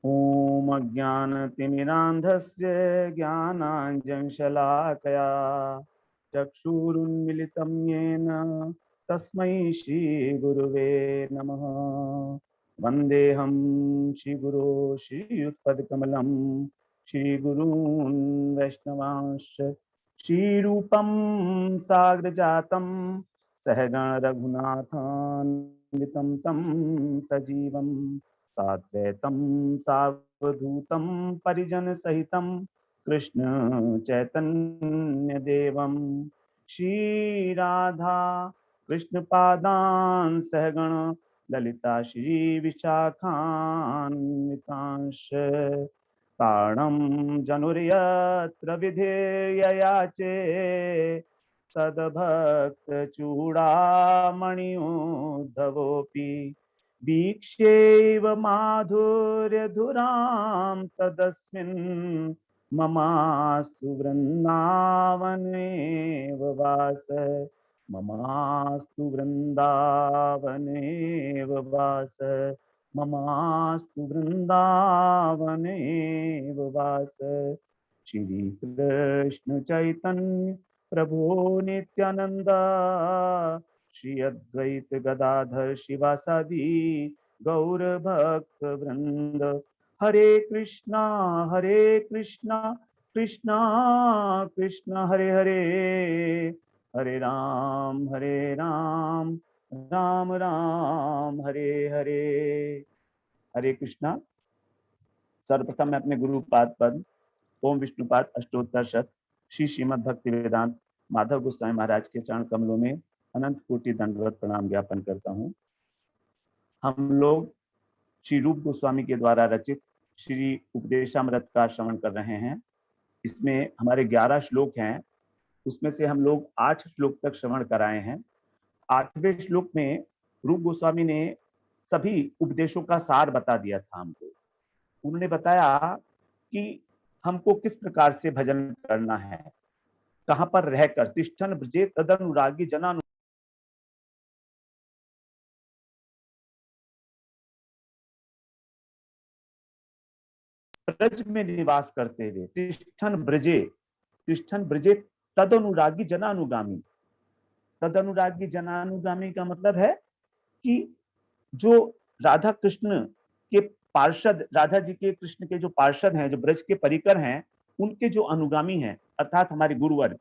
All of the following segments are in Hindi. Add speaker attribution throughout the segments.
Speaker 1: ॐ अज्ञानतिमिरान्धस्य ज्ञानाञ्जनशलाकया चक्षुरुन्मिलितं येन तस्मै श्रीगुरुवे नमः। वन्देऽहं श्रीगुरो श्रीयुतपदकमलं श्रीगुरून् वैष्णवांश्च श्रीरूपं साग्रजातं सहगण रघुनाथान्वितं तं सजीवं साद्वैतं सावधूतं परिजन सहितं कृष्ण चैतन्य देवं श्री राधा कृष्ण पादान सहगण ललिता श्री विशाखान्वितांश तारणं जनुर्यत्र विधेययाचे सद्भक्त चूड़ामणिउद्धवोऽपि वीक्ष्यैव माधुर्यधुरां तदस्मिन् ममास्तु वृन्दावनेव वास ममास्तु वृन्दावनेव वास ममास्तु वृन्दावनेव वास। श्री कृष्ण चैतन्य प्रभु नित्यानंद श्री अद्वैत गदाधर शिवासादि गौर भक्त वृंद। हरे कृष्णा कृष्णा कृष्णा हरे हरे, हरे राम राम राम हरे हरे। हरे कृष्णा। सर्वप्रथम मैं अपने गुरु पाद पद ओम विष्णुपाद अष्टोत्तर शत श्री श्रीमद् भक्ति वेदांत माधव गोस्वामी महाराज के चरण कमलों में अनंत कोटि दंडवत प्रणाम ज्ञापन करता हूँ। हम लोग श्री रूप गोस्वामी के द्वारा रचित श्री उपदेशामृत का श्रवण कर रहे हैं। इसमें हमारे 11 श्लोक हैं, उसमें से हम लोग 8 श्लोक तक श्रवण कराए हैं। 8वें श्लोक में रूप गोस्वामी ने सभी उपदेशों का सार बता दिया था हमको। उन्होंने बताया कि हमको किस प्रकार से भजन करना है, कहां पर रहकर तिष्ठन ब्रजे तदनुरागी जनानु ब्रज में निवास करते हुए तिष्ठन ब्रजे तदनुरागी जनानुगामी। तदनुरागी जनानुगामी का मतलब है कि जो राधा कृष्ण के पार्षद, राधा जी के कृष्ण के जो पार्षद हैं, जो ब्रज के परिकर हैं, उनके जो अनुगामी हैं अर्थात हमारे गुरुवर,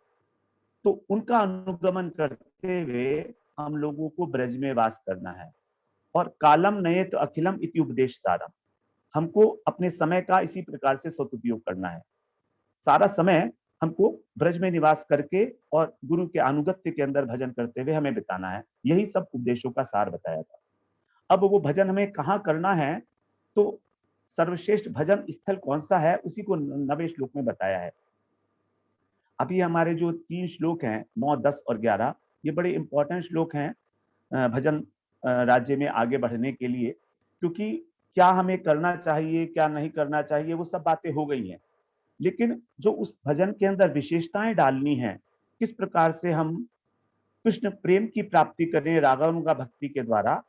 Speaker 1: तो उनका अनुगमन करते हुए हम लोगों को ब्रज में वास करना है। और कालम नयेत अखिलम इति उपदेश सारम, हमको अपने समय का इसी प्रकार से सदुपयोग करना है। सारा समय हमको ब्रज में निवास करके और गुरु के अनुगत्य के अंदर भजन करते हुए हमें बिताना है। यही सब उपदेशों का सार बताया था। अब वो भजन हमें कहाँ करना है, तो सर्वश्रेष्ठ भजन स्थल कौन सा है, उसी को 9वें श्लोक में बताया है। अभी हमारे जो 3 श्लोक हैं 9, 10 और 11, ये बड़े इंपॉर्टेंट श्लोक हैं भजन राज्य में आगे बढ़ने के लिए। क्योंकि क्या हमें करना चाहिए, क्या नहीं करना चाहिए, वो सब बातें हो गई हैं, लेकिन जो उस भजन के अंदर विशेषताएं डालनी है, किस प्रकार से हम कृष्ण प्रेम की प्राप्ति करें रागानुगा भक्ति के द्वारा,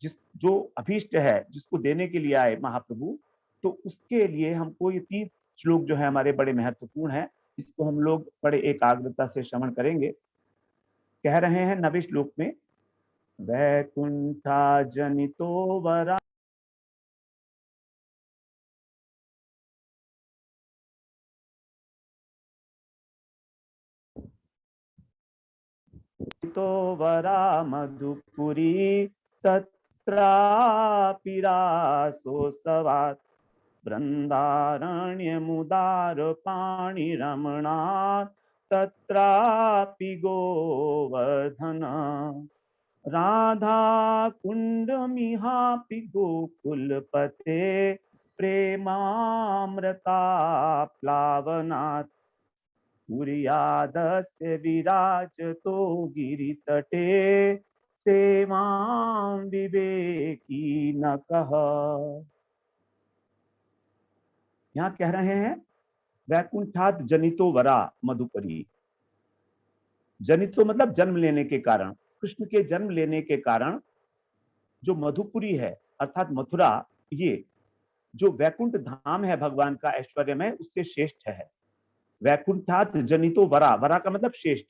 Speaker 1: जिस जो अभीष्ट है, जिसको देने के लिए आए महाप्रभु, तो उसके लिए हमको ये 3 श्लोक जो है हमारे बड़े महत्वपूर्ण है। इसको हम लोग बड़े एकाग्रता से श्रवण करेंगे। कह रहे हैं 9वें श्लोक में, वैकुंठा जनितो वरा तो वरा मधुपुरी तत्रापि रासो सवात् वृंदारण्य मुदार पाणि रमणा तत्रापि गोवर्धन राधा कुंड मिहापि गोकुलपते प्रेमामृता प्लावनात् कुर्यादस्य विराजतो गिरितटे सेवां विवेकी न कह। यहाँ कह रहे हैं वैकुंठात जनितो वरा मधुपरी। जनितो मतलब जन्म लेने के कारण, कृष्ण के जन्म लेने के कारण जो मधुपुरी है अर्थात मथुरा, ये जो वैकुंठ धाम है भगवान का ऐश्वर्यमय, उससे श्रेष्ठ है। वैकुंठात जनितो वरा, वरा का मतलब श्रेष्ठ।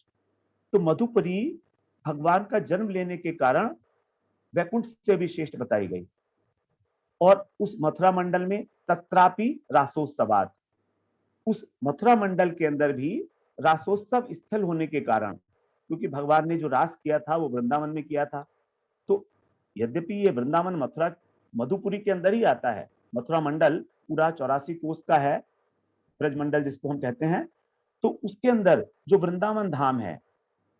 Speaker 1: तो मधुपुरी भगवान का जन्म लेने के कारण वैकुंठ से भी श्रेष्ठ बताई गई। और उस मथुरा मंडल में तत्रापि रासोत्सवात, उस मथुरा मंडल के अंदर भी रासोत्सव स्थल होने के कारण, क्योंकि भगवान ने जो रास किया था वो वृंदावन में किया था, तो यद्यपि ये वृंदावन मथुरा मधुपुरी के अंदर ही आता है, मथुरा मंडल पूरा 84 कोस का है, ब्रज मंडल जिसको हम कहते हैं, तो उसके अंदर जो वृंदावन धाम है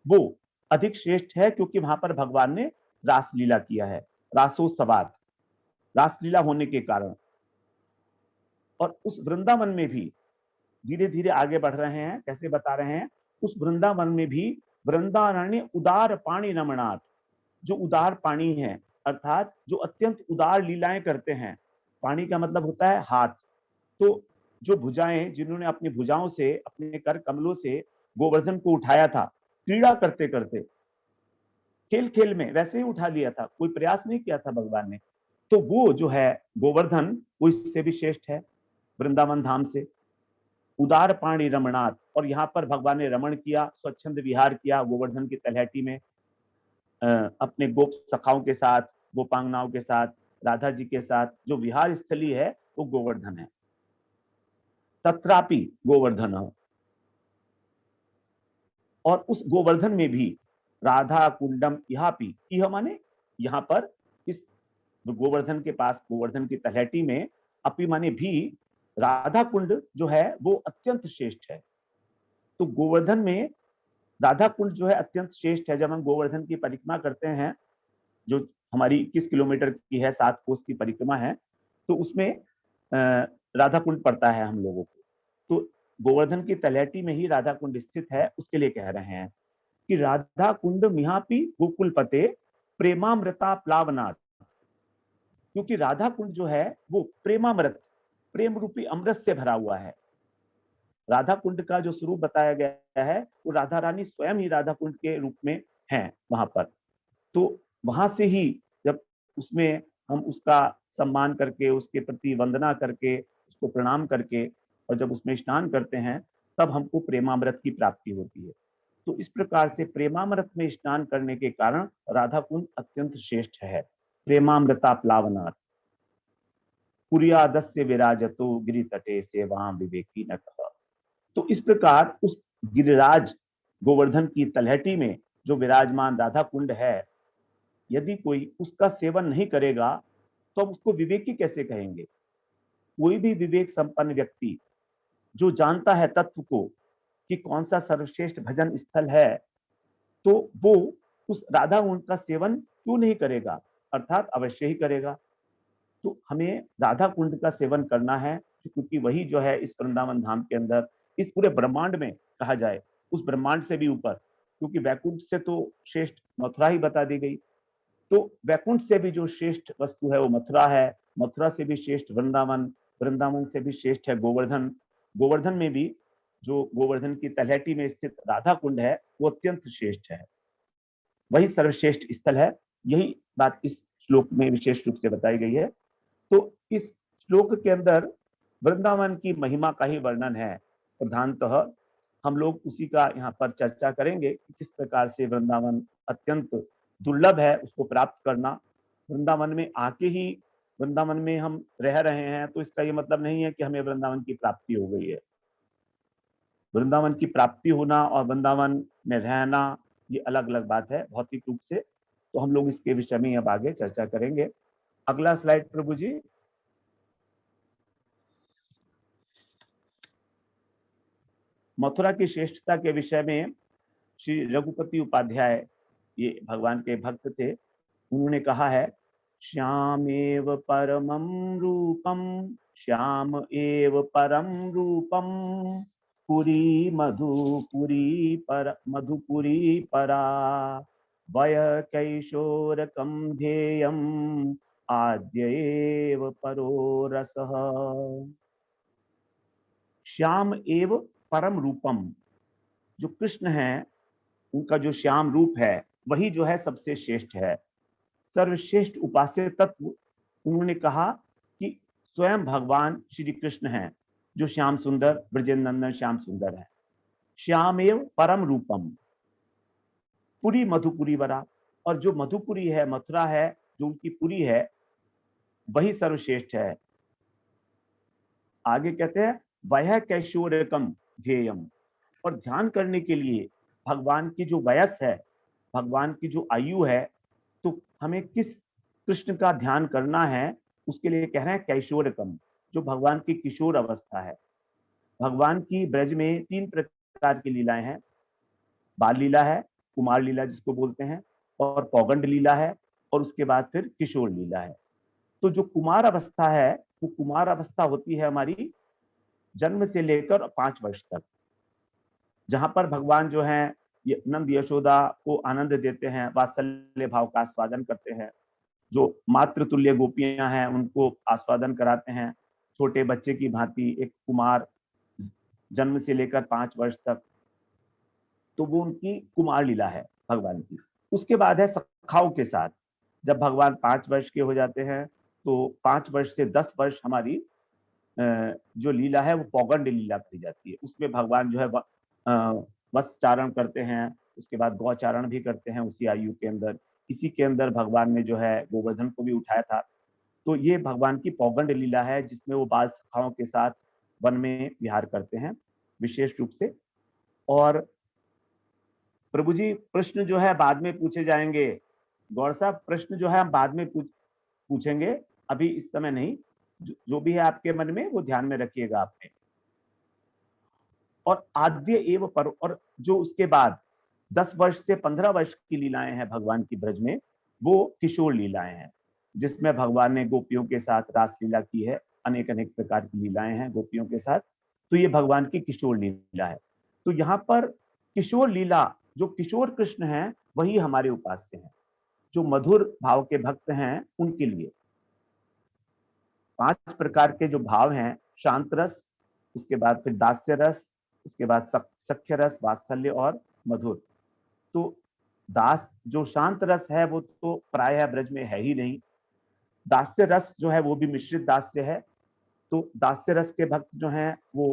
Speaker 1: वो अधिक श्रेष्ठ है, क्योंकि वहां पर भगवान ने रासलीला किया है, रासोत्सवात, रासलीला होने के कारण। और उस वृंदावन में भी धीरे धीरे आगे बढ़ रहे हैं, कैसे बता रहे हैं, उस वृंदावन में भी वृंदारण्य उदार पाणी रमणात्, जो उदार पाणी है, अर्थात जो अत्यंत उदार लीलाएं करते हैं। पाणी का मतलब होता है हाथ, तो जो भुजाएं, जिन्होंने अपनी भुजाओं से, अपने कर कमलों से गोवर्धन को उठाया था, क्रीड़ा करते करते, खेल खेल में वैसे ही उठा लिया था, कोई प्रयास नहीं किया था भगवान ने, तो वो जो है गोवर्धन, वो इससे भी श्रेष्ठ है वृंदावन धाम से। उदार पाणी रमणात्, और यहाँ पर भगवान ने रमण किया, स्वच्छंद विहार किया गोवर्धन की तलहटी में, अपने गोप सखाओं के साथ, गोपांगनाओं के साथ, राधा जी के साथ। जो विहार स्थली है वो गोवर्धन है। तत्रापि गोवर्धन, और उस गोवर्धन में भी राधा कुंडम इहापि, यह माने यहाँ पर इस गोवर्धन के पास, गोवर्धन की तलहटी में, अपि माने भी, राधा कुंड जो है वो अत्यंत श्रेष्ठ है। तो गोवर्धन में राधा कुंड जो है अत्यंत श्रेष्ठ है। जब हम गोवर्धन की परिक्रमा करते हैं, जो हमारी 21 किलोमीटर की है, 7 कोस की परिक्रमा है, तो उसमें राधा कुंड पड़ता है हम लोगों को। तो गोवर्धन की तलहटी में ही राधा कुंड स्थित है, उसके लिए कह रहे हैं कि राधा कुंड मिहापि गोकुल पते प्रेमामृता प्लावनाथ, क्योंकि राधा कुंड जो है वो प्रेमामृत, प्रेम रूपी अमृत से भरा हुआ है। राधा कुंड का जो स्वरूप बताया गया है वो राधा रानी स्वयं ही राधा कुंड के रूप में है वहां पर। तो वहां से ही जब उसमें हम उसका सम्मान करके, उसके प्रति वंदना करके, उसको प्रणाम करके, और जब उसमें स्नान करते हैं, तब हमको प्रेमामृत की प्राप्ति होती है। तो इस प्रकार से प्रेमामृत में स्नान करने के कारण राधा कुंड अत्यंत श्रेष्ठ है। प्रेमामृता प्लावनाथ पुरियादस्य विराजतो गिरि तटे से वहां विवेकी न कहा। तो इस प्रकार उस गिरिराज गोवर्धन की तलहटी में जो विराजमान राधा कुंड है, यदि कोई उसका सेवन नहीं करेगा तो हम उसको विवेकी कैसे कहेंगे। कोई भी विवेक संपन्न व्यक्ति जो जानता है तत्व को कि कौन सा सर्वश्रेष्ठ भजन स्थल है, तो वो उस राधा कुंड का सेवन क्यों नहीं करेगा, अर्थात अवश्य ही करेगा। तो हमें राधा कुंड का सेवन करना है, क्योंकि वही जो है इस वृंदावन धाम के अंदर, इस पूरे ब्रह्मांड में कहा जाए, उस ब्रह्मांड से भी ऊपर, क्योंकि वैकुंठ से तो श्रेष्ठ मथुरा ही बता दी गई, तो वैकुंठ से भी जो श्रेष्ठ वस्तु है वो मथुरा है, मथुरा से भी श्रेष्ठ वृंदावन, वृंदावन से भी श्रेष्ठ है गोवर्धन, गोवर्धन में भी जो गोवर्धन की तलहटी में स्थित राधा कुंड है वो अत्यंत श्रेष्ठ है, वही सर्वश्रेष्ठ स्थल है। यही बात इस श्लोक में विशेष रूप से बताई गई है। तो इस श्लोक के अंदर वृंदावन की महिमा का ही वर्णन है प्रधानतः। हम लोग उसी का यहाँ पर चर्चा करेंगे कि किस प्रकार से वृंदावन अत्यंत दुर्लभ है उसको प्राप्त करना। वृंदावन में आके ही वृंदावन में हम रह रहे हैं तो इसका ये मतलब नहीं है कि हमें वृंदावन की प्राप्ति हो गई है। वृंदावन की प्राप्ति होना और वृंदावन में रहना ये अलग अलग बात है भौतिक रूप से। तो हम लोग इसके विषय में अब आगे चर्चा करेंगे। अगला स्लाइड प्रभु जी। मथुरा की श्रेष्ठता के विषय में श्री रघुपति उपाध्याय, ये भगवान के भक्त थे, उन्होंने कहा है, श्याम एव परमं रूपम, श्याम एव परम रूपम, पुरी मधुपुरी पर मधुपुरी परा, वय कैशोरकं ध्येयम आद्य एव परो रसः। श्याम एव परम रूपम, जो कृष्ण है उनका जो श्याम रूप है वही जो है सबसे श्रेष्ठ है, सर्वश्रेष्ठ उपास्य तत्व। उन्होंने कहा कि स्वयं भगवान श्री कृष्ण हैं, जो श्याम सुंदर ब्रजेंद्र नंदन श्याम सुंदर है। श्यामेव परम रूपम पुरी मधुपुरी वरा, और जो मधुपुरी है, मथुरा है, जो उनकी पुरी है, वही सर्वश्रेष्ठ है। आगे कहते हैं वह कैशोरकम ध्येयम, और ध्यान करने के लिए भगवान की जो वयस है, भगवान की जो आयु है, तो हमें किस कृष्ण का ध्यान करना है, उसके लिए कह रहे हैं कैशोरकम, जो भगवान की किशोर अवस्था है। भगवान की ब्रज में 3 प्रकार की लीलाएं हैं। बाल लीला है, कुमार लीला जिसको बोलते हैं, और पौगंड लीला है, और उसके बाद फिर किशोर लीला है। तो जो कुमार अवस्था है, वो कुमार अवस्था होती है हमारी जन्म से लेकर 5 वर्ष तक, जहां पर भगवान जो है नंद यशोदा को आनंद देते हैं, वात्सल्य भाव का आस्वादन करते हैं। जो मातृतुल्य गोपियां हैं उनको आस्वादन कराते हैं, छोटे बच्चे की भांति एक कुमार जन्म से लेकर 5 वर्ष तक, तो वो उनकी कुमार लीला है भगवान की। उसके बाद है सखाओं के साथ, जब भगवान 5 वर्ष के हो जाते हैं, तो 5 वर्ष से 10 वर्ष हमारी जो लीला है वो पौगंड लीला कही जाती है। उसमें भगवान जो है वत्स चारण करते हैं, उसके बाद गौचारण भी करते हैं उसी आयु के अंदर। इसी के अंदर भगवान ने जो है गोवर्धन को भी उठाया था। तो ये भगवान की पौगंड लीला है, जिसमें वो बाल सखाओं के साथ वन में विहार करते हैं विशेष रूप से। और प्रभु जी प्रश्न जो है बाद में पूछे जाएंगे, गौर साहब प्रश्न जो है हम बाद में पूछेंगे, अभी इस समय नहीं। जो भी है आपके मन में वो ध्यान में रखिएगा आपने। और आद्य एवं पर, और जो उसके बाद 10 वर्ष से 15 वर्ष की लीलाएं हैं भगवान की ब्रज में, वो किशोर लीलाएं हैं, जिसमें भगवान ने गोपियों के साथ रास लीला की है। अनेक अनेक प्रकार की लीलाएं हैं गोपियों के साथ, तो ये भगवान की किशोर लीला है। तो यहाँ पर किशोर लीला, जो किशोर कृष्ण हैं वही हमारे उपास्य हैं। जो मधुर भाव के भक्त हैं उनके लिए 5 प्रकार के जो भाव हैं, शांत रस, उसके बाद फिर दास्य रस, उसके बाद सख्य रस, वात्सल्य और मधुर। तो दास जो शांत रस है वो तो प्रायः ब्रज में है ही नहीं। दास्य रस जो है वो भी मिश्रित दास्य है। तो दास्य रस के भक्त जो हैं वो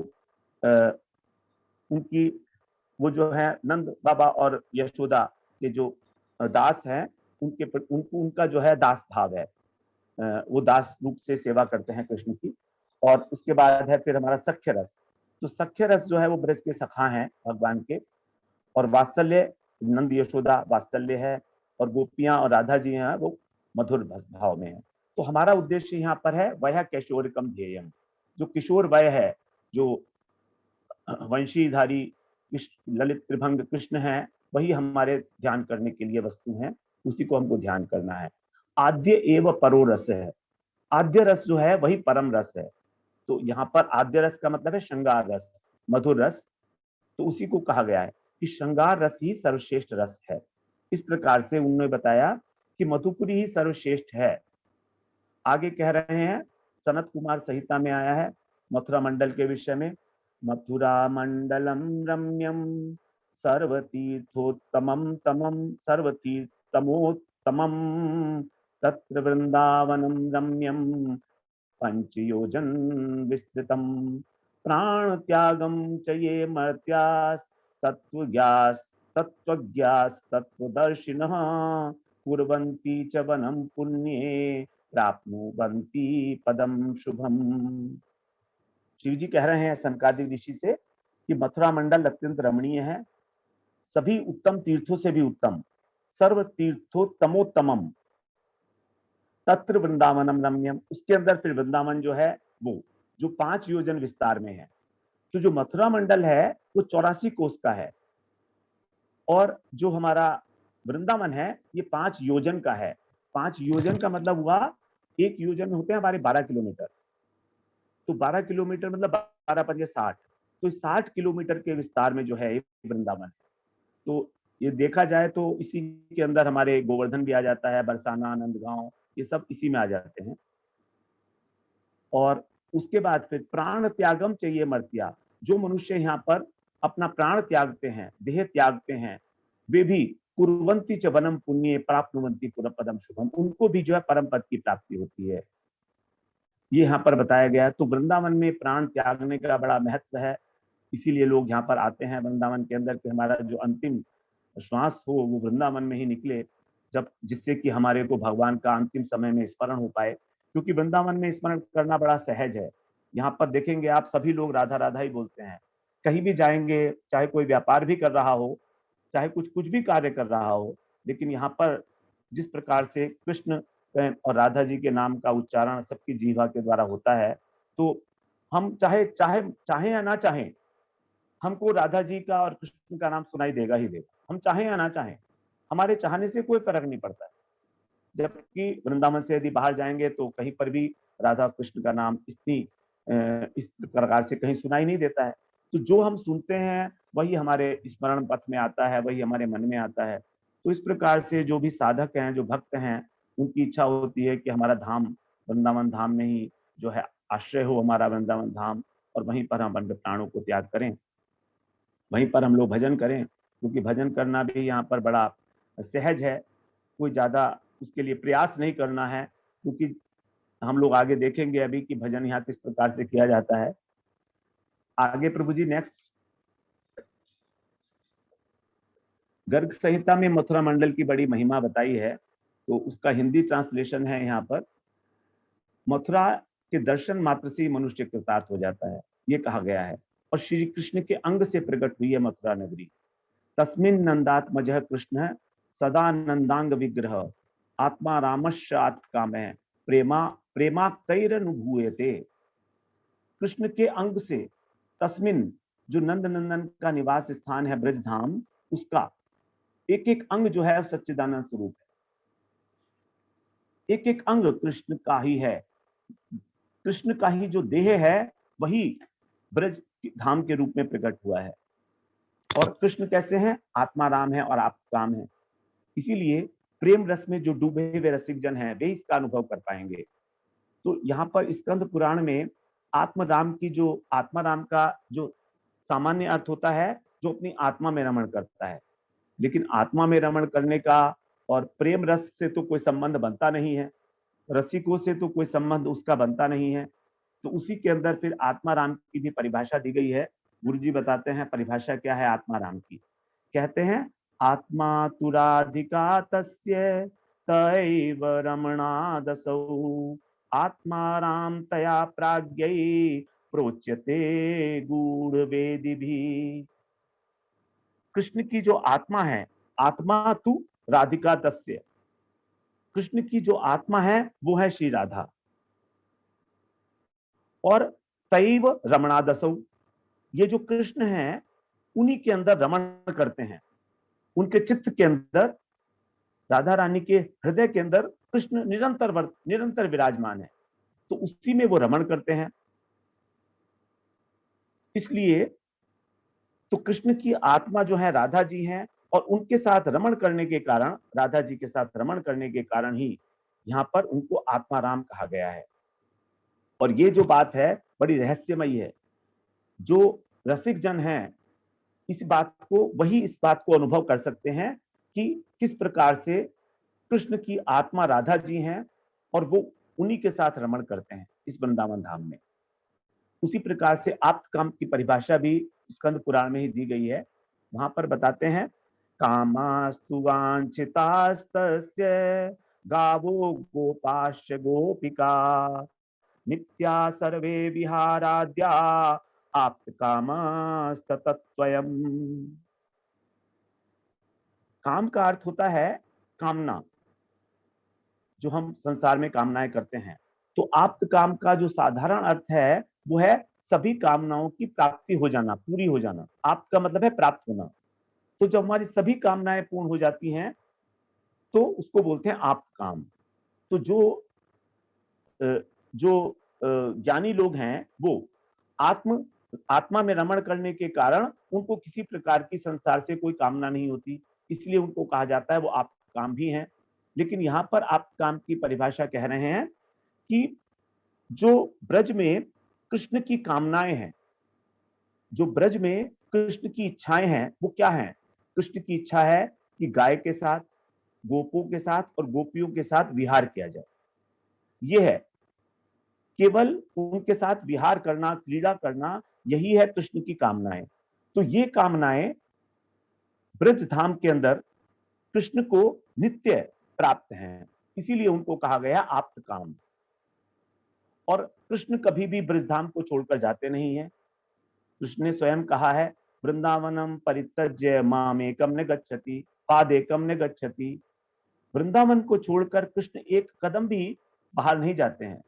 Speaker 1: उनकी वो जो है नंद बाबा और यशोदा के जो दास हैं, उनका जो है दास भाव है। वो दास रूप से सेवा करते हैं कृष्ण की। और उसके बाद है फिर हमारा सख्य रस। तो सख्य रस जो है वो ब्रज के सखा हैं भगवान के। और वात्सल्य, नंद यशोदा वात्सल्य है, और गोपियां और राधा जी हैं वो मधुर भाव में है। तो हमारा उद्देश्य यहाँ पर है वह कैशोरकम ध्येयम, जो किशोर वय है, जो वंशीधारी ललित त्रिभंग कृष्ण है, वही हमारे ध्यान करने के लिए वस्तु हैं, उसी को हमको ध्यान करना है। आद्य एवं परो रस है। आद्य रस जो है वही परम रस है। तो यहाँ पर आद्य रस का मतलब है श्रृंगार रस, मधुर रस। तो उसी को कहा गया है कि श्रृंगार रस ही सर्वश्रेष्ठ रस है। इस प्रकार से उन्होंने बताया कि मधुपुरी ही सर्वश्रेष्ठ है। आगे कह रहे हैं, सनत कुमार संहिता में आया है मथुरा मंडल के विषय में। मथुरा मंडलम रम्यम सर्वतीर्थोत्तमम तमम सर्वतीर्थमोत्तमम तत्र वृंदावनम रम्यम पंचयोजन विस्तृतम प्राण त्यागम च ये मर्त्यास तत्वज्ञास तत्वज्ञास तत्वदर्शिनः कुर्वन्ति च वनम पुण्ये प्राप्नुवन्ति पदम शुभम। शिव जी कह रहे हैं सनकादिक ऋषि से कि मथुरा मंडल अत्यंत रमणीय है, सभी उत्तम तीर्थों से भी उत्तम, सर्व तीर्थोत्तमोत्तमम तत्र वृंदावनम रम्यम। उसके अंदर फिर वृंदावन जो है वो जो 5 योजन विस्तार में है। तो जो मथुरा मंडल है वो 84 कोस का है, और जो हमारा वृंदावन है ये 5 योजन का है। 5 योजन का मतलब हुआ, एक योजन में होते हैं हमारे 12 किलोमीटर। तो 12 किलोमीटर मतलब 12 पंजे 60, तो 60 किलोमीटर के विस्तार में जो है वृंदावन। तो ये देखा जाए तो इसी के अंदर हमारे गोवर्धन भी आ जाता है, बरसाना, नंदगांव, ये सब इसी में आ जाते हैं। और उसके बाद फिर प्राण त्यागम चाहिए मर्त्या, जो मनुष्य यहाँ पर अपना प्राण त्यागते हैं, देह त्यागते हैं, वे भी कुर्वन्ति च वनम पुण्य प्राप्नुवन्ति पुरः पदम शुभम, उनको भी जो है परम पद की प्राप्ति होती है। ये यहाँ पर बताया गया है। तो वृंदावन में प्राण त्यागने का बड़ा महत्व है, इसीलिए लोग यहाँ पर आते हैं वृंदावन के अंदर, कि हमारा जो अंतिम श्वास हो वो वृंदावन में ही निकले, जब जिससे कि हमारे को भगवान का अंतिम समय में स्मरण हो पाए। क्योंकि वृंदावन में स्मरण करना बड़ा सहज है। यहाँ पर देखेंगे आप, सभी लोग राधा राधा ही बोलते हैं। कहीं भी जाएंगे, चाहे कोई व्यापार भी कर रहा हो, चाहे कुछ कुछ भी कार्य कर रहा हो, लेकिन यहाँ पर जिस प्रकार से कृष्ण और राधा जी के नाम का उच्चारण सबकी जीवा के द्वारा होता है, तो हम चाहे चाहे चाहे या ना चाहें, हमको राधा जी का और कृष्ण का नाम सुनाई देगा ही देगा, हम चाहें या ना चाहें। हमारे चाहने से कोई फर्क नहीं पड़ता है। जबकि वृंदावन से यदि बाहर जाएंगे तो कहीं पर भी राधा कृष्ण का नाम इस प्रकार से कहीं सुनाई नहीं देता है। तो जो हम सुनते हैं वही हमारे स्मरण पथ में आता है, वही हमारे मन में आता है। तो इस प्रकार से जो भी साधक हैं, जो भक्त हैं, उनकी इच्छा होती है कि हमारा धाम वृंदावन धाम में ही जो है आश्रय हो, हमारा वृंदावन धाम, और वहीं पर हम अपने प्राणों को त्याग करें, वहीं पर हम लोग भजन करें। क्योंकि भजन करना भी यहाँ पर बड़ा सहज है, कोई ज्यादा उसके लिए प्रयास नहीं करना है। क्योंकि हम लोग आगे देखेंगे अभी कि भजन यहाँ किस प्रकार से किया जाता है। आगे प्रभु जी नेक्स्ट। गर्ग संहिता में मथुरा मंडल की बड़ी महिमा बताई है, तो उसका हिंदी ट्रांसलेशन है यहाँ पर। मथुरा के दर्शन मात्र से ही मनुष्य कृतार्थ हो जाता है, ये कहा गया है। और श्री कृष्ण के अंग से प्रकट हुई है मथुरा नगरी। तस्मिन् नंदात्मजः कृष्ण सदा नंदांग विग्रह आत्मा रामस्य आत्मकामः प्रेमा प्रेमा कैरनुभूयते। कृष्ण के अंग से, तस्मिन जो नंद नंदन का निवास स्थान है ब्रज धाम, उसका एक एक अंग जो है सच्चिदानंद स्वरूप है। एक एक अंग कृष्ण का ही है, कृष्ण का ही जो देह है वही ब्रज धाम के रूप में प्रकट हुआ है। और कृष्ण कैसे हैं? आत्मा राम है और आप काम है। इसीलिए प्रेम रस में जो डूबे हुए रसिक जन हैं वे इसका अनुभव कर पाएंगे। तो यहाँ पर स्कंद पुराण में आत्मा राम का जो सामान्य अर्थ होता है, जो अपनी आत्मा में रमण करता है। लेकिन आत्मा में रमण करने का और प्रेम रस से तो कोई संबंध बनता नहीं है, रसिकों से तो कोई संबंध उसका बनता नहीं है। तो उसी के अंदर फिर आत्मा राम की भी परिभाषा दी गई है। गुरु जी बताते हैं परिभाषा क्या है आत्मा राम की। कहते हैं, आत्मा तु राधिका तस्य तैव रमणादसौ आत्मा राम तया प्राज्ञै प्रोच्यते गूढ़ वेदी भी। कृष्ण की जो आत्मा है, आत्मा तु राधिका तस्य, कृष्ण की जो आत्मा है वो है श्री राधा। और तैव रमणादसौ, ये जो कृष्ण हैं उन्हीं के अंदर रमण करते हैं, उनके चित्त के अंदर, राधा रानी के हृदय के अंदर कृष्ण निरंतर विराजमान है। तो उसी में वो रमण करते हैं। इसलिए तो कृष्ण की आत्मा जो है राधा जी हैं, और उनके साथ रमण करने के कारण, राधा जी के साथ रमण करने के कारण ही यहाँ पर उनको आत्मा राम कहा गया है। और ये जो बात है बड़ी रहस्यमयी है। जो रसिक जन हैं इस बात को अनुभव कर सकते हैं कि किस प्रकार से कृष्ण की आत्मा राधा जी हैं और वो उन्हीं के साथ रमण करते हैं इस वृंदावन धाम में। उसी प्रकार से आप्त काम की परिभाषा भी स्कंद पुराण में ही दी गई है। वहां पर बताते हैं, कामास्तु वांछितास्तस्य गावो गोपाश्च गोपिका नित्या सर्वे विहाराद्या आप्त कामस्ततत्वयम्। काम का अर्थ होता है कामना, जो हम संसार में कामनाएं करते हैं। तो आप्त काम का जो साधारण अर्थ है वो है सभी कामनाओं की प्राप्ति हो जाना, पूरी हो जाना। आप्त का मतलब है प्राप्त होना। तो जब हमारी सभी कामनाएं पूर्ण हो जाती हैं तो उसको बोलते हैं आप्त काम। तो जो ज्ञानी लोग हैं वो आत्मा में रमण करने के कारण उनको किसी प्रकार की संसार से कोई कामना नहीं होती, इसलिए उनको कहा जाता है वो आप काम भी हैं। लेकिन यहाँ पर आप काम की परिभाषा कह रहे हैं कि जो ब्रज में कृष्ण की कामनाएं हैं, जो ब्रज में कृष्ण की इच्छाएं हैं, वो क्या हैं? कृष्ण की इच्छा है कि गाय के साथ, गोपों के साथ और गोपियों के साथ विहार किया जाए। ये है केवल उनके साथ विहार करना, क्रीड़ा करना, यही है कृष्ण की कामनाएं। तो ये कामनाएं ब्रज धाम के अंदर कृष्ण को नित्य प्राप्त हैं, इसीलिए उनको कहा गया आप्त काम। और कृष्ण कभी भी ब्रज धाम को छोड़कर जाते नहीं है। कृष्ण ने स्वयं कहा है, वृंदावनम परित्यज्य मामेकम न गच्छति पादेकम न गच्छति। वृंदावन को छोड़कर कृष्ण एक कदम भी बाहर नहीं जाते हैं।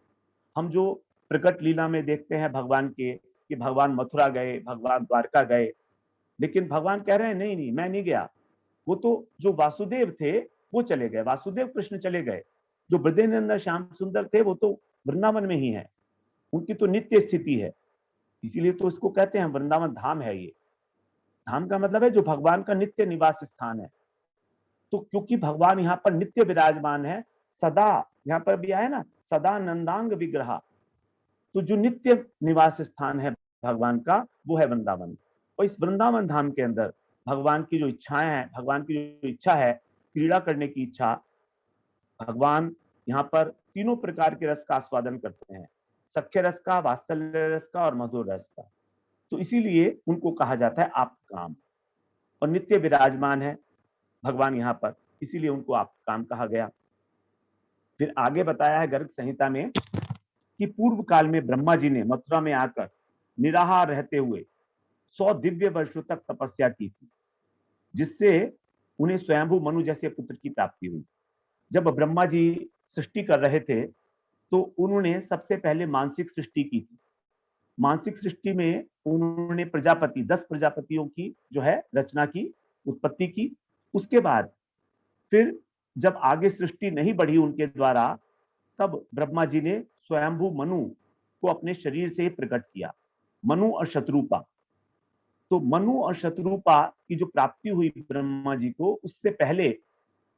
Speaker 1: हम जो प्रकट लीला में देखते हैं भगवान के, कि भगवान मथुरा गए, भगवान द्वारका गए, लेकिन भगवान कह रहे हैं नहीं नहीं मैं नहीं गया। वो तो जो वासुदेव थे वो चले गए, वासुदेव कृष्ण चले गए। जो ब्रजेंद्र श्याम सुंदर थे वो तो वृंदावन में ही है, उनकी तो नित्य स्थिति है। इसीलिए तो इसको कहते हैं वृंदावन धाम है। ये धाम का मतलब है जो भगवान का नित्य निवास स्थान है। तो क्योंकि भगवान यहाँ पर नित्य विराजमान है, सदा, यहाँ पर भी आया ना, सदा नंदांग विग्रह, तो जो नित्य निवास स्थान है भगवान का वो है वृंदावन। और इस वृंदावन धाम के अंदर भगवान की जो इच्छाएं हैं, भगवान की जो इच्छा है क्रीड़ा करने की इच्छा, भगवान यहाँ पर तीनों प्रकार के रस का आस्वादन करते हैं, सख्य रस का, वात्सल्य रस का और मधुर रस का। तो इसीलिए उनको कहा जाता है आप काम। और नित्य विराजमान है भगवान यहाँ पर, इसीलिए उनको आप काम कहा गया। फिर आगे बताया है गर्ग संहिता में कि पूर्व काल में ब्रह्मा जी ने मथुरा में आकर निराहार रहते हुए 100 दिव्य वर्षों तक तपस्या की थी, जिससे उन्हें स्वयंभू मनु जैसे पुत्र की प्राप्ति हुई। जब ब्रह्मा जी सृष्टि कर रहे थे तो उन्होंने सबसे पहले मानसिक सृष्टि की थी। मानसिक सृष्टि में उन्होंने प्रजापति 10 प्रजापतियों की जो है रचना की, उत्पत्ति की। उसके बाद फिर जब आगे सृष्टि नहीं बढ़ी उनके द्वारा, तब ब्रह्मा जी ने स्वयंभू मनु को अपने शरीर से प्रकट किया, मनु और शत्रुपा। तो मनु और शत्रुपा की जो प्राप्ति हुई ब्रह्मा जी को, उससे पहले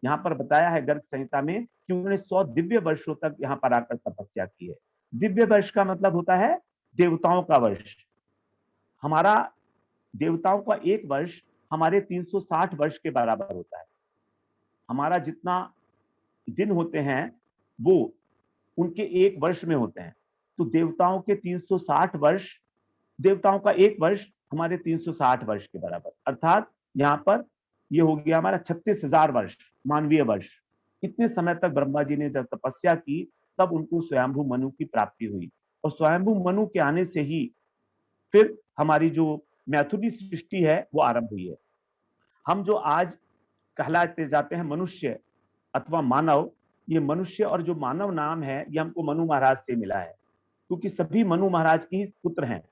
Speaker 1: यहाँ पर बताया है गर्ग संहिता में कि उन्होंने 100 दिव्य वर्षों तक यहाँ पर आकर तपस्या की है। दिव्य वर्ष का मतलब होता है देवताओं का वर्ष। हमारा देवताओं का एक वर्ष हमारे 360 वर्ष के बराबर होता है। हमारा जितना दिन होते हैं वो उनके एक वर्ष में होते हैं। तो देवताओं के 360 वर्ष, देवताओं का एक वर्ष हमारे 360 वर्ष के बराबर, अर्थात यहाँ पर ये हो गया हमारा 36,000 वर्ष, मानवीय वर्ष। इतने समय तक ब्रह्मा जी ने जब तपस्या की तब उनको स्वयंभू मनु की प्राप्ति हुई। और स्वयंभू मनु के आने से ही फिर हमारी जो मैथुनी सृष्टि है वो आरंभ हुई है। हम जो आज कहलाते जाते हैं मनुष्य अथवा मानव, ये मनुष्य और जो मानव नाम है ये हमको मनु महाराज से मिला है, क्योंकि सभी मनु महाराज के ही पुत्र हैं,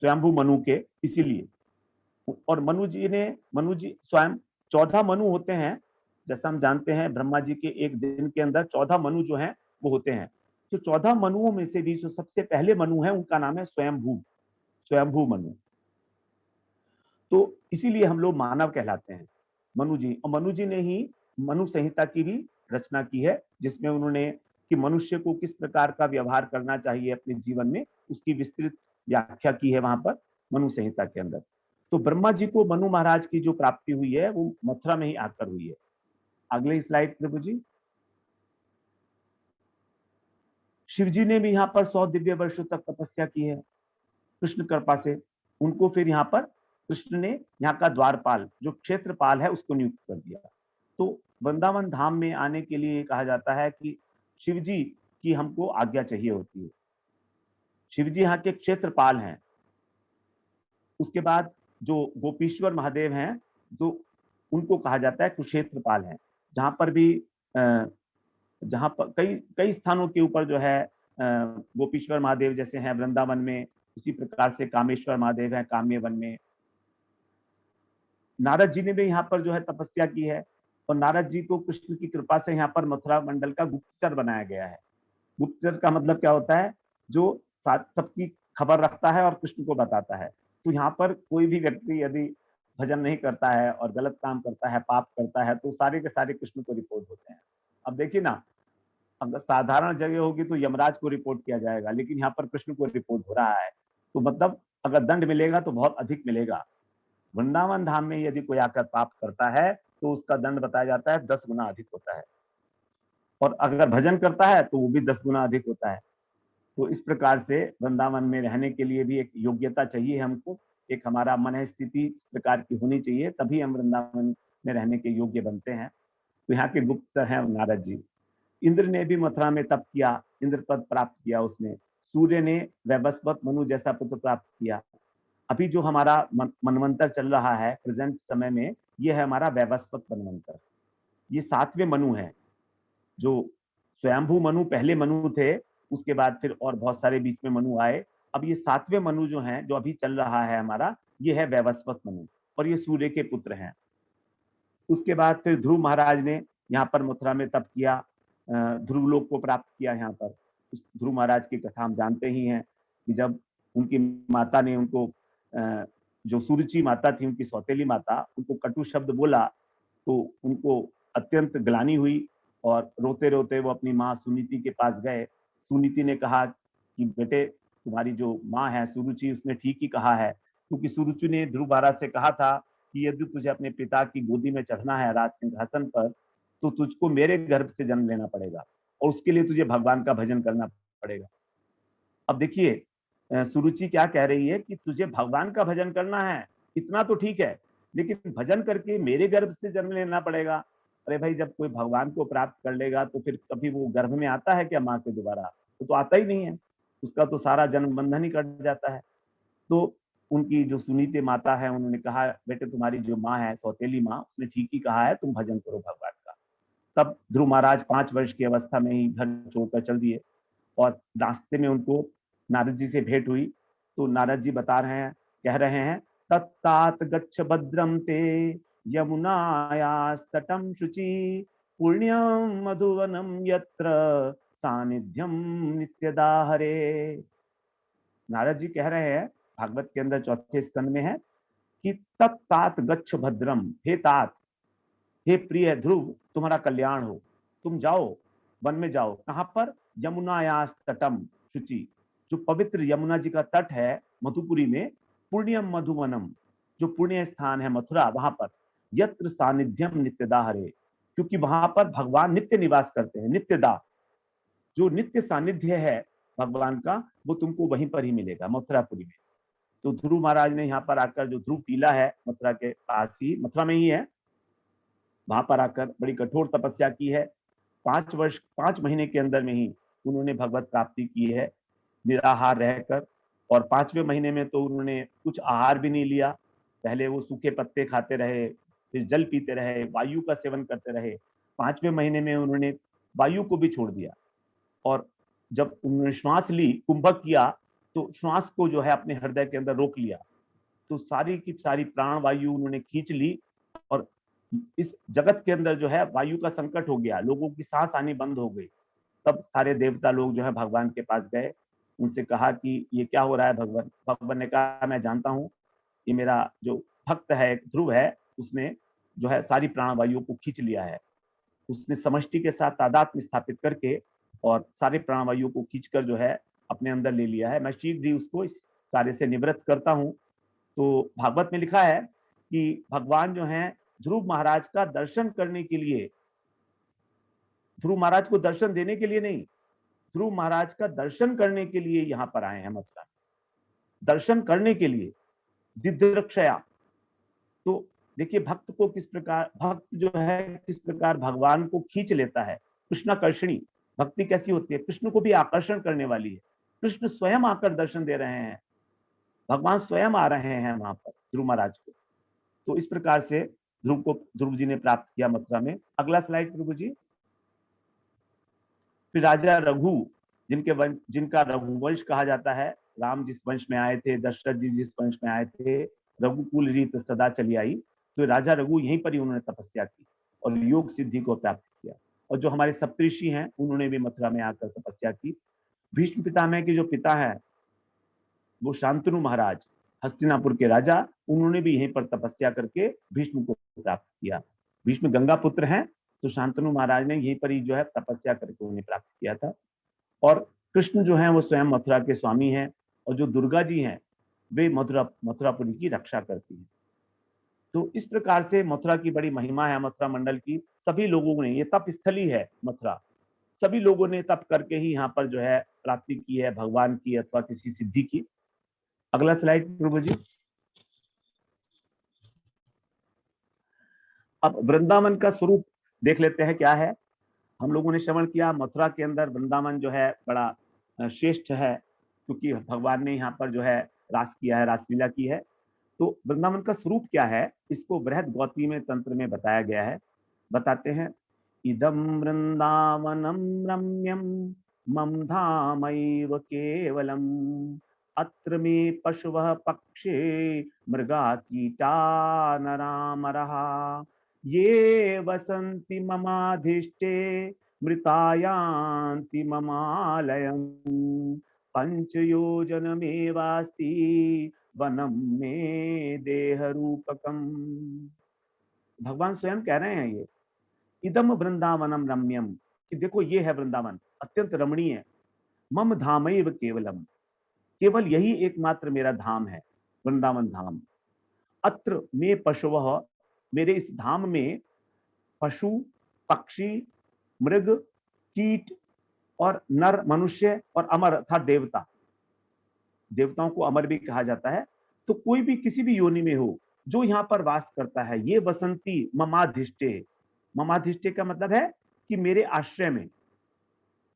Speaker 1: स्वयंभू मनु के, इसीलिए। और मनु जी स्वयं 14 मनु होते हैं। जैसा हम जानते हैं ब्रह्मा जी के एक दिन के अंदर 14 मनु जो हैं वो होते हैं। तो 14 मनुओं में से भी जो सबसे पहले मनु है उनका नाम है स्वयंभू मनु। तो इसीलिए हम लोग मानव कहलाते हैं, मनु जी। और मनु जी ने ही मनु संहिता की भी रचना की है, जिसमें उन्होंने कि मनुष्य को किस प्रकार का व्यवहार करना चाहिए अपने जीवन में, उसकी विस्तृत व्याख्या की है वहां पर मनु संहिता के अंदर। तो ब्रह्मा जी को मनु महाराज की जो प्राप्ति हुई है वो मथुरा में ही आकर हुई है। अगले स्लाइड प्रभु जी। शिव जी ने भी यहाँ पर 100 दिव्य वर्षों तक तपस्या की है कृष्ण कृपा से। उनको फिर यहाँ पर कृष्ण ने यहाँ का द्वारपाल, जो क्षेत्रपाल है, उसको नियुक्त कर दिया। तो वृंदावन धाम में आने के लिए कहा जाता है कि शिव जी की हमको आज्ञा चाहिए होती है। शिव जी यहाँ के क्षेत्रपाल हैं। उसके बाद जो गोपीश्वर महादेव हैं, तो उनको कहा जाता है कुक्षेत्रपाल हैं। जहां पर भी जहां पर कई कई स्थानों के ऊपर जो है गोपीश्वर महादेव जैसे हैं वृंदावन में, उसी प्रकार से कामेश्वर महादेव हैं काम्यवन में। नारद जी ने भी यहाँ पर जो है तपस्या की है, और नारद जी को कृष्ण की कृपा से यहाँ पर मथुरा मंडल का गुप्तचर बनाया गया है। गुप्तचर का मतलब क्या होता है? जो सबकी खबर रखता है और कृष्ण को बताता है। तो यहाँ पर कोई भी व्यक्ति यदि भजन नहीं करता है और गलत काम करता है, पाप करता है, तो सारे के सारे कृष्ण को रिपोर्ट होते हैं। अब देखिए ना, अगर साधारण जगह होगी तो यमराज को रिपोर्ट किया जाएगा, लेकिन यहाँ पर कृष्ण को रिपोर्ट हो रहा है। तो मतलब अगर दंड मिलेगा तो बहुत अधिक मिलेगा। वृंदावन धाम में यदि कोई आकर पाप करता है तो उसका दंड बताया जाता है 10 गुना अधिक होता है, और अगर भजन करता है तो वो भी 10 गुना अधिक होता है। तो इस प्रकार से वृंदावन में रहने के लिए भी एक योग्यता चाहिए हमको, एक हमारा मन स्थिति इस प्रकार की होनी चाहिए, तभी हम वृंदावन में रहने के योग्य बनते हैं। तो यहाँ के गुप्तचर हैं नारद जी। इंद्र ने भी मथुरा में तप किया, इंद्र पद प्राप्त किया उसने। सूर्य ने वैवस्वत मनु जैसा पुत्र प्राप्त किया। अभी जो हमारा मनवंतर चल रहा है प्रेजेंट समय में, ये है हमारा वैवस्वत मनवंतर। ये 7वें मनु है। जो स्वयंभू मनु पहले मनु थे, उसके बाद फिर और बहुत सारे बीच में मनु आए। अब ये 7वें मनु जो हैं, जो अभी चल रहा है हमारा, ये है वैवस्वत मनु, और ये सूर्य के पुत्र हैं। उसके बाद फिर ध्रुव महाराज ने यहाँ पर मथुरा में तप किया, ध्रुव लोक को प्राप्त किया। यहाँ पर उस ध्रुव महाराज की कथा हम जानते ही हैं कि जब उनकी माता ने उनको, जो सुरुचि माता थी, उनकी सौतेली माता, उनको कटु शब्द बोला, तो उनको अत्यंत ग्लानि हुई और रोते रोते वो अपनी माँ सुनीति के पास गए। सुनीति ने कहा कि बेटे, तुम्हारी जो माँ है सुरुचि, उसने ठीक ही कहा है, क्योंकि सुरुचि ने ध्रुव महाराज से कहा था कि यदि तुझे अपने पिता की गोदी में चढ़ना है राज सिंहासन पर, तो तुझको मेरे गर्भ से जन्म लेना पड़ेगा, और उसके लिए तुझे भगवान का भजन करना पड़ेगा। अब देखिए, सुरुचि क्या कह रही है कि तुझे भगवान का भजन करना है, इतना तो ठीक है, लेकिन भजन करके मेरे गर्भ से जन्म लेना पड़ेगा। अरे भाई, जब कोई भगवान को प्राप्त कर लेगा तो फिर कभी वो गर्भ में आता है क्या माँ के दोबारा? वो तो आता ही नहीं है, उसका तो सारा जन्म बंधन ही कट जाता है। तो उनकी जो सुनीति माता है, उन्होंने कहा, बेटे तुम्हारी जो माँ है, सौतेली माँ, उसने ठीक ही कहा है, तुम भजन करो भगवान का। तब ध्रुव महाराज 5 वर्ष की अवस्था में ही घर छोड़कर चल दिए, और रास्ते में उनको नारद जी से भेंट हुई। तो नारद जी बता रहे हैं, कह रहे हैं, तत्तात गच्छ भद्रम ते यमुनायास्तटम शुचि पुण्यम मधुवनम यत्र सानिध्यम नित्यदा हरे। नारद जी कह रहे हैं, भागवत के अंदर 4थे स्कंद में है कि तत्तात गच्छ भद्रम, हे तात, हे प्रिय ध्रुव, तुम्हारा कल्याण हो, तुम जाओ, वन में जाओ। कहां पर? यमुनायास तटम शुचि, जो पवित्र यमुना जी का तट है मधुपुरी में, पुण्यम मधुवनम, जो पुण्य स्थान है मथुरा, वहां पर, यत्र सानिध्यम नित्यदा हरे, क्योंकि वहां पर भगवान नित्य निवास करते हैं। नित्यदा, जो नित्य सानिध्य है भगवान का, वो तुमको वहीं पर ही मिलेगा, मथुरापुरी में। तो ध्रुव महाराज ने यहाँ पर आकर, जो ध्रुव टीला है मथुरा के पास ही, मथुरा में ही है, वहां पर आकर बड़ी कठोर तपस्या की है। 5 वर्ष 5 महीने के अंदर में ही उन्होंने भगवत प्राप्ति की है, निराहार रहकर। और 5वें महीने में तो उन्होंने कुछ आहार भी नहीं लिया। पहले वो सूखे पत्ते खाते रहे, फिर जल पीते रहे, वायु का सेवन करते रहे। 5वें महीने में उन्होंने वायु को भी छोड़ दिया, और जब उन्होंने श्वास ली, कुंभक किया, तो श्वास को जो है अपने हृदय के अंदर रोक लिया। तो सारी की सारी प्राण वायु उन्होंने खींच ली, और इस जगत के अंदर जो है वायु का संकट हो गया, लोगों की सांस आनी बंद हो गई। तब सारे देवता लोग जो है भगवान के पास गए, उनसे कहा कि ये क्या हो रहा है भगवान? भगवान ने कहा, मैं जानता हूँ, ये मेरा जो भक्त है, ध्रुव है, उसने जो है सारी प्राण वायु को खींच लिया है। उसने समष्टि के साथ तादात्म्य स्थापित करके और सारे प्राणवायु को खींचकर जो है अपने अंदर ले लिया है। मैं शीघ्र ही उसको इस कार्य से निवृत्त करता हूँ। तो भागवत में लिखा है कि भगवान जो है ध्रुव महाराज का दर्शन करने के लिए, ध्रुव महाराज को दर्शन देने के लिए नहीं, ध्रुव महाराज का दर्शन करने के लिए यहाँ पर आए हैं मथुरा, दर्शन करने के लिए, दिद्रक्षया। तो देखिए भक्त को किस प्रकार, भक्त जो है किस प्रकार भगवान को खींच लेता है। कृष्णाकर्षणी भक्ति कैसी होती है? कृष्ण को भी आकर्षण करने वाली है। कृष्ण स्वयं आकर दर्शन दे रहे हैं, भगवान स्वयं आ रहे हैं वहां पर ध्रुव महाराज को। तो इस प्रकार से ध्रुव जी ने प्राप्त किया मथुरा में। अगला स्लाइड प्रभु जी। फिर राजा रघु, जिनका रघुवंश कहा जाता है, राम जिस वंश में आए थे, दशरथ जी जिस वंश में आए थे, रघुकुल रीत सदा चली आई। तो राजा रघु यहीं पर ही उन्होंने तपस्या की और योग सिद्धि को प्राप्त किया। और जो हमारे सप्तऋषि हैं, उन्होंने भी मथुरा में आकर तपस्या की। भीष्म पितामह के जो पिता है वो शांतनु महाराज, हस्तिनापुर के राजा, उन्होंने भी यहीं पर तपस्या करके भीष्म को प्राप्त किया। भीष्म गंगा पुत्र हैं, तो शांतनु महाराज ने यहीं पर ही जो है तपस्या करके उन्हें प्राप्त किया था। और कृष्ण जो है वो स्वयं मथुरा के स्वामी हैं, और जो दुर्गा जी हैं वे मथुरापुरी की रक्षा करती हैं। तो इस प्रकार से मथुरा की बड़ी महिमा है, मथुरा मंडल की। सभी लोगों ने, ये तप स्थली है मथुरा, सभी लोगों ने तप करके ही यहाँ पर जो है प्राप्ति की है भगवान की अथवा किसी सिद्धि की। अगला स्लाइड प्रभु जी। अब वृंदावन का स्वरूप देख लेते हैं क्या है। हम लोगों ने श्रवण किया मथुरा के अंदर वृंदावन जो है बड़ा श्रेष्ठ है, क्योंकि भगवान ने यहाँ पर जो है रास किया है, रासलीला की है। तो वृंदावन का स्वरूप क्या है, इसको बृहद गौतमी में तंत्र में बताया गया है। बताते हैं, इदम वृंदावनम रम्यम मम धामैव केवलम अत्र मे पशवः पक्षे मृगा कीटा नरामरः ये वसन्ति ममाधिष्टे मृतायान्ति ममालयम् पंचयोजनमेवास्ति वनम में देह रूपकम। भगवान स्वयं कह रहे हैं ये इदम वृंदावनम रम्यम, कि देखो ये है वृंदावन अत्यंत रमणीय। मम धामैव केवलम, केवल यही एकमात्र मेरा धाम है, वृंदावन धाम। अत्र में पशुवः, मेरे इस धाम में पशु पक्षी मृग कीट और नर मनुष्य और अमर अर्थात देवता, देवताओं को अमर भी कहा जाता है। तो कोई भी किसी भी योनि में हो जो यहाँ पर वास करता है, ये वसंती ममाधिष्टे। ममाधिष्टे का मतलब है कि मेरे आश्रय में,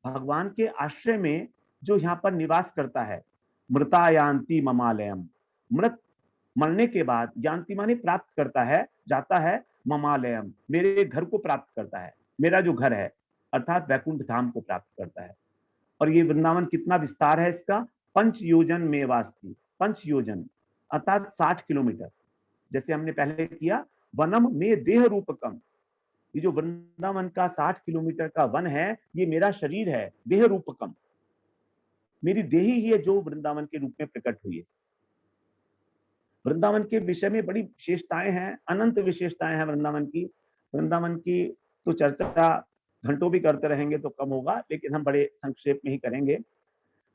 Speaker 1: भगवान के आश्रय में जो यहाँ पर निवास करता है। मृतायांति ममालयम, मृत मरने के बाद, यांति माने प्राप्त करता है, जाता है, ममालयम मेरे घर को प्राप्त करता है, मेरा जो घर है अर्थात वैकुंठ धाम को प्राप्त करता है। और ये वृंदावन कितना विस्तार है इसका, 5 योजन में वास्ती, 5 योजन अर्थात 60 किलोमीटर। जैसे हमने पहले किया, वनम में देह रूपकम, ये जो वृंदावन का 60 किलोमीटर का वन है, ये मेरा शरीर है, देह रूपकम, मेरी देही ही है जो वृंदावन के रूप में प्रकट हुई है। वृंदावन के विषय में बड़ी विशेषताएं हैं, अनंत विशेषताएं हैं वृंदावन की। वृंदावन की तो चर्चा घंटों भी करते रहेंगे तो कम होगा, लेकिन हम बड़े संक्षेप में ही करेंगे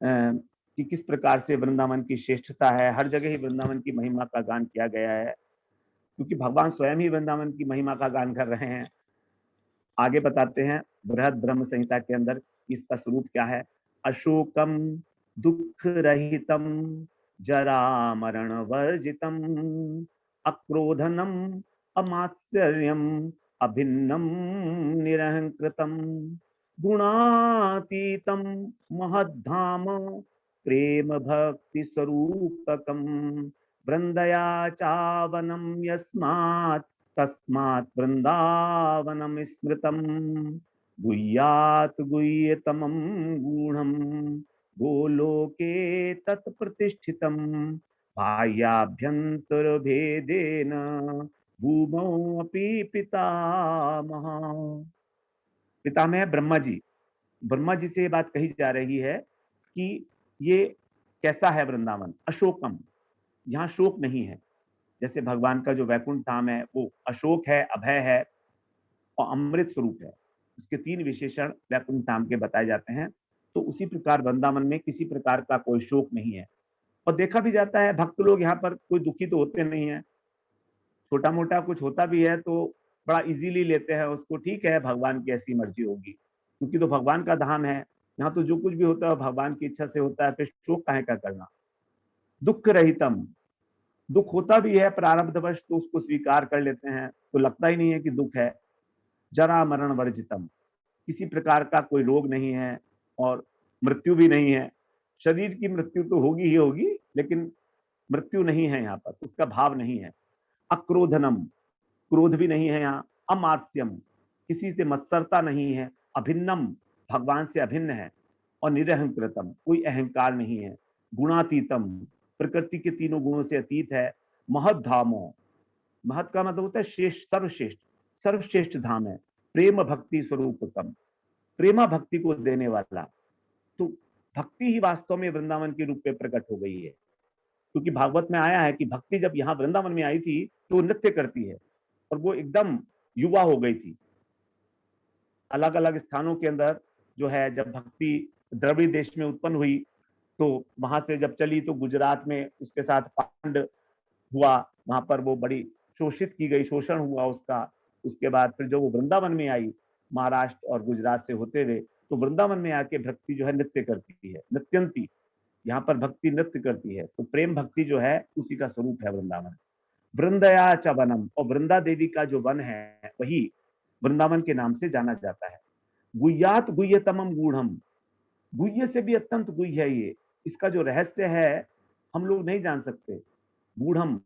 Speaker 1: कि किस प्रकार से वृंदावन की श्रेष्ठता है। हर जगह ही वृंदावन की महिमा का गान किया गया है, क्योंकि भगवान स्वयं ही वृंदावन की महिमा का गान कर रहे हैं। आगे बताते हैं बृहद ब्रह्म संहिता के अंदर इसका स्वरूप क्या है। अशोकम दुख रहितम जरा मरण वर्जितम अक्रोधनम अमात्सर्यम अभिन्नम निरहंकृतम गुणातीतम महद्धाम प्रेम भक्ति स्वरूपकम वृंदया चावनम यस्मात् तस्मात् वृंदावनम स्मृतम गुह्यात् गुह्यतमं गूढ़म गोलोके तत्प्रतिष्ठितम बाह्याभ्यंतर भेदेन भूमौ अपि पितामह। पितामह ब्रह्मा जी, ब्रह्मा जी से ये बात कही जा रही है कि ये कैसा है वृंदावन। अशोकम, यहाँ शोक नहीं है। जैसे भगवान का जो वैकुंठ धाम है वो अशोक है, अभय है और अमृत स्वरूप है। उसके 3 विशेषण वैकुंठ धाम के बताए जाते हैं। तो उसी प्रकार वृंदावन में किसी प्रकार का कोई शोक नहीं है। और देखा भी जाता है भक्त लोग यहाँ पर कोई दुखी तो होते नहीं है। छोटा मोटा कुछ होता भी है तो बड़ा इजीली लेते हैं उसको, ठीक है भगवान की ऐसी मर्जी होगी, क्योंकि तो भगवान का धाम है। यहाँ तो जो कुछ भी होता है भगवान की इच्छा से होता है, फिर शोक काहे का करना। दुख रहितम, दुख होता भी है प्रारब्धवश तो उसको स्वीकार कर लेते हैं, तो लगता ही नहीं है कि दुख है। जरा मरण वर्जितम, किसी प्रकार का कोई रोग नहीं है और मृत्यु भी नहीं है। शरीर की मृत्यु तो होगी ही होगी, लेकिन मृत्यु नहीं है यहाँ पर, उसका भाव नहीं है। अक्रोधनम, क्रोध भी नहीं है यहाँ। अमार्स्यम, किसी से मत्सरता नहीं है। अभिन्नम, भगवान से अभिन्न है। और निरहंकृतम, कोई अहंकार नहीं है। गुणातीतम, प्रकृति के तीनों गुणों से अतीत है। महद्धामो, महत का मतलब होता है श्रेष्ठ, सर्वश्रेष्ठ, सर्वश्रेष्ठ धाम है। प्रेम भक्ति स्वरूपकम, प्रेमा भक्ति को देने वाला। तो भक्ति ही वास्तव में वृंदावन के रूप में प्रकट हो गई है, क्योंकि भागवत में आया है कि भक्ति जब यहाँ वृंदावन में आई थी तो वो नृत्य करती है और वो एकदम युवा हो गई थी। अलग अलग स्थानों के अंदर जो है जब भक्ति द्रविड़ देश में उत्पन्न हुई तो वहां से जब चली तो गुजरात में उसके साथ पांड हुआ, वहां पर वो बड़ी शोषित की गई, शोषण हुआ उसका। उसके बाद फिर जो वो वृंदावन में आई महाराष्ट्र और गुजरात से होते हुए, तो वृंदावन में आके भक्ति जो है नृत्य करती है, नृत्यंती, यहाँ पर भक्ति नृत्य करती है। तो प्रेम भक्ति जो है उसी का स्वरूप है वृंदावन। वृंदया च वनम, और वृंदा देवी का जो वन है वही वृंदावन के नाम से जाना जाता है। गुह्यात गुह्यतमम गूढ़म, गुह्य से भी अत्यंत गुह्य है ये, इसका जो रहस्य है हम लोग नहीं जान सकते। गूढ़म,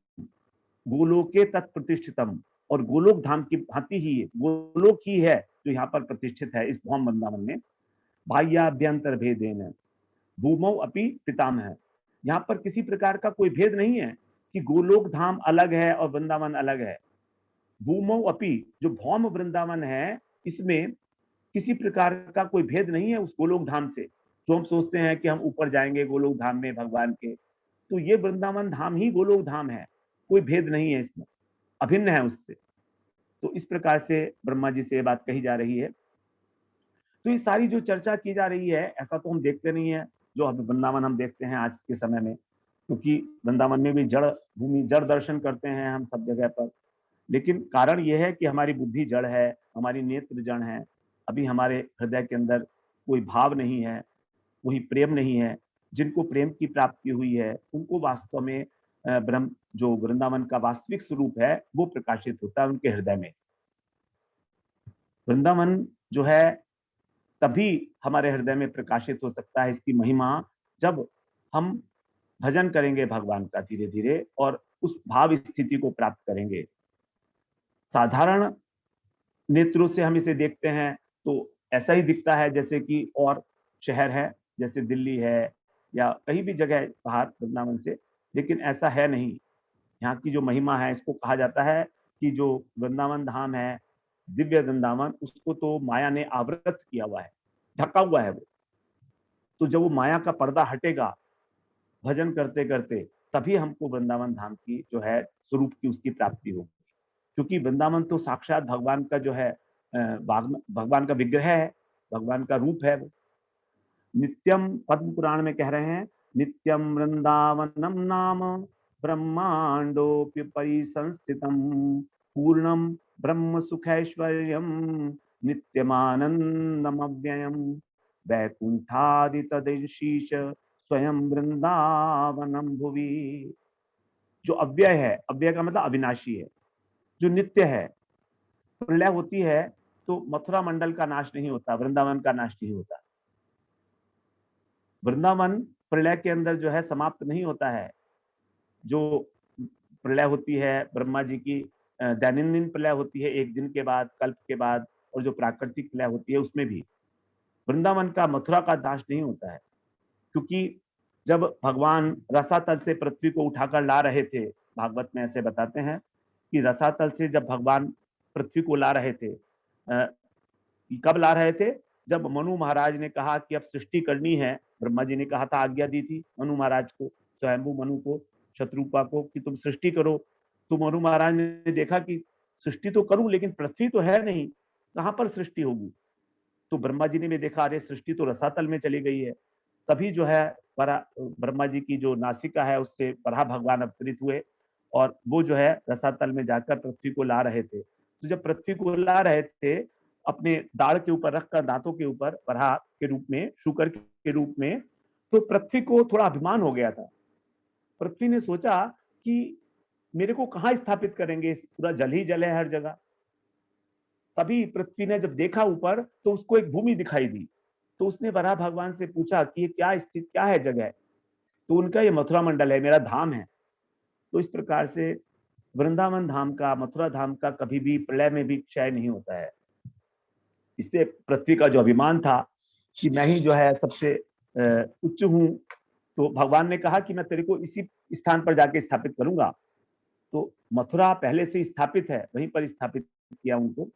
Speaker 1: गोलोके तत्प्रतिष्ठितम, और गोलोक धाम की भांति ही गोलोक ही है जो यहाँ पर प्रतिष्ठित है इस भौम वृंदावन में। बाह्याभ्यंतर भेदेन भूमौ अपि पितामह, यहाँ पर किसी प्रकार का कोई भेद नहीं है कि गोलोक धाम अलग है और वृंदावन अलग है। भूमौ अपि, जो भौम वृंदावन है इसमें किसी प्रकार का कोई भेद नहीं है उस गोलोक धाम से। जो हम सोचते हैं कि हम ऊपर जाएंगे गोलोक धाम में भगवान के, तो ये वृंदावन धाम ही गोलोक धाम है, कोई भेद नहीं है इसमें, अभिन्न है उससे। तो इस प्रकार से ब्रह्मा जी से ये बात कही जा रही है। तो ये सारी जो चर्चा की जा रही है, ऐसा तो हम देखते नहीं है जो वृंदावन हम देखते हैं आज के समय में, क्योंकि वृंदावन में भी जड़ भूमि, जड़ दर्शन करते हैं हम सब जगह पर। लेकिन कारण यह है कि हमारी बुद्धि जड़ है, हमारी नेत्र जड़ है, अभी हमारे हृदय के अंदर कोई भाव नहीं है, वही प्रेम नहीं है। जिनको प्रेम की प्राप्ति हुई है उनको वास्तव में ब्रह्म, जो वृंदावन का वास्तविक स्वरूप है वो प्रकाशित होता है उनके हृदय में। वृंदावन जो है तभी हमारे हृदय में प्रकाशित हो सकता है, इसकी महिमा, जब हम भजन करेंगे भगवान का धीरे धीरे और उस भाव स्थिति को प्राप्त करेंगे। साधारण नेत्रों से हम इसे देखते हैं तो ऐसा ही दिखता है जैसे कि और शहर है, जैसे दिल्ली है या कहीं भी जगह बाहर वृंदावन से, लेकिन ऐसा है नहीं। यहाँ की जो महिमा है, इसको कहा जाता है कि जो वृंदावन धाम है, दिव्य वृंदावन, उसको तो माया ने आवृत किया हुआ है, ढका हुआ है वो। तो जब वो माया का पर्दा हटेगा भजन करते करते, तभी हमको वृंदावन धाम की जो है स्वरूप की उसकी प्राप्ति होगी। क्योंकि वृंदावन तो साक्षात भगवान का जो है भगवान का विग्रह है, भगवान का रूप है वो। नित्यम, पद्म पुराण में कह रहे हैं, नित्यम वृंदावनम नाम ब्रह्मांडोपि परिसंस्थितम पूर्णम ब्रह्म सुखैश्वर्यम नित्यमानंदम अव्ययम वैकुंठादि तदैशीष स्वयं वृंदावनम भुवि। जो अव्यय है, अव्यय का मतलब अविनाशी है, जो नित्य है। प्रलय होती है तो मथुरा मंडल का नाश नहीं होता, वृंदावन का नाश नहीं होता। वृंदावन प्रलय के अंदर जो है समाप्त नहीं होता है। जो प्रलय होती है ब्रह्मा जी की दैनंदिन प्रलय होती है, एक दिन के बाद, कल्प के बाद, और जो प्राकृतिक प्रलय होती है उसमें भी वृंदावन का, मथुरा का नाश नहीं होता है। क्योंकि जब भगवान रसातल से पृथ्वी को उठाकर ला रहे थे, भागवत में ऐसे बताते हैं कि रसातल से जब भगवान पृथ्वी को ला रहे थे, कब ला रहे थे? जब मनु महाराज ने कहा कि अब सृष्टि करनी है, ब्रह्मा जी ने कहा था, आज्ञा दी थी मनु महाराज को, स्वयंभू मनु को, शत्रुपा को, कि तुम सृष्टि करो। तो मनु महाराज ने देखा कि सृष्टि तो करूं लेकिन पृथ्वी तो है नहीं, कहां पर सृष्टि होगी? तो ब्रह्मा जी ने भी देखा, अरे सृष्टि तो रसातल में चली गई है। तभी जो है ब्रह्मा जी की जो नासिका है उससे वराह भगवान अवतरित हुए और वो जो है रसातल में जाकर पृथ्वी को ला रहे थे। तो जब पृथ्वी को ला रहे थे, अपने दाढ़ के ऊपर रखकर, दांतों के ऊपर वराह के रूप में, शुकर के रूप में, तो पृथ्वी को थोड़ा अभिमान हो गया था। पृथ्वी ने सोचा कि मेरे को कहाँ स्थापित करेंगे, पूरा जल ही जल है हर जगह। तभी पृथ्वी ने जब देखा ऊपर तो उसको एक भूमि दिखाई दी। तो उसने वराह भगवान से पूछा कि ये क्या स्थिति, क्या है जगह? तो उनका ये मथुरा मंडल है, मेरा धाम है। तो इस प्रकार से वृंदावन धाम का, मथुरा धाम का कभी भी प्रलय में भी क्षय नहीं होता है। इससे पृथ्वी का जो अभिमान था कि मैं ही जो है सबसे उच्च हूं, तो भगवान ने कहा कि मैं तेरे को इसी स्थान पर जाके स्थापित करूंगा। तो मथुरा पहले से स्थापित है, वहीं पर स्थापित किया उनको।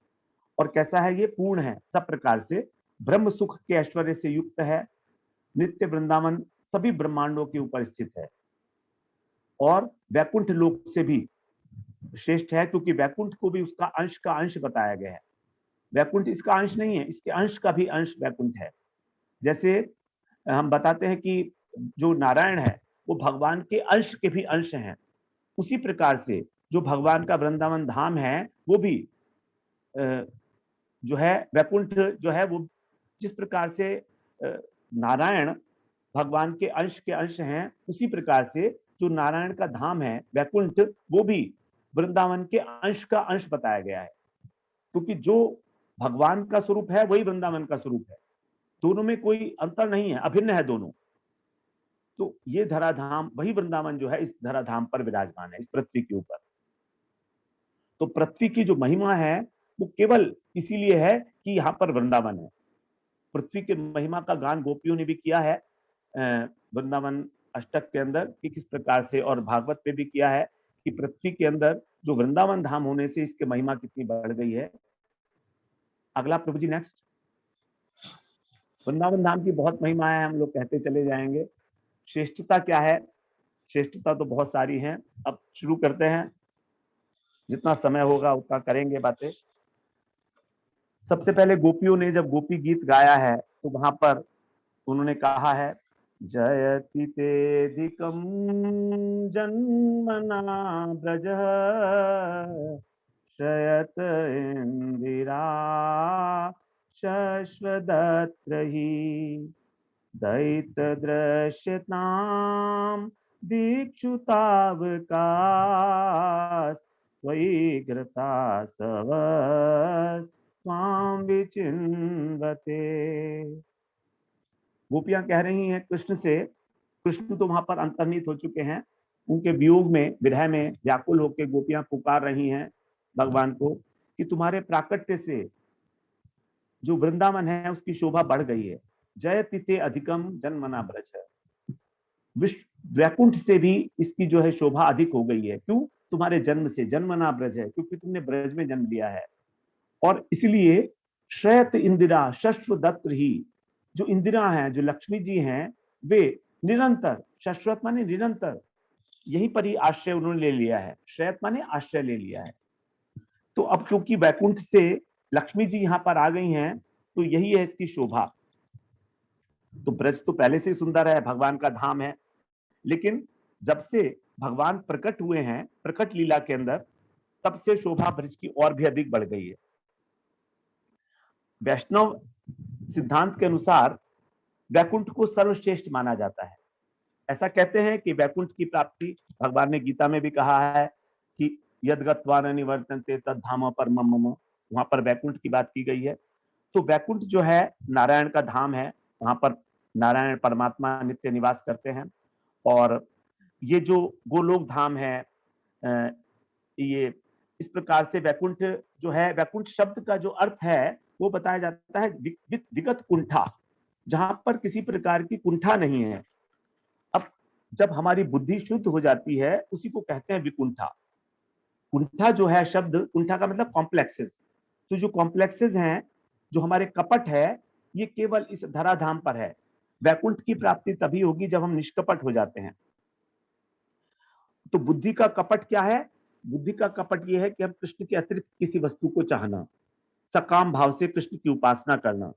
Speaker 1: और कैसा है, ये पूर्ण है सब प्रकार से, ब्रह्म सुख के ऐश्वर्य से युक्त है। नित्य वृंदावन सभी ब्रह्मांडों के ऊपर स्थित है और वैकुंठ लोक से भी श्रेष्ठ है, क्योंकि वैकुंठ को भी उसका अंश का अंश बताया गया है। वैकुंठ इसका अंश नहीं है, इसके अंश का भी अंश वैकुंठ है। जैसे हम बताते हैं कि जो नारायण है वो भगवान के अंश के भी अंश हैं, उसी प्रकार से जो भगवान का वृंदावन धाम है वो भी जो है वैकुंठ जो है वो जिस प्रकार से नारायण भगवान के अंश हैं, उसी प्रकार से जो नारायण का धाम है वैकुंठ, वो भी वृंदावन के अंश का अंश बताया गया है, क्योंकि जो भगवान का स्वरूप है वही वृंदावन का स्वरूप है, दोनों में कोई अंतर नहीं है, अभिन्न है दोनों। तो ये धराधाम, वही वृंदावन जो है इस धराधाम पर विराजमान है, इस पृथ्वी के ऊपर। तो पृथ्वी की जो महिमा है वो केवल इसीलिए है कि यहाँ पर वृंदावन है। पृथ्वी के महिमा का गान गोपियों ने भी किया है वृंदावन अष्टक के अंदर, कि किस प्रकार से, और भागवत पे भी किया है कि पृथ्वी के अंदर जो वृंदावन धाम होने से इसकी महिमा कितनी बढ़ गई है। अगला प्रभु जी, नेक्स्ट। वृंदावन धाम की बहुत महिमा है, हम लोग कहते चले जाएंगे। श्रेष्ठता क्या है? श्रेष्ठता तो बहुत सारी है। अब शुरू करते हैं, जितना समय होगा उतना करेंगे बातें। सबसे पहले गोपियों ने जब गोपी गीत गाया है तो वहां पर उन्होंने कहा है, जयति तेधिकं जन्मना ब्रजः शयत इंदिरा शश्वदत्र हि दैत दृश्यतां दीक्षुतावकाश त्वयि घृता सवस त्वां विचिन्वते। गोपियां कह रही हैं कृष्ण से, कृष्ण तो वहां पर अंतर्निहित हो चुके हैं, उनके वियोग में, विरह में व्याकुल होकर गोपियां पुकार रही हैं भगवान को कि तुम्हारे प्राकट्य से जो वृंदावन है उसकी शोभा बढ़ गई है। जयति ते अधिकम जन्मना ब्रज, विश्व वैकुंठ से भी इसकी जो है शोभा अधिक हो गई है। क्यों? तुम्हारे जन्म से, जन्मना ब्रज है, क्योंकि तुमने ब्रज में जन्म लिया है। और इसलिए श्रेत इंदिरा शश्व दत्त ही, जो इंदिरा हैं, जो लक्ष्मी जी हैं, वे निरंतर, शश्वत माने निरंतर, यहीं पर ही आश्रय उन्होंने ले लिया है। श्रेत माने आश्रय ले लिया है। तो अब क्योंकि वैकुंठ से लक्ष्मी जी यहाँ पर आ गई हैं, तो यही है इसकी शोभा। तो ब्रज तो पहले से सुंदर है, भगवान का धाम है, लेकिन जब से भगवान प्रकट हुए हैं प्रकट लीला के अंदर, तब से शोभा ब्रज की और भी अधिक बढ़ गई है। वैष्णव सिद्धांत के अनुसार वैकुंठ को सर्वश्रेष्ठ माना जाता है। ऐसा कहते हैं कि वैकुंठ की प्राप्ति, भगवान ने गीता में भी कहा है कि यद गत्वा न निवर्तन्ते तद धाम परमम मम, वहां पर वैकुंठ की बात की गई है। तो वैकुंठ जो है नारायण का धाम है, वहां पर नारायण परमात्मा नित्य निवास करते हैं। और ये जो गोलोक धाम है, ये इस प्रकार से वैकुंठ जो है, वैकुंठ शब्द का जो अर्थ है वो बताया जाता है विगत कुंठा, जहां पर किसी प्रकार की कुंठा नहीं है। अब जब हमारी बुद्धि शुद्ध हो जाती है उसी को कहते हैं विकुंठा। कुंठा जो है शब्द, कुंठा का मतलब कॉम्प्लेक्सेस। तो जो कॉम्प्लेक्सेस हैं, जो हमारे कपट है, ये केवल इस धराधाम पर है। वैकुंठ की प्राप्ति तभी होगी जब हम निष्कपट हो जाते हैं। तो बुद्धि का कपट क्या है? बुद्धि का कपट यह है कि हम कृष्ण के अतिरिक्त किसी वस्तु को चाहना, सकाम भाव से कृष्ण की उपासना करना,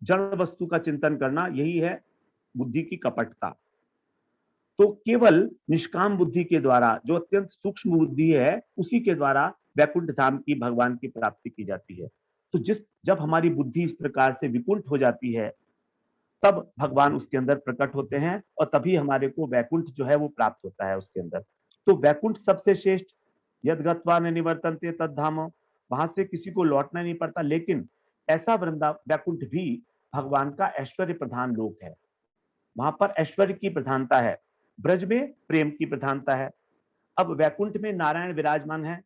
Speaker 1: जड़ वस्तु का चिंतन करना, यही है बुद्धि की कपटता। तो केवल निष्काम बुद्धि के द्वारा, जो अत्यंत सूक्ष्म बुद्धि है, उसी के द्वारा वैकुंठ धाम की, भगवान की प्राप्ति की जाती है। तो जब हमारी बुद्धि इस प्रकार से विकुंठ हो जाती है, तब भगवान उसके अंदर प्रकट होते हैं और तभी हमारे को वैकुंठ जो है वो प्राप्त होता है उसके अंदर। तो वैकुंठ सबसे श्रेष्ठ, यद गत्वा न निवर्तन्ते तद धाम, वहां से किसी को लौटना नहीं पड़ता। लेकिन ऐसा वैकुंठ भी भगवान का ऐश्वर्य प्रधान लोक है, वहां पर ऐश्वर्य की प्रधानता है, ब्रज में प्रेम की प्रधानता है। अब वैकुंठ में नारायण विराजमान है,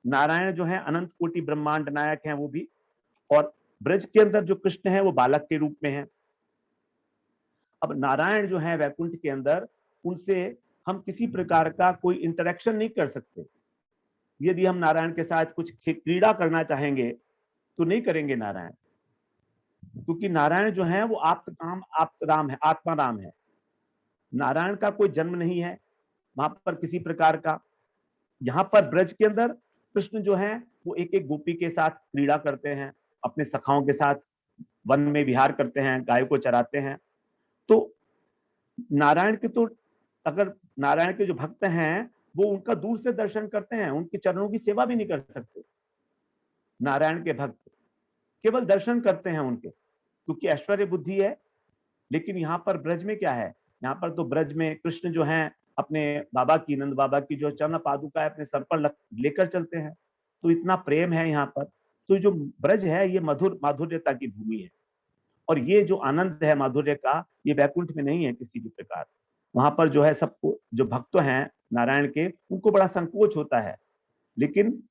Speaker 1: नारायण जो है अनंत कोटि ब्रह्मांड नायक हैं वो भी, और ब्रज के अंदर जो कृष्ण है वो बालक के रूप में है। अब नारायण जो है वैकुंठ के अंदर, उनसे हम किसी प्रकार का कोई इंटरेक्शन नहीं कर सकते। यदि हम नारायण के साथ कुछ क्रीड़ा करना चाहेंगे तो नहीं करेंगे नारायण, क्योंकि नारायण जो है वो आप्त राम है, आत्मा राम है। नारायण का कोई जन्म नहीं है वहां पर किसी प्रकार का। यहाँ पर ब्रज के अंदर कृष्ण जो है वो एक एक गोपी के साथ क्रीड़ा करते हैं, अपने सखाओं के साथ वन में विहार करते हैं, गाय को चराते हैं। तो नारायण के तो, अगर नारायण के जो भक्त हैं वो उनका दूर से दर्शन करते हैं, उनके चरणों की सेवा भी नहीं कर सकते। नारायण के भक्त केवल दर्शन करते हैं उनके, क्योंकि ऐश्वर्य बुद्धि है। लेकिन यहाँ पर ब्रज में क्या है, यहाँ पर तो ब्रज में कृष्ण जो है अपने बाबा की, नंद बाबा की जो चरण पादुका है अपने सर पर लेकर चलते हैं, तो इतना प्रेम है यहाँ पर। तो जो ब्रज है ये मधुर माधुर्यता की भूमि है, और ये जो आनंद है माधुर्य का, ये वैकुंठ में नहीं है किसी भी प्रकार। वहां पर जो है सबको, जो भक्त हैं नारायण के, उनको बड़ा संकोच होता है, लेकिन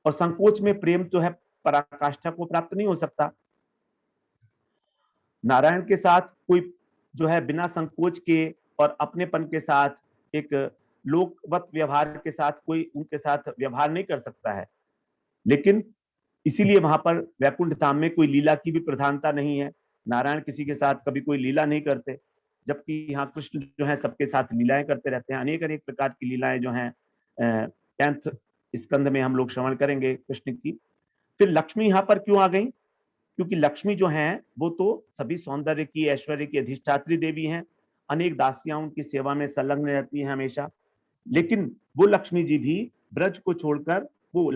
Speaker 1: और संकोच में प्रेम तो है पराकाष्ठा को प्राप्त नहीं हो सकता। नारायण के साथ कोई जो है बिना संकोच के और अपनेपन के साथ, एक लोकवत व्यवहार के साथ कोई उनके साथ व्यवहार नहीं कर सकता है। लेकिन इसीलिए वहां पर वैकुंठ धाम में कोई लीला की भी प्रधानता नहीं है। नारायण किसी के साथ कभी कोई लीला नहीं करते, जबकि यहाँ कृष्ण जो है सबके साथ लीलाएं करते रहते हैं। अनेक अनेक प्रकार की लीलाएं जो हैं 10th स्कंद में हम लोग श्रवण करेंगे कृष्ण की। फिर लक्ष्मी यहाँ पर क्यों आ गई? क्योंकि लक्ष्मी जो है वो तो सभी सौंदर्य की, ऐश्वर्य की अधिष्ठात्री देवी हैं। अनेक दासियां उनकी सेवा में संलग्न रहती हैं हमेशा। लेकिन वो लक्ष्मी जी भी ब्रज को छोड़कर, वो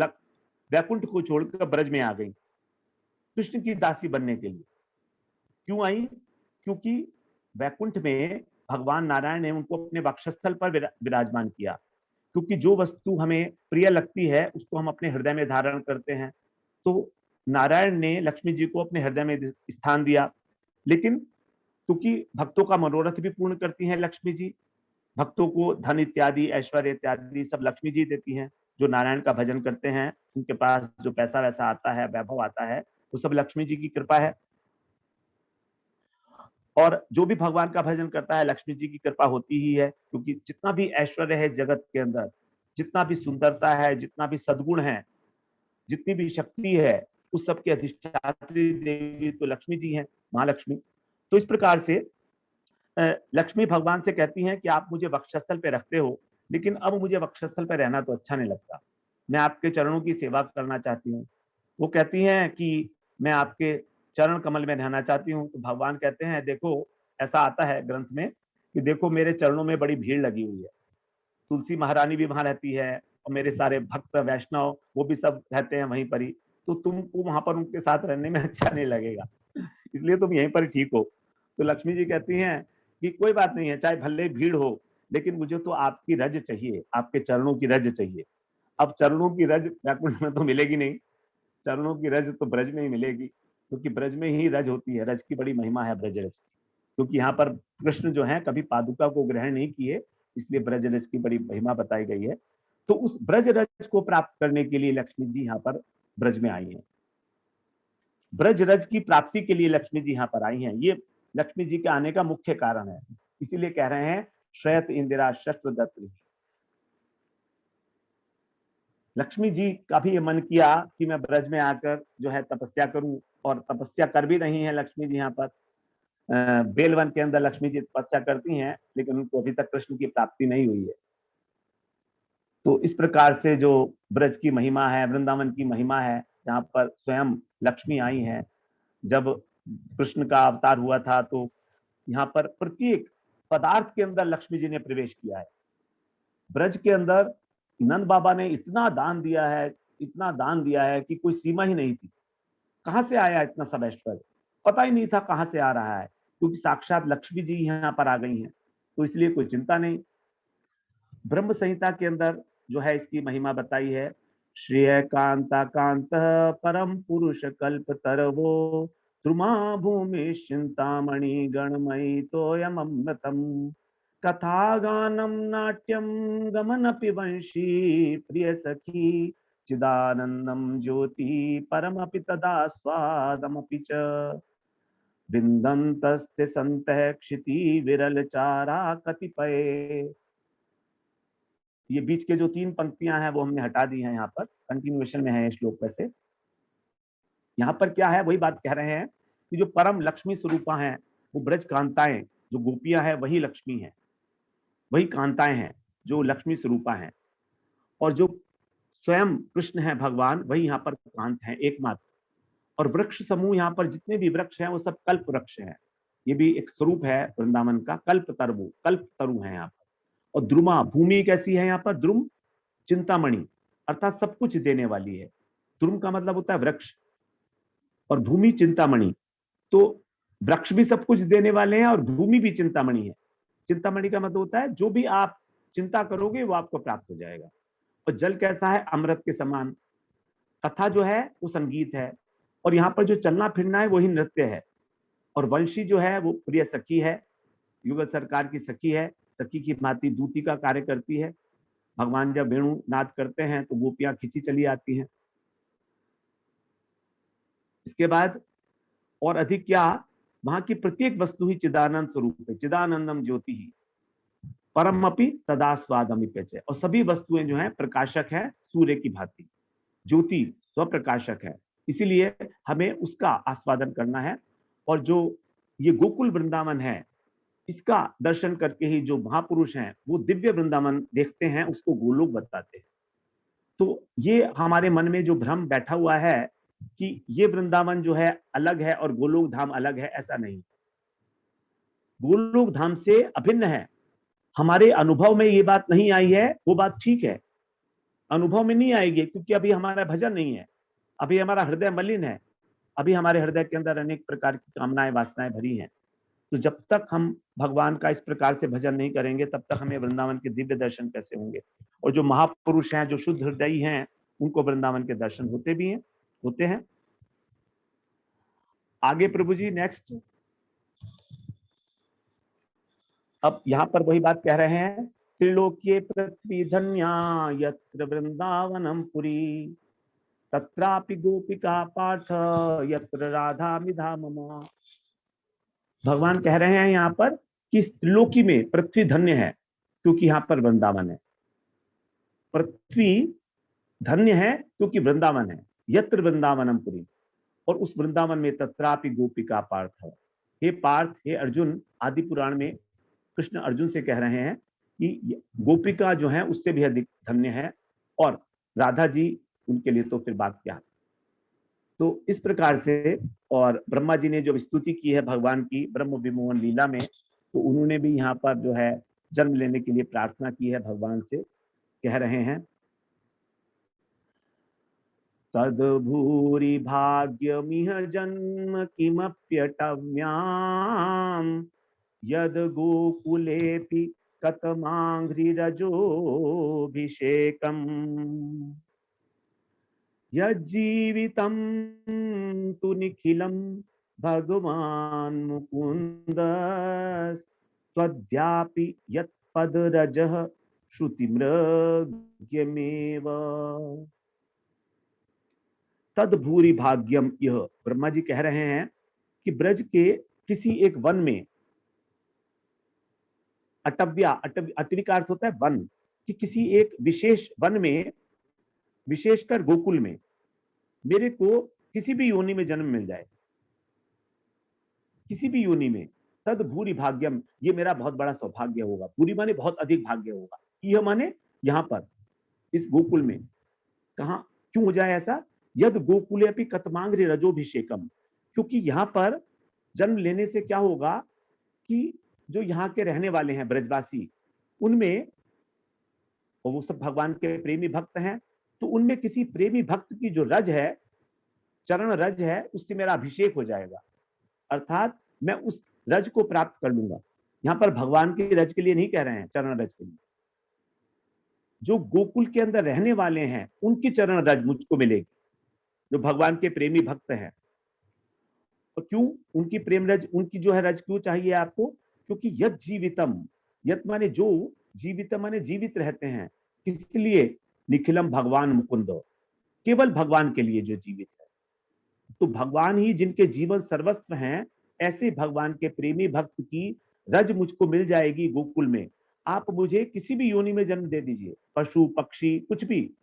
Speaker 1: वैकुंठ को छोड़कर ब्रज में आ गई कृष्ण की दासी बनने के लिए। क्यों आई? क्योंकि वैकुंठ में भगवान नारायण ने उनको अपने वक्षस्थल पर विराजमान किया। क्योंकि जो वस्तु हमें प्रिय लगती है उसको हम अपने हृदय में धारण करते हैं, तो नारायण ने लक्ष्मी जी को अपने हृदय में स्थान दिया। लेकिन क्योंकि भक्तों का मनोरथ भी पूर्ण करती हैं लक्ष्मी जी, भक्तों को धन इत्यादि, ऐश्वर्य इत्यादि सब लक्ष्मी जी देती हैं। जो नारायण का भजन करते हैं उनके पास जो पैसा वैसा आता है, वैभव आता है, वो सब लक्ष्मी जी की कृपा है। और जो भी भगवान का भजन करता है लक्ष्मी जी की कृपा होती ही है। क्योंकि जितना भी ऐश्वर्य है इस जगत के अंदर, जितना भी सुंदरता है, जितना भी सद्गुण है, जितनी भी शक्ति है, उस सबकी अधिष्ठात्री देवी तो लक्ष्मी जी हैं, महालक्ष्मी। तो इस प्रकार से लक्ष्मी भगवान से कहती हैं कि आप मुझे वक्षस्थल पे रखते हो, लेकिन अब मुझे वक्षस्थल पे रहना तो अच्छा नहीं लगता, मैं आपके चरणों की सेवा करना चाहती हूँ। वो कहती हैं कि मैं आपके चरण कमल में रहना चाहती हूँ। तो भगवान कहते हैं, देखो ऐसा आता है ग्रंथ में कि देखो मेरे चरणों में बड़ी भीड़ लगी हुई है, तुलसी महारानी भी वहां रहती है और मेरे सारे भक्त वैष्णव वो भी सब रहते हैं वहीं पर ही, तो तुमको वहां पर उनके साथ रहने में अच्छा नहीं लगेगा, इसलिए तुम यहीं पर ठीक हो। तो लक्ष्मी जी कहती हैं कि कोई बात नहीं है, चाहे भले भीड़ हो, लेकिन मुझे तो आपकी रज चाहिए, आपके चरणों की रज चाहिए। अब चरणों की रज वैकुंठ में तो मिलेगी नहीं, चरणों की रज तो ब्रज में ही मिलेगी, क्योंकि ब्रज में ही रज होती है। रज की बड़ी महिमा है ब्रज रज की, क्योंकि यहाँ पर कृष्ण जो है कभी पादुका को ग्रहण नहीं किए, इसलिए ब्रज रज की बड़ी महिमा बताई गई है। तो उस ब्रज रज को प्राप्त करने के लिए लक्ष्मी जी यहाँ पर ब्रज में आई हैं। ब्रज रज की प्राप्ति के लिए लक्ष्मी जी यहाँ पर आई हैं। ये लक्ष्मी जी के आने का मुख्य कारण है, इसीलिए कह रहे हैं श्वेत इंदिरा शस्त्र दत्त। लक्ष्मी जी का भी ये मन किया कि मैं ब्रज में आकर जो है तपस्या करूं, और तपस्या कर भी रही हैं लक्ष्मी जी यहाँ पर। बेलवन के अंदर लक्ष्मी जी तपस्या करती हैं, लेकिन उनको अभी तक कृष्ण की प्राप्ति नहीं हुई है। तो इस प्रकार से जो ब्रज की महिमा है, वृंदावन की महिमा है, जहाँ पर स्वयं लक्ष्मी आई हैं। जब कृष्ण का अवतार हुआ था तो यहाँ पर प्रत्येक पदार्थ के अंदर लक्ष्मी जी ने प्रवेश किया है। ब्रज के अंदर नंद बाबा ने इतना दान दिया है, इतना दान दिया है कि कोई सीमा ही नहीं थी। कहाँ से आया इतना सब ऐश्वर्य, पता ही नहीं था कहाँ से आ रहा है, क्योंकि साक्षात लक्ष्मी जी यहाँ पर आ गई हैं, तो इसलिए कोई चिंता नहीं। ब्रह्म संहिता के अंदर जो है इसकी महिमा बताई है। श्रेय कांता कांत परम पुरुष कल्प तरवो द्रुमा भूमि चिंतामणि गणमयी तोयम अमृतम कथा गानम नाट्यम गमनपि वंशी प्रिय सखी चिदानंदम ज्योति परमपि तदा स्वादमपि च विन्दन्तस्ते सन्तः क्षिति विरल चारा कतिपय। ये बीच के जो 3 पंक्तियां हैं वो हमने हटा दी हैं, यहाँ पर कंटिन्यूएशन में है श्लोक वैसे। यहाँ पर क्या है, वही बात कह रहे हैं कि जो परम लक्ष्मी स्वरूपा हैं वो ब्रज कांताएं, जो गोपियां हैं वही लक्ष्मी हैं, वही कांताएं हैं जो लक्ष्मी स्वरूपा हैं। और जो स्वयं कृष्ण है भगवान, वही यहाँ पर कांत है एकमात्र। और वृक्ष समूह यहाँ पर जितने भी वृक्ष हैं वो सब कल्प वृक्ष हैं। ये भी एक स्वरूप है वृंदावन का, कल्प तरु है यहाँ पर। और द्रुमा भूमि कैसी है यहाँ पर? द्रुम चिंतामणि, अर्थात सब कुछ देने वाली है। द्रुम का मतलब होता है वृक्ष, और भूमि चिंतामणि। तो वृक्ष भी सब कुछ देने वाले हैं और भूमि भी चिंतामणि है। चिंतामणि का मतलब होता है जो भी आप चिंता करोगे वो आपको प्राप्त हो जाएगा। और जल कैसा है? अमृत के समान। कथा जो है वो संगीत है, और यहाँ पर जो चलना फिरना है वही नृत्य है। और वंशी जो है वो प्रिय सखी है, युगल सरकार की सखी है, सखी की भांति दूती का कार्य करती है। भगवान जब वेणु नाद करते हैं तो गोपियां खिंची चली आती हैं। इसके बाद और अधिक क्या, वहां की प्रत्येक वस्तु ही चिदानंद स्वरूप है। चिदानंदम ज्योति ही परमपि तदा स्वादमि पेचे। और सभी वस्तुएं जो हैं प्रकाशक है सूर्य की भांति। ज्योति स्वप्रकाशक है, इसीलिए हमें उसका आस्वादन करना है। और जो ये गोकुल वृंदावन है, इसका दर्शन करके ही जो महापुरुष हैं वो दिव्य वृंदावन देखते हैं, उसको गोलोक बताते हैं। तो ये हमारे मन में जो भ्रम बैठा हुआ है कि ये वृंदावन जो है अलग है और गोलोक धाम अलग है, ऐसा नहीं। गोलोक धाम से अभिन्न है। हमारे अनुभव में ये बात नहीं आई है, वो बात ठीक है, अनुभव में नहीं आएगी, क्योंकि अभी हमारा भजन नहीं है, अभी हमारा हृदय मलिन है, अभी हमारे हृदय के अंदर अनेक प्रकार की कामनाएं वासनाएं भरी हैं। तो जब तक हम भगवान का इस प्रकार से भजन नहीं करेंगे, तब तक हमें वृंदावन के दिव्य दर्शन कैसे होंगे। और जो महापुरुष हैं, जो शुद्ध हृदयी हैं, उनको वृंदावन के दर्शन होते भी हैं, होते हैं। आगे प्रभु जी नेक्स्ट। अब यहाँ पर वही बात कह रहे हैं, त्रिलोक्ये पृथ्वी धन्या यत्र वृंदावनम पुरी तत्रापि गोपिका पार्थ यत्र राधा मिधा मम। भगवान कह रहे हैं यहाँ पर कि त्रिलोकी में पृथ्वी धन्य है, क्योंकि यहाँ पर वृंदावन है। पृथ्वी धन्य है क्योंकि वृंदावन है, यत्र वृंदावनम पुरी। और उस वृंदावन में तत्रापि गोपिका पार्थ। हे पार्थ, हे अर्जुन, आदि पुराण में कृष्ण अर्जुन से कह रहे हैं कि गोपिका जो है उससे भी अधिक धन्य है, और राधा जी उनके लिए तो फिर बात क्या। तो इस प्रकार से, और ब्रह्मा जी ने जो स्तुति की है भगवान की ब्रह्म विमोहन लीला में, तो उन्होंने भी यहाँ पर जो है जन्म लेने के लिए प्रार्थना की है भगवान से। कह रहे हैं, तद भूरि भाग्यमिह जन्म किमप्यटव्याम यद गोकुलेपि कतमांघ्रिरजोभिषेकम् यज्जीवितं तु निखिलं भगवान् मुकुन्द त्वद्यापि यत्पदरजः श्रुतिमृग्यमेव। तद भूरि भाग्यम, यह ब्रह्मा जी कह रहे हैं कि ब्रज के किसी एक वन में, अटव्या, अटवी का अर्थ होता है वन, कि किसी एक विशेष वन में, विशेषकर गोकुल में, मेरे को किसी भी योनि में जन्म मिल जाए, किसी भी योनि में। तद भूरि भाग्यम, ये मेरा बहुत बड़ा सौभाग्य होगा। भूरि माने बहुत अधिक भाग्य होगा, यह माने यहाँ पर इस गोकुल में। कहा क्यों हो जाए ऐसा? यद गोकुले अपि कतमांग्रि रजोभिषेकम, क्योंकि यहाँ पर जन्म लेने से क्या होगा कि जो यहाँ के रहने वाले हैं ब्रजवासी, उनमें, और वो सब भगवान के प्रेमी भक्त हैं, तो उनमें किसी प्रेमी भक्त की जो रज है, चरण रज है, उससे मेरा अभिषेक हो जाएगा, अर्थात मैं उस रज को प्राप्त कर लूंगा। यहाँ पर भगवान की रज के लिए नहीं कह रहे हैं, चरण रज के लिए। जो गोकुल के अंदर रहने वाले हैं उनकी चरण रज मुझको मिलेगी, जो भगवान के प्रेमी भक्त हैं। और क्यों उनकी प्रेम रज, उनकी जो है रज क्यों चाहिए आपको? क्योंकि यत जीवितम, यत माने जो, जीवितम माने जीवित रहते हैं, इसलिए निखिलम भगवान मुकुंद, केवल भगवान के लिए जो जीवित है। तो भगवान ही जिनके जीवन सर्वस्व हैं, ऐसे भगवान के प्रेमी भक्त की रज मुझको मिल जाएगी गोकुल में। आप मुझे किसी भी योनि में जन्म दे दीजिए, पशु पक्षी कुछ भी,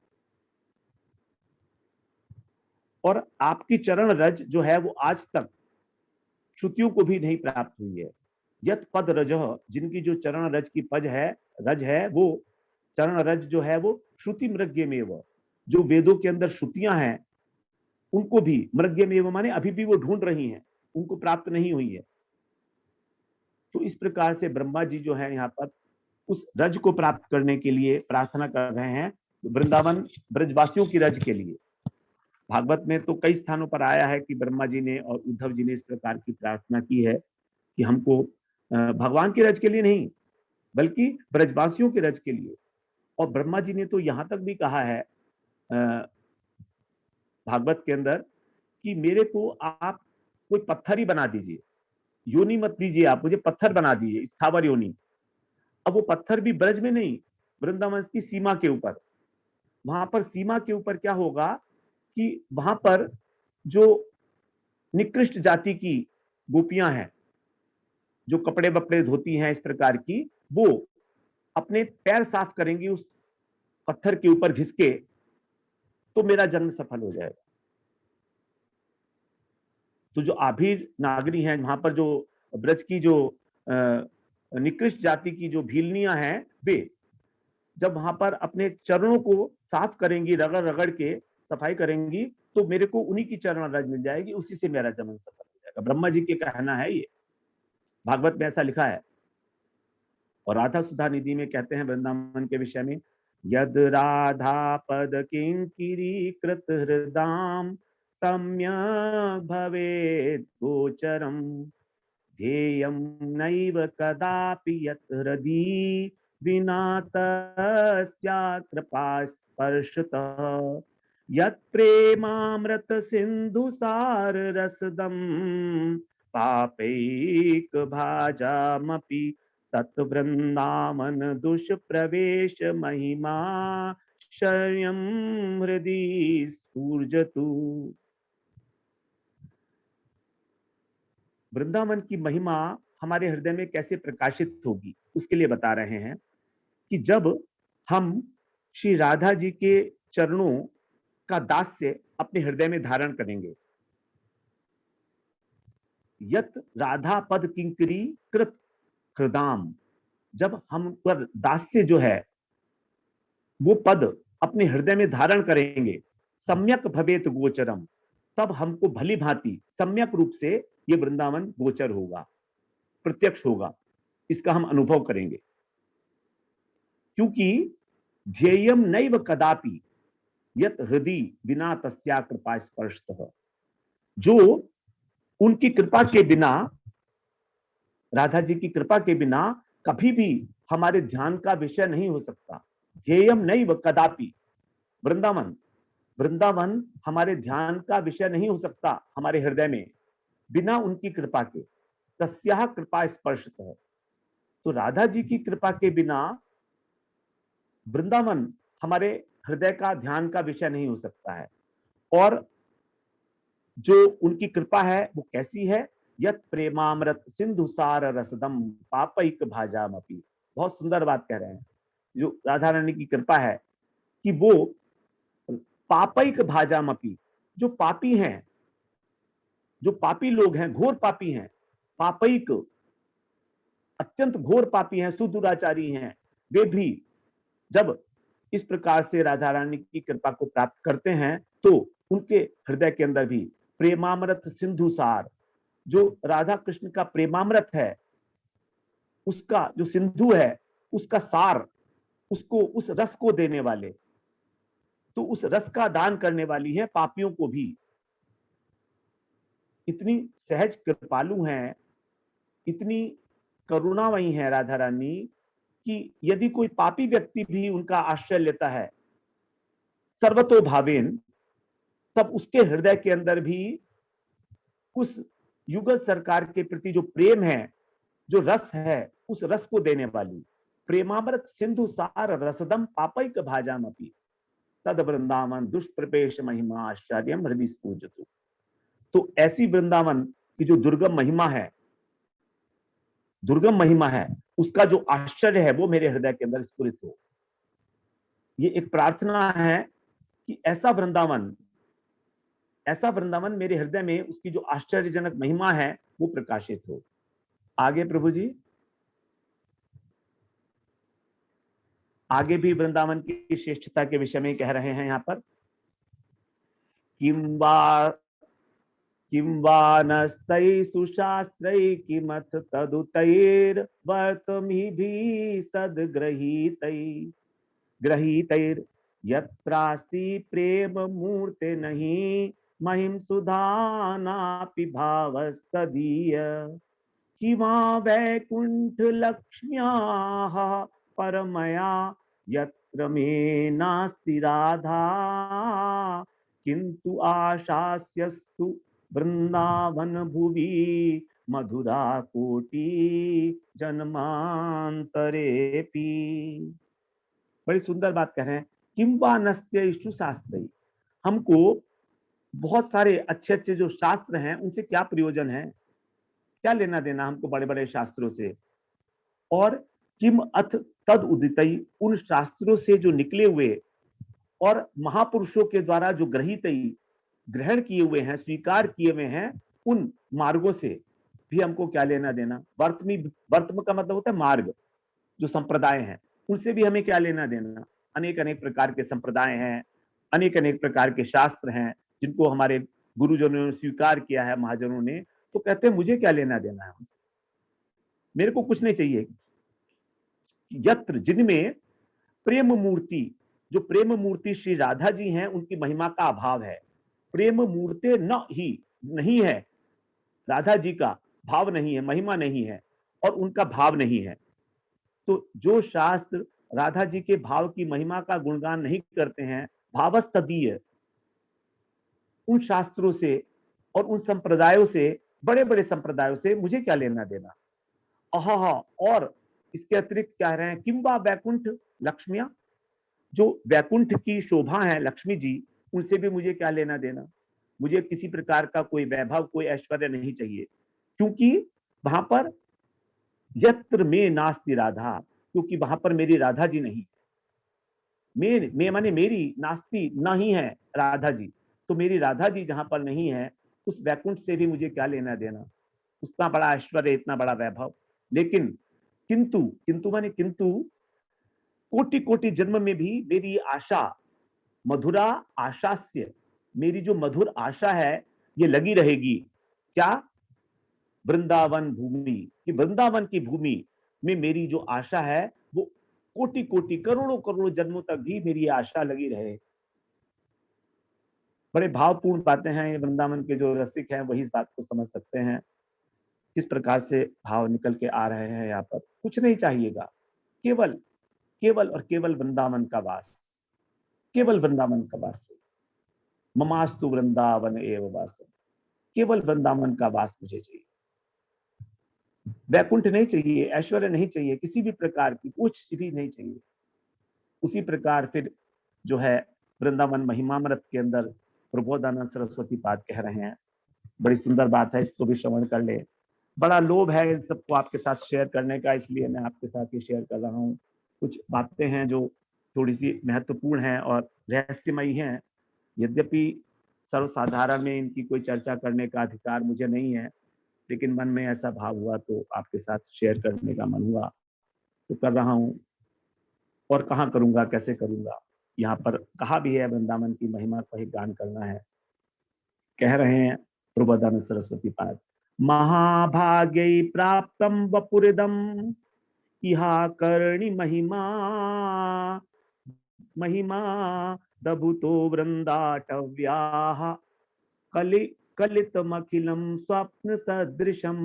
Speaker 1: और आपकी चरण रज जो है वो आज तक श्रुतियों को भी नहीं प्राप्त हुई है। यत पद रज, जिनकी जो चरण रज की पज है, रज है, वो चरण रज जो है वो श्रुति मृग्यमेव, जो वेदों के अंदर श्रुतियां हैं उनको भी, मृग्यमेव माने अभी भी वो ढूंढ रही हैं, उनको प्राप्त नहीं हुई है। तो इस प्रकार से ब्रह्मा जी जो है यहाँ पर उस रज को प्राप्त करने के लिए प्रार्थना कर रहे हैं, वृंदावन ब्रजवासियों की रज के लिए। भागवत में तो कई स्थानों पर आया है कि ब्रह्मा जी ने और उद्धव जी ने इस प्रकार की प्रार्थना की है कि हमको भगवान के रज के लिए नहीं बल्कि ब्रजवासियों के रज के लिए। और ब्रह्मा जी ने तो यहां तक भी कहा है भागवत के अंदर कि मेरे को आप कोई पत्थर ही बना दीजिए, योनि मत दीजिए, आप मुझे पत्थर बना दीजिए, स्थावर योनि। अब वो पत्थर भी ब्रज में नहीं, वृंदावन की सीमा के ऊपर। वहां पर सीमा के ऊपर क्या होगा कि वहां पर जो निकृष्ट जाति की गोपियां हैं, जो कपड़े बपड़े धोती हैं इस प्रकार की, वो अपने पैर साफ करेंगी उस पत्थर के ऊपर घिस के, तो मेरा जन्म सफल हो जाएगा। तो जो आभीर नागरी हैं, वहां पर जो ब्रज की जो निकृष्ट जाति की जो भीलनियां हैं, वे जब वहां पर अपने चरणों को साफ करेंगी, रगड़ रगड़ के सफाई करेंगी, तो मेरे को उन्हीं की चरण रज मिल जाएगी, उसी से मेरा जन्म सफल हो जाएगा। ब्रह्मा जी के कहना है ये, भागवत में ऐसा लिखा है। और राधा सुधा निधि में कहते हैं वृंदावन के विषय में, यद राधा पद किंकिरी कृत हृदाम सम्यक भवेत् गोचरम ध्येयं नैव कदापि यत् हृदि विना तस्या कृपा स्पर्शतः यत् प्रेमामृत सिंधु सार रसदम पापैक भाजामपि तत् वृंदावन दुष्प्रवेश महिमा शयं हृदि स्फूर्जतु। वृंदावन की महिमा हमारे हृदय में कैसे प्रकाशित होगी, उसके लिए बता रहे हैं कि जब हम श्री राधा जी के चरणों का दास्य अपने हृदय में धारण करेंगे। यत राधा पद किंकरी कृत हृदाम, जब हम पर दास्य जो है वो पद अपने हृदय में धारण करेंगे, सम्यक भवेत गोचरम, तब हमको भली भांति सम्यक रूप से ये वृंदावन गोचर होगा, प्रत्यक्ष होगा, इसका हम अनुभव करेंगे। क्योंकि ध्येयम नैव कदापि यत हृदय बिना तस्या कृपा स्पर्शतः, जो उनकी कृपा के बिना, राधा जी की कृपा के बिना कभी भी हमारे ध्यान का विषय नहीं हो सकता। ध्येयम नैव कदापि, वृंदावन वृंदावन हमारे ध्यान का विषय नहीं हो सकता हमारे हृदय में बिना उनकी कृपा के। तस्या कृपा स्पर्शतः, तो राधा जी की कृपा के बिना वृंदावन हमारे हृदय का ध्यान का विषय नहीं हो सकता है। और जो उनकी कृपा है वो कैसी है, यत प्रेमामृत सिंधु सार रसदम पापैक भाजामपि, बहुत सुंदर बात कह रहे हैं। जो राधा रानी की कृपा है कि वो पापैक भाजामपि, जो पापी हैं, जो पापी लोग हैं, घोर पापी हैं, पापैक अत्यंत घोर पापी हैं, सुदुराचारी हैं, वे भी जब इस प्रकार से राधा रानी की कृपा को प्राप्त करते हैं तो उनके हृदय के अंदर भी प्रेमामृत सिंधु सार, जो राधा कृष्ण का प्रेमामृत है, उसका जो सिंधु है, उसका सार, उसको उस रस को देने वाले, तो उस रस का दान करने वाली है पापियों को भी। इतनी सहज कृपालु हैं, इतनी करुणामयी है राधा रानी कि यदि कोई पापी व्यक्ति भी उनका आश्रय लेता है सर्वतो भावेन, तब उसके हृदय के अंदर भी उस युगल सरकार के प्रति जो प्रेम है, जो रस है, उस रस को देने वाली प्रेमामृत सिंधु सार रसदम पापैक भाजामपि तद वृंदावन दुष्प्रवेश महिमा आश्चर्यम हृदय स्फूर्जतु। तो ऐसी वृंदावन की जो दुर्गम महिमा है, दुर्गम महिमा है, उसका जो आश्चर्य है वो मेरे हृदय के अंदर स्फुरित हो। ये एक प्रार्थना है कि ऐसा वृंदावन मेरे हृदय में उसकी जो आश्चर्यजनक महिमा है वो प्रकाशित हो। आगे प्रभु जी, आगे भी वृंदावन की श्रेष्ठता के विषय में कह रहे हैं यहाँ पर, किं वा नस्तै सुशास्त्रै किमथ तदुतैर्वर्तमिभिः सद्गृहीतैः। यत्रास्ति प्रेम मूर्ते नहीं महिम सुधानापि भावस्तदीय किमा वैकुंठ लक्ष्म्याः परमया यत्र मे नास्ति राधा किंतु आशास्यस्तु वृंदावन भुवि मधुरा कोटि जन्मांतरेपि। बड़ी सुंदर बात कह रहे हैं, किम वा नस्त्य इष्टु शास्त्र, हमको बहुत सारे अच्छे अच्छे जो शास्त्र हैं उनसे क्या प्रयोजन है, क्या लेना देना हमको बड़े बड़े शास्त्रों से। और किम अथ तद उदितई, उन शास्त्रों से जो निकले हुए और महापुरुषों के द्वारा जो ग्रहण किए हुए हैं, स्वीकार किए हुए हैं, उन मार्गों से भी हमको क्या लेना देना। वर्तम का मतलब होता है मार्ग, जो संप्रदाय हैं उनसे भी हमें क्या लेना देना। अनेक अनेक प्रकार के संप्रदाय हैं, अनेक अनेक प्रकार के शास्त्र हैं जिनको हमारे गुरुजनों ने स्वीकार किया है, महाजनों ने, तो कहते हैं मुझे क्या लेना देना है, मेरे को कुछ नहीं चाहिए। यत्र, जिनमें प्रेम मूर्ति, जो प्रेम मूर्ति श्री राधा जी हैं, उनकी महिमा का अभाव है। प्रेम मूर्ति न ही, नहीं है, राधा जी का भाव नहीं है, महिमा नहीं है और उनका भाव नहीं है। तो जो शास्त्र राधा जी के भाव की महिमा का गुणगान नहीं करते हैं, भावस्तदीय, उन शास्त्रों से और उन संप्रदायों से, बड़े बड़े संप्रदायों से मुझे क्या लेना देना। अहा, और इसके अतिरिक्त क्या रहे हैं, किंबा वैकुंठ लक्ष्मिया, जो वैकुंठ की शोभा है लक्ष्मी जी, उनसे भी मुझे क्या लेना देना। मुझे किसी प्रकार का कोई वैभव, कोई ऐश्वर्य नहीं चाहिए, क्योंकि वहां पर यत्र में नास्ति राधा, क्योंकि वहां पर मेरी राधा जी नहीं। मैं माने मेरी, नास्ति नहीं है राधा जी, तो मेरी राधा जी जहां पर नहीं है, उस वैकुंठ से भी मुझे क्या लेना देना, उतना बड़ा ऐश्वर्य, इतना बड़ा वैभव। लेकिन किंतु, किंतु माने किंतु, कोटि कोटि जन्म में भी मेरी आशा, मधुरा आशास्य, मेरी जो मधुर आशा है ये लगी रहेगी। क्या, वृंदावन भूमि, कि वृंदावन की भूमि में मेरी जो आशा है वो कोटि कोटि, करोड़ों करोड़ों जन्मों तक भी मेरी आशा लगी रहे। बड़े भावपूर्ण बातें हैं, ये वृंदावन के जो रसिक हैं वही इस बात को समझ सकते हैं, किस प्रकार से भाव निकल के आ रहे हैं। यहाँ पर कुछ नहीं चाहिएगा, केवल केवल और केवल वृंदावन का वास, केवल वृंदावन का वास। ममास्तु वृंदावन एव वास, केवल वृंदावन का वास मुझे चाहिए। वैकुंठ नहीं चाहिए, ऐश्वर्य नहीं चाहिए, किसी भी प्रकार की कुछ भी नहीं चाहिए। उसी प्रकार फिर जो है वृंदावन महिमामृत के अंदर प्रबोधानंद सरस्वती पाद कह रहे हैं, बड़ी सुंदर बात है, इसको भी श्रवण कर ले। बड़ा लोभ है इन सबको आपके साथ शेयर करने का, इसलिए मैं आपके साथ ये शेयर कर रहा हूँ। कुछ बातें हैं जो थोड़ी सी महत्वपूर्ण हैं और रहस्यमयी हैं, यद्यपि सर्वसाधारण में इनकी कोई चर्चा करने का अधिकार मुझे नहीं है, लेकिन मन में ऐसा भाव हुआ तो आपके साथ शेयर करने का मन हुआ तो कर रहा हूँ। और कहाँ करूंगा, कैसे करूंगा, यहाँ पर कहा भी है वृंदावन की महिमा को ही गान करना है। कह रहे हैं प्रबोधानंद सरस्वती पाद, महाभाग्य प्राप्तम वपुरिदम इहा करणी महिमा, महिमा दभुतो वृंदाटव्याः कलि कलितमखिलं स्वप्न सदृशम,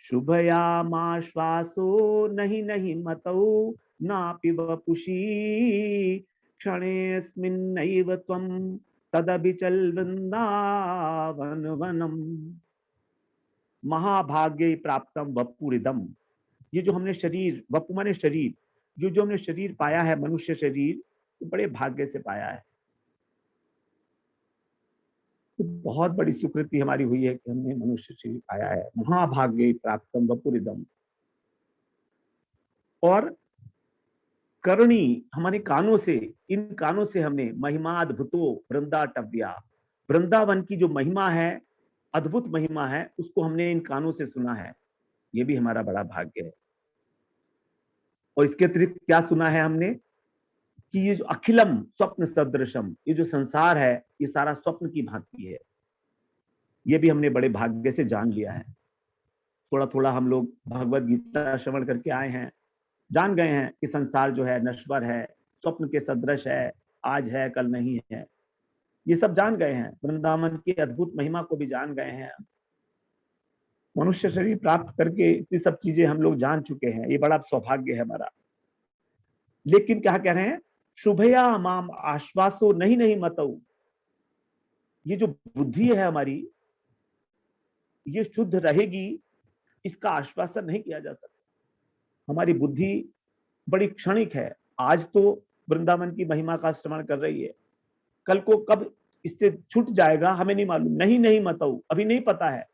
Speaker 1: शुभयामाश्वासो नहीं नहीं मतौ नापि वपुषी क्षणेऽस्मिन्नैव त्वं तदभिचल वृंदावन वनम। महाभाग्य प्राप्तम वपुरिदम, ये जो हमने शरीर, वपु माने शरीर, जो हमने शरीर पाया है, मनुष्य शरीर, तो बड़े भाग्य से पाया है। तो बहुत बड़ी सुकृति हमारी हुई है कि हमने मनुष्य शरीर पाया है। महाभाग्य प्राप्तम वपुरिदम, और करणी हमारे कानों से, इन कानों से हमने महिमा अद्भुतो वृंदाटव्या, वृंदावन की जो महिमा है, अद्भुत महिमा है, उसको हमने इन कानों से सुना है। ये भी हमारा बड़ा भाग्य है। और इसके अतिरिक्त क्या सुना है हमने, कि ये जो अखिलम स्वप्न सदृशम, ये जो संसार है ये सारा स्वप्न की भांति है। ये भी हमने बड़े भाग्य से जान लिया है। थोड़ा थोड़ा हम लोग भगवत गीता श्रवण करके आए हैं, जान गए हैं कि संसार जो है नश्वर है, स्वप्न के सदृश है, आज है कल नहीं है, ये सब जान गए हैं, वृंदावन की अद्भुत महिमा को भी जान गए हैं। मनुष्य शरीर प्राप्त करके इतनी सब चीजें हम लोग जान चुके हैं, ये बड़ा सौभाग्य है हमारा। लेकिन क्या कह रहे हैं, शुभया माम आश्वासो नहीं नहीं मतऊ, ये जो बुद्धि है हमारी, ये शुद्ध रहेगी, इसका आश्वासन नहीं किया जा सकता। हमारी बुद्धि बड़ी क्षणिक है, आज तो वृंदावन की महिमा का श्रवण कर रही है, कल को कब इससे छूट जाएगा हमें नहीं मालूम। नहीं नहीं मतऊ, अभी नहीं पता है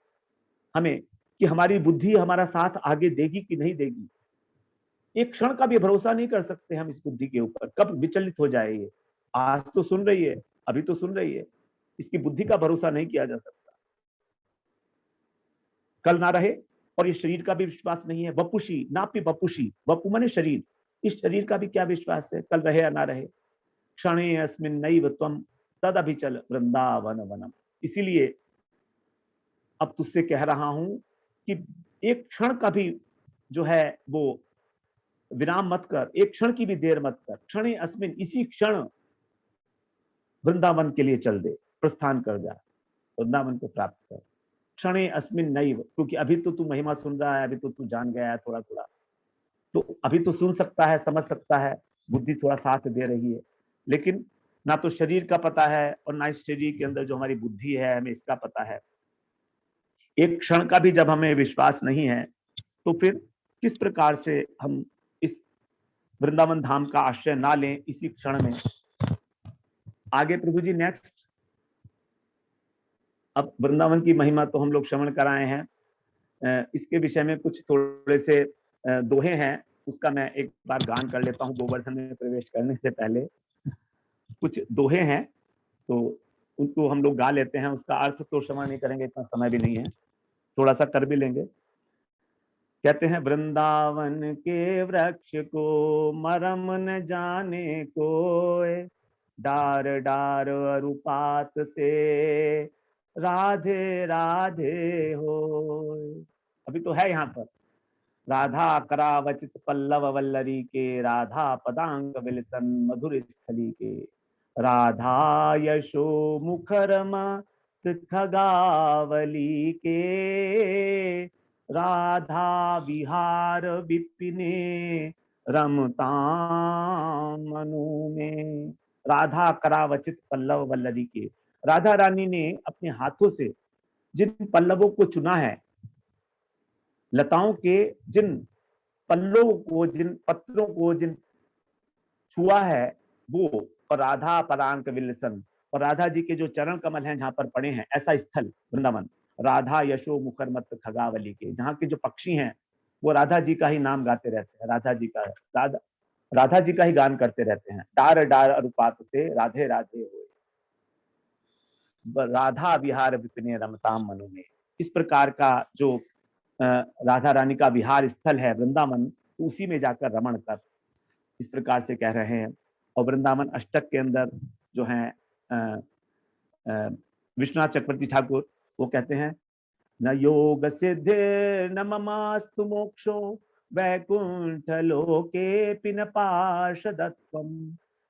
Speaker 1: हमें कि हमारी बुद्धि हमारा साथ आगे देगी कि नहीं देगी। एक क्षण का भी भरोसा नहीं कर सकते हम इस बुद्धि के ऊपर, कब विचलित हो जाए ये। आज तो सुन रही है, अभी तो सुन रही है, इसकी बुद्धि का भरोसा नहीं किया जा सकता, कल ना रहे। और ये शरीर का भी विश्वास नहीं है, वपुषी नापि वपुषी, वपु माने शरीर, इस शरीर का भी क्या विश्वास है, कल रहे या ना रहे। क्षणे अस्मिन् नैव त्वं तद अभिचल वृंदावन वनम। इसीलिए अब तुझसे कह रहा हूं कि एक क्षण का भी जो है वो विराम मत कर, एक क्षण की भी देर मत कर। क्षणे अस्मिन्, इसी क्षण वृंदावन के लिए चल दे, प्रस्थान कर जा, वृंदावन को प्राप्त कर। क्षणे अस्मिन् नैव, क्योंकि अभी तो तू महिमा सुन रहा है, अभी तो तू जान गया है थोड़ा थोड़ा, तो अभी तो सुन सकता है, समझ सकता है, बुद्धि थोड़ा साथ दे रही है, लेकिन ना तो शरीर का पता है और ना इस शरीर के अंदर जो हमारी बुद्धि है हमें इसका पता है। एक क्षण का भी जब हमें विश्वास नहीं है तो फिर किस प्रकार से हम इस वृंदावन धाम का आश्रय ना लें इसी क्षण में। आगे प्रभु जी नेक्स्ट। अब वृंदावन की महिमा तो हम लोग श्रवण कराए हैं, इसके विषय में कुछ थोड़े से दोहे हैं, उसका मैं एक बार गान कर लेता हूँ गोवर्धन में प्रवेश करने से पहले। कुछ दोहे हैं तो उनको हम लोग गा लेते हैं, उसका अर्थ तो श्रवण नहीं करेंगे, इतना समय भी नहीं है, थोड़ा सा कर भी लेंगे। कहते हैं, वृंदावन के वृक्ष को मरम न जाने कोय, डार डार अरुपात से राधे राधे होय। अभी तो है यहाँ पर, राधा करावचित पल्लव वल्लरी के, राधा पदांग विलसन मधुर स्थली के, राधा यशो मुखरम खगावली के, राधा विहार विपिने रमता मनु में। राधा करावचित पल्लव वल्लरी के, राधा रानी ने अपने हाथों से जिन पल्लवों को चुना है, लताओं के जिन पल्लों को, जिन पत्रों को जिन छुआ है वो, और राधा पदांक विलसन, और राधा जी के जो चरण कमल हैं जहां पर पड़े हैं, ऐसा स्थल वृंदावन। राधा यशो मुखर मत खगावली के, जहाँ के जो पक्षी हैं वो राधा जी का ही नाम गाते रहते हैं, राधा जी का, राधा जी का ही गान करते रहते हैं। डार डार अनुपात से राधे राधे हो, राधा विहार विपिने रमताम मनु में। इस प्रकार का जो राधा रानी का विहार स्थल है वृंदावन, तो उसी में जाकर रमण कर, इस प्रकार से कह रहे हैं। और वृंदावन अष्टक के अंदर जो है विश्वनाथ चक्रवर्ती ठाकुर, वो कहते हैं, न योग सिद्धि न ममास्तु मोक्षो वैकुंठ लोके पिन पार्षदत्वम,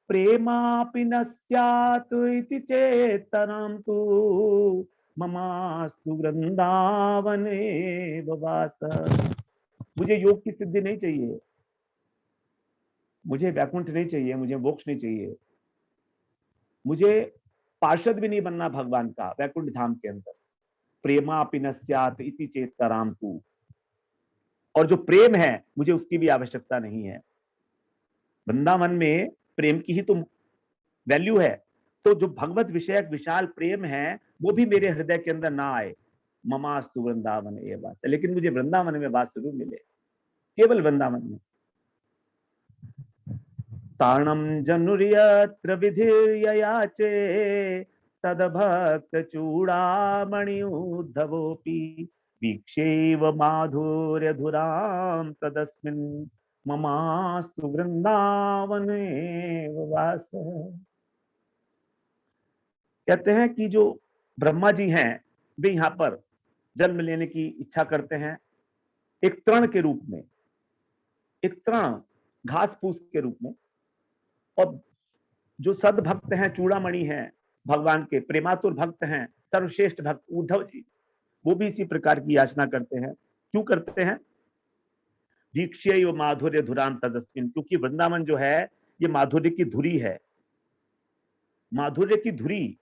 Speaker 1: प्रेमापि न स्यात् इति चेतनां तु ममास्तु वृंदावने वास। मुझे योग की सिद्धि नहीं चाहिए, मुझे वैकुंठ नहीं चाहिए, मुझे मोक्ष नहीं चाहिए, मुझे पार्षद भी नहीं बनना भगवान का वैकुंठ धाम के अंदर। प्रेमापि न स्यात् इति चेतराम तु, और जो प्रेम है मुझे उसकी भी आवश्यकता नहीं है। वृंदावन में प्रेम की ही तो वैल्यू है, तो जो भगवत विषयक विशाल प्रेम है वो भी मेरे हृदय के अंदर ना आए। ममास्तु वृंदावन ये वास, लेकिन मुझे वृंदावन में वास जरूर मिले, केवल वृंदावन में। ताणम जनुर्यत्र विधिर्ययाचे, सदभक्त चूड़ामणि उद्धवोपि, वीक्षेव माधुर्य धुराम तदस्मिन् ममास्तु वृंदावने वास। कहते हैं कि जो ब्रह्मा जी हैं वे यहाँ पर जन्म लेने की इच्छा करते हैं, एक तृण के रूप में, एक तृण घास फूस के रूप में, और जो सदभक्त हैं, चूड़ामणि हैं, भगवान के प्रेमातुर भक्त हैं, सर्वश्रेष्ठ भक्त उद्धव जी, वो भी इसी प्रकार की याचना करते हैं। क्यों करते हैं? दीक्षेय माधुर्य धुरान तजस्विन, क्योंकि वृंदावन जो है ये माधुर्य की धुरी है। माधुर्य की धुरी,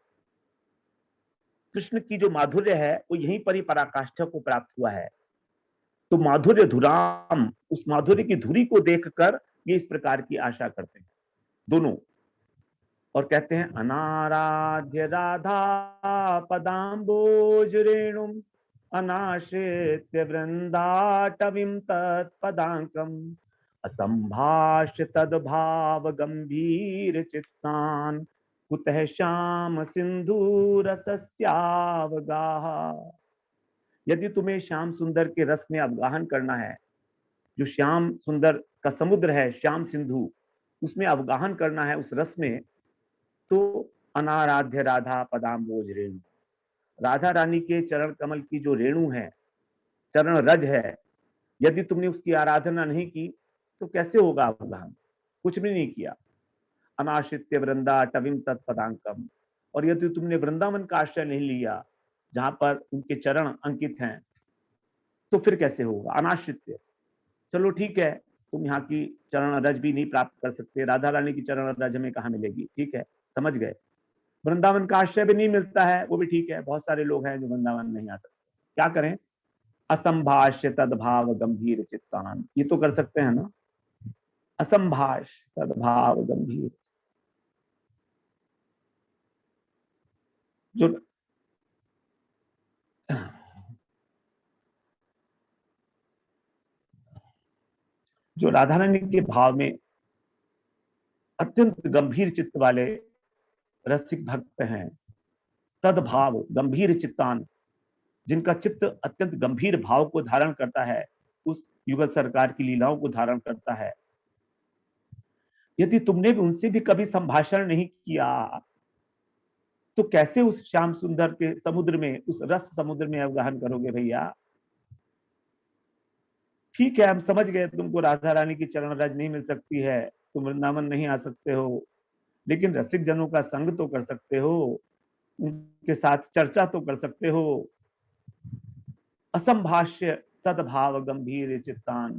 Speaker 1: कृष्ण की जो माधुर्य है वो यहीं पर ही पराकाष्ठा को प्राप्त हुआ है। तो माधुर्य धुराम, उस माधुर्य की धुरी को देखकर ये इस प्रकार की आशा करते हैं दोनों, और कहते हैं अनाराध्य राधा पदाम्बोज रेणुम अनाश्रित्य वृंदाटवीं तत्पदांकम असंभाष्य तद्भाव गंभीर चित्तान कुतः श्याम सिंधु रसस्यावगाह। यदि तुम्हें श्याम सुंदर के रस में अवगाहन करना है, जो श्याम सुंदर का समुद्र है, श्याम सिंधु, उसमें अवगाहन करना है उस रस में, तो अनाराध्य राधा पदाम्बोज रेणु, राधा रानी के चरण कमल की जो रेणु है, चरण रज है, यदि तुमने उसकी आराधना नहीं की तो कैसे होगा अवगाहन? कुछ भी नहीं किया। अनाश्रित्य वृंदा टविम तत्पदांकम, और यदि तुमने वृंदावन का आश्रय नहीं लिया जहां पर उनके चरण अंकित हैं, तो फिर कैसे होगा? अनाश्रित्य, चलो ठीक है, तुम यहाँ की चरण रज भी नहीं प्राप्त कर सकते, राधा रानी की चरण रज हमें कहाँ मिलेगी, ठीक है, समझ गए। वृंदावन का आश्रय भी नहीं मिलता है, वो भी ठीक है, बहुत सारे लोग हैं जो वृंदावन नहीं आ सकते, क्या करें? असंभाष्य तद्भाव गंभीर चित्तान, ये तो कर सकते हैं ना, असंभाष्य तद्भाव गंभीर। जो जो राधा रानी के भाव में अत्यंत गंभीर चित्त वाले रसिक भक्त हैं, तद्भाव गंभीर चित्तान, जिनका चित्त अत्यंत गंभीर भाव को धारण करता है, उस युगल सरकार की लीलाओं को धारण करता है, यदि तुमने भी उनसे भी कभी संभाषण नहीं किया तो कैसे उस श्याम सुंदर के समुद्र में, उस रस समुद्र में अवगाहन करोगे भैया? ठीक है, हम समझ गए तुमको राधा रानी की चरण रज नहीं मिल सकती है, तुम वृंदावन नहीं आ सकते हो, लेकिन रसिक जनों का संग तो कर सकते हो, उनके साथ चर्चा तो कर सकते हो। असंभाष्य तद्भाव गंभीर चित्तान,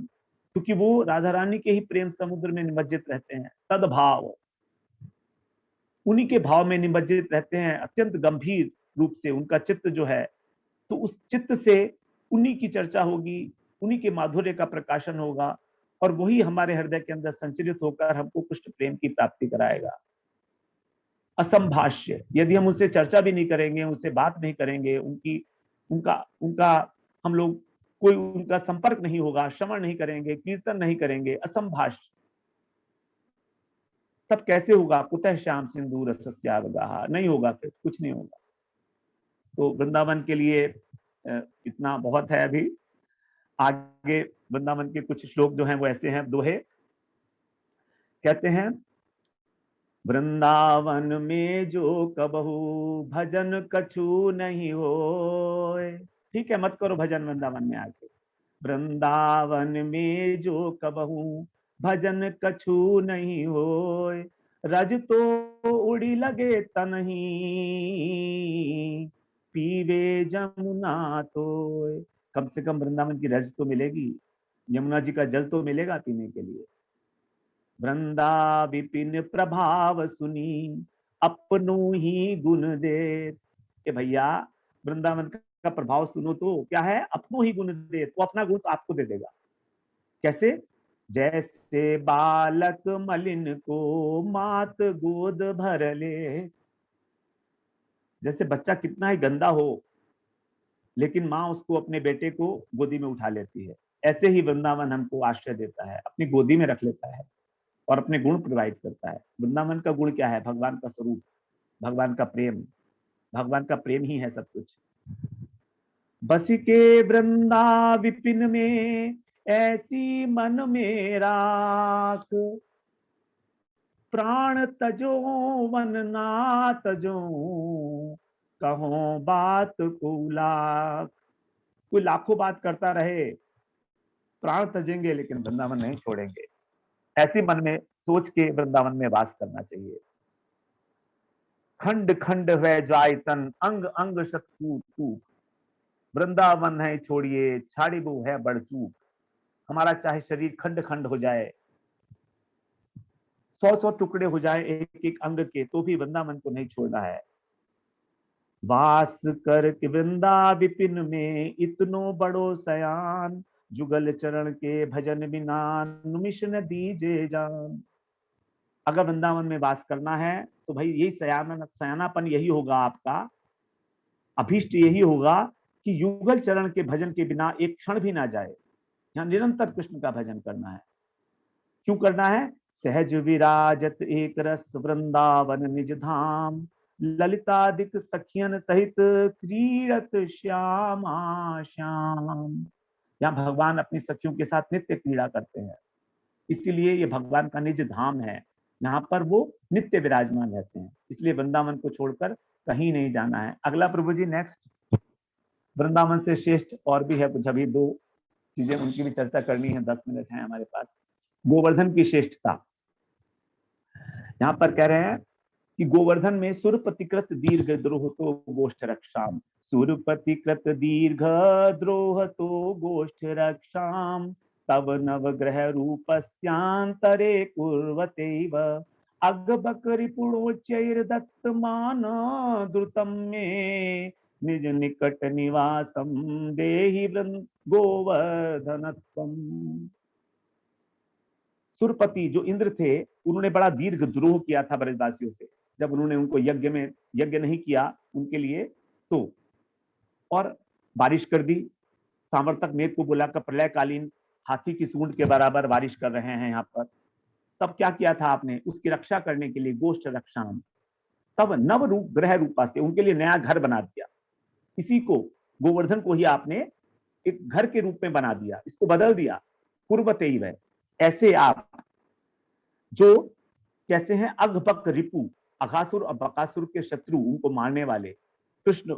Speaker 1: क्योंकि वो राधा रानी के ही प्रेम समुद्र में निमज्जित रहते हैं, तद्भाव, उन्हीं के भाव में निमज्जित रहते हैं, अत्यंत गंभीर रूप से उनका चित्त जो है, तो उस चित्त से उन्हीं की चर्चा होगी, उन्हीं के माधुर्य का प्रकाशन होगा, और वही हमारे हृदय के अंदर संचरित होकर हमको कृष्ण प्रेम की प्राप्ति कराएगा। असंभाष्य, यदि हम उससे चर्चा भी नहीं करेंगे, उससे बात नहीं करेंगे, उनकी उनका उनका हम लोग कोई उनका संपर्क नहीं होगा, श्रवण नहीं करेंगे, कीर्तन नहीं करेंगे, असंभाष्य, तब कैसे होगा? कुतः श्याम सिंधु रसस्यावगाह, नहीं होगा, फिर कुछ नहीं होगा। तो वृंदावन के लिए इतना बहुत है। अभी आगे वृंदावन के कुछ श्लोक जो हैं वो ऐसे हैं, दोहे, कहते हैं वृंदावन में जो कबहू भजन कछु नहीं होए, ठीक है, मत करो भजन वृंदावन में आके। वृंदावन में जो कबहू भजन कछु नहीं होए, रज तो उड़ी लगे तनही पीवे जमुना तो, कम से कम वृंदावन की रज तो मिलेगी, यमुना जी का जल तो मिलेगा पीने के लिए। वृंदा विपिन प्रभाव सुनी अपनों ही गुण दे, कि भैया वृंदावन का प्रभाव सुनो तो क्या है, अपनों ही गुण दे, तो अपना गुण तो आपको दे देगा। कैसे? जैसे बालक मलिन को मात गोद भर ले, जैसे बच्चा कितना ही गंदा हो लेकिन माँ उसको, अपने बेटे को गोदी में उठा लेती है, ऐसे ही वृंदावन हमको आश्रय देता है, अपनी गोदी में रख लेता है और अपने गुण प्रोवाइड करता है। वृंदावन का गुण क्या है? भगवान का स्वरूप, भगवान का प्रेम, भगवान का प्रेम ही है सब कुछ। बसी के वृंदा विपिन में ऐसी मन में राख, प्राण तजो वन ना तजो कहो बात को लाख, कोई लाखों बात करता रहे, प्राण तजेंगे लेकिन वृंदावन नहीं छोड़ेंगे, ऐसी मन में सोच के वृंदावन में वास करना चाहिए। खंड खंड वह जाय तन, अंग अंग शत्रु टूट। वृंदावन है छोड़िए, छाड़ी वो है बड़ चूक। हमारा चाहे शरीर खंड खंड हो जाए, 100 टुकड़े हो जाए एक एक अंग के, तो भी वृंदावन को नहीं छोड़ना है। वास कर के वृंदा विपिन में, इतनो बड़ो सयान। जुगल चरण के भजन बिना, निमिष न दीजे जान। अगर वृंदावन में वास करना है तो भाई यही सयानापन यही होगा आपका, अभीष्ट यही होगा कि युगल चरण के भजन के बिना एक क्षण भी ना जाए। यहाँ निरंतर कृष्ण का भजन करना है। क्यों करना है? सहज विराजत एक रस, वृंदावन निज धाम। ललितादिक सखियन सहित, क्रीडत श्यामा श्याम। यहाँ भगवान अपनी सखियों के साथ नित्य क्रीड़ा करते हैं, इसीलिए ये भगवान का निज धाम है। यहाँ पर वो नित्य विराजमान रहते हैं, इसलिए वृंदावन को छोड़कर कहीं नहीं जाना है। अगला प्रभु जी नेक्स्ट। वृंदावन से श्रेष्ठ और भी है कुछ, अभी 2 चीजें उनकी भी चर्चा करनी है, 10 मिनट है हमारे पास। गोवर्धन की श्रेष्ठता यहाँ पर कह रहे हैं कि गोवर्धन में सुरपतिकृत दीर्घ द्रोह तो गोष्ठ रक्षाम। सुरपतिकृत दीर्घ द्रोह तो गोष्ठ रक्षाम। तव नवग्रह रूपस्यांतरे कुर्वतेव। अगबक रिपुणोच्चैर दत्तमान द्रुतम में, निज निकट निवासम देहि गोवर्धनत्वम। सुरपति जो इंद्र थे, उन्होंने बड़ा दीर्घ द्रोह किया था ब्रजवासियों से, जब उन्होंने उनको यज्ञ नहीं किया उनके लिए तो, और बारिश कर दी। सामर्थक मेघ को बुलाकर प्रलयकालीन हाथी की सूंड के बराबर बारिश कर रहे हैं यहाँ पर। तब क्या किया था आपने? उसकी रक्षा करने के लिए गोष्ठ रक्षाम। तब नव रूप ग्रह रूपा से उनके लिए नया घर बना दिया। इसी को गोवर्धन को ही आपने एक घर के रूप में बना दिया, इसको बदल दिया। पूर्वते ही वह ऐसे आप जो कैसे हैं, अघबक रिपु, अघासुर और बकासुर के शत्रु, उनको मारने वाले कृष्ण,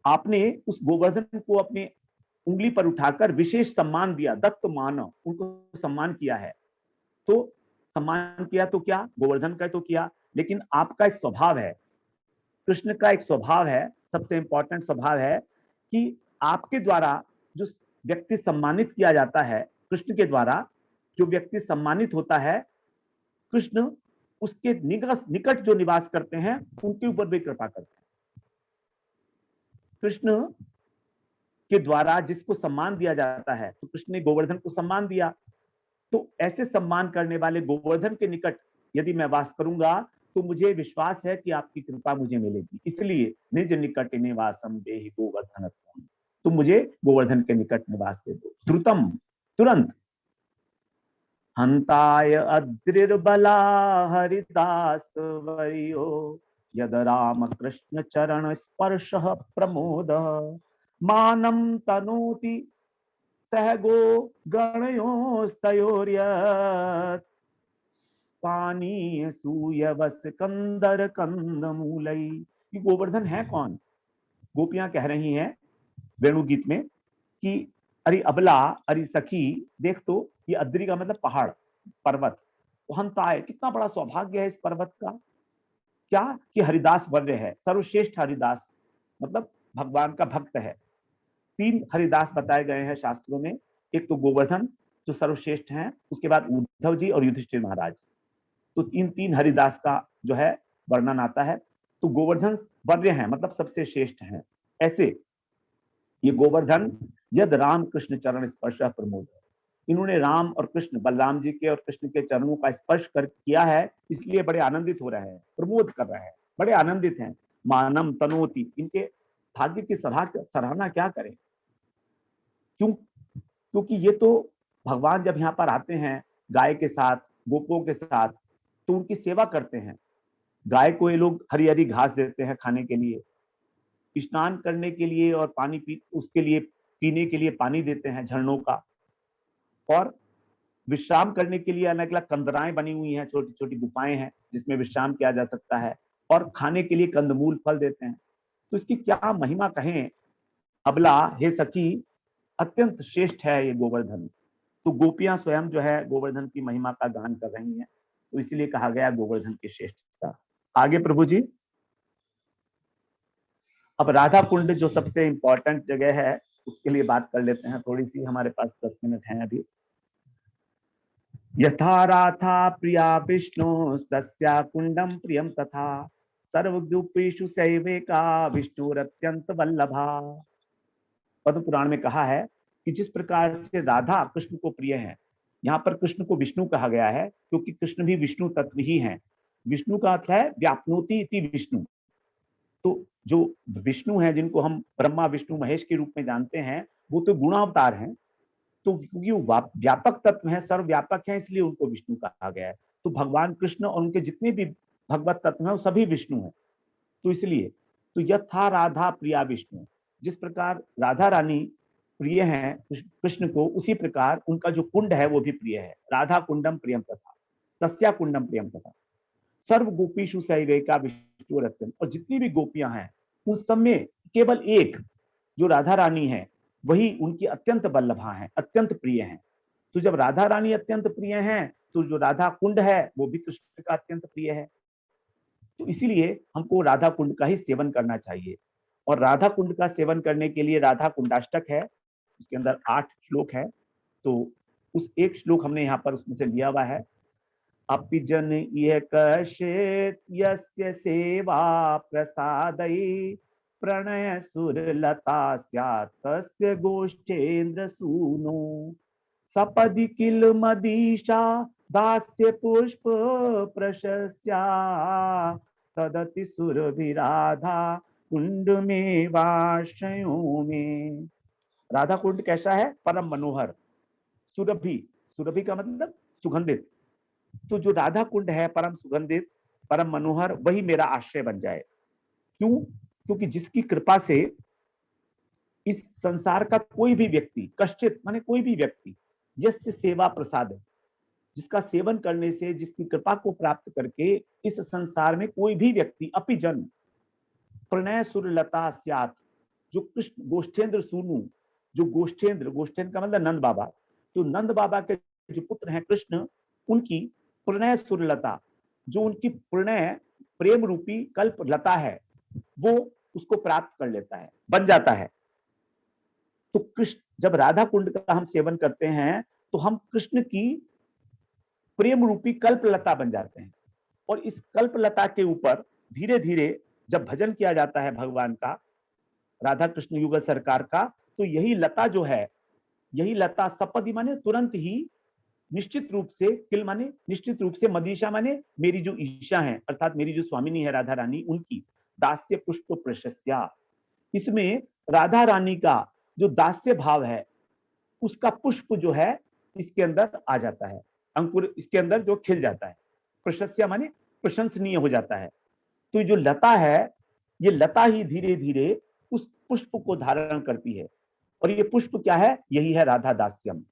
Speaker 1: आपने उस गोवर्धन को अपने उंगली पर उठाकर विशेष सम्मान दिया। दत्त मानव, उनको सम्मान किया है। तो सम्मान किया तो क्या, गोवर्धन का तो किया, लेकिन आपका एक स्वभाव है, कृष्ण का एक स्वभाव है, सबसे इंपॉर्टेंट स्वभाव है कि आपके द्वारा जो व्यक्ति सम्मानित किया जाता है, कृष्ण के द्वारा जो व्यक्ति सम्मानित होता है, कृष्ण उसके निकट जो निवास करते हैं उनके ऊपर भी कृपा करते हैं। कृष्ण के द्वारा जिसको सम्मान दिया जाता है, तो कृष्ण ने गोवर्धन को सम्मान दिया, तो ऐसे सम्मान करने वाले गोवर्धन के निकट यदि मैं वास करूंगा तो मुझे विश्वास है कि आपकी कृपा मुझे मिलेगी। इसलिए निज निकट निवासम देहि गोवर्धनत्वम, तुम मुझे गोवर्धन के निकट निवास दे दो। द्रुतम, तुरंत। हंताय अद्रिर्बला हरिदास वरियो, यद राम कृष्ण चरण स्पर्श प्रमोद। मानम तनोति सहगो गणयोस्तयोर्यत्, पानीय सूयवस कंदर कंद मूलई। ये गोवर्धन है कौन? गोपियां कह रही हैं वेणुगीत में कि अरे अबला, अरे सखी, देख तो ये अद्री का मतलब पहाड़, पर्वत। हंताय, कितना बड़ा सौभाग्य है इस पर्वत का। क्या कि हरिदास वर्य है, सर्वश्रेष्ठ हरिदास, मतलब भगवान का भक्त है। 3 हरिदास बताए गए हैं शास्त्रों में, एक तो गोवर्धन जो सर्वश्रेष्ठ हैं, उसके बाद उद्धव जी और युधिष्ठिर महाराज। तो इन 3 हरिदास का जो है वर्णन आता है। तो गोवर्धन वर्य है, मतलब सबसे श्रेष्ठ हैं। ऐसे ये गोवर्धन यद राम कृष्ण चरण स्पर्श प्रमोद, इन्होंने राम और कृष्ण, बलराम जी के और कृष्ण के चरणों का स्पर्श कर किया है, इसलिए बड़े आनंदित हो रहे हैं, प्रमोद कर रहे हैं, बड़े आनंदित हैं। मानम तनोति, इनके भाग्य की सराहना क्या करें। क्यों? क्योंकि ये तो भगवान जब यहाँ पर आते हैं गाय के साथ, गोपों के साथ, तो उनकी सेवा करते हैं। गाय को ये लोग हरी हरी घास देते हैं खाने के लिए, स्नान करने के लिए और उसके लिए पीने के लिए पानी देते हैं झरनों का, और विश्राम करने के लिए अलग अलग कंदराएं बनी हुई हैं, छोटी छोटी गुफाएं हैं जिसमें विश्राम किया जा सकता है, और खाने के लिए कंदमूल फल देते हैं। तो इसकी क्या महिमा कहें। अबला, हे सखी, अत्यंत श्रेष्ठ है ये गोवर्धन। तो गोपियां स्वयं जो है गोवर्धन की महिमा का गान कर रही हैं, तो इसीलिए कहा गया गोवर्धन की श्रेष्ठता। आगे प्रभु जी। अब राधा कुंड जो सबसे इंपॉर्टेंट जगह है उसके लिए बात कर लेते हैं थोड़ी सी, हमारे पास 10 मिनट हैं अभी। यथा राधा प्रिया विष्णु तस्या कुंडम प्रियम तथा सर्वद्युपेषु सैवेका विष्णुरत्यंत वल्लभा। पद्म पुराण में कहा है कि जिस प्रकार से राधा कृष्ण को प्रिय है, यहाँ पर कृष्ण को विष्णु कहा गया है क्योंकि कृष्ण भी विष्णु तत्व ही है। विष्णु का अर्थ है व्याप्नोति इति विष्णु। तो जो विष्णु है जिनको हम ब्रह्मा विष्णु महेश के रूप में जानते हैं, वो तो गुणावतार हैं। तो क्योंकि वो व्यापक तत्व है, सर्वव्यापक है, इसलिए उनको विष्णु कहा गया है। तो भगवान कृष्ण और उनके जितने भी भगवत तत्व हैं वो सभी विष्णु हैं। तो इसलिए तो यथा राधा प्रिया विष्णु, जिस प्रकार राधा रानी प्रिय हैं कृष्ण को, उसी प्रकार उनका जो कुंड है वो भी प्रिय है। राधा कुंडम प्रियम तथा तस्या कुंडम प्रियम तथा सर्व गोपीषु सैवेका विष्णु रत्न। और जितनी भी गोपियां हैं उन सब में केवल एक जो राधा रानी है वही उनकी अत्यंत वल्लभा है, अत्यंत प्रिय है। तो जब राधा रानी अत्यंत प्रिय हैं तो जो राधा कुंड है वो भी कृष्ण का अत्यंत प्रिय है। तो इसीलिए हमको राधा कुंड का ही सेवन करना चाहिए। और राधा कुंड का सेवन करने के लिए राधा कुंडाष्टक है, उसके अंदर 8 श्लोक है। तो उस एक श्लोक हमने यहाँ पर उसमें से लिया हुआ है। अपि जन ये कश्चित् यस्य सेवा प्रसादई प्रणय सुरलता स्यात् तस्य गोष्ठेन्द्र सूनो सपदि किल मदीशा दास्य पुष्प प्रशस्या तदति सुरभिराधा कुंड में वाशयों में। राधा कुंड कैसा है? परम मनोहर, सुरभि, सुरभि का मतलब सुगंधित। तो जो राधा कुंड है परम सुगंधित, परम मनोहर, वही मेरा आश्रय बन जाए। क्यों? क्योंकि जिसकी कृपा से इस संसार का कोई भी व्यक्ति, कश्चित माने कोई भी व्यक्ति, यस्य सेवा प्रसाद, जिसका सेवन करने से, जिसकी कृपा को प्राप्त करके इस संसार में कोई भी व्यक्ति अपिजन प्रणय सुरलता स्यात्, जो कृष्ण गोष्ठेंद्र सूनु, जो गोष्ठेंद्र, गोष्ठेंद्र का मतलब नंद बाबा, तो नंद बाबा के जो पुत्र हैं कृष्ण, उनकी प्रणय सुरलता, जो उनकी प्रणय प्रेम रूपी कल्प लता है, वो उसको प्राप्त कर लेता है, बन जाता है। तो कृष्ण, जब राधा कुंड का हम सेवन करते हैं तो हम कृष्ण की प्रेम रूपी कल्प लता बन जाते हैं। और इस कल्प लता के ऊपर धीरे धीरे जब भजन किया जाता है भगवान का, राधा कृष्ण युगल सरकार का, तो यही लता जो है, यही लता सपदि माने तुरंत ही, निश्चित रूप से, किल माने निश्चित रूप से, मदीशा माने मेरी जो ईशा है, अर्थात मेरी जो स्वामिनी है राधा रानी, उनकी दास्य पुष्प प्रशस्या, इसमें राधा रानी का जो दास्य भाव है उसका पुष्प जो है इसके अंदर आ जाता है, अंकुर इसके अंदर जो खिल जाता है। प्रशस्या माने प्रशंसनीय हो जाता है। तो जो लता है, ये लता ही धीरे धीरे उस पुष्प को धारण करती है। और ये पुष्प क्या है? यही है राधा दास्यम,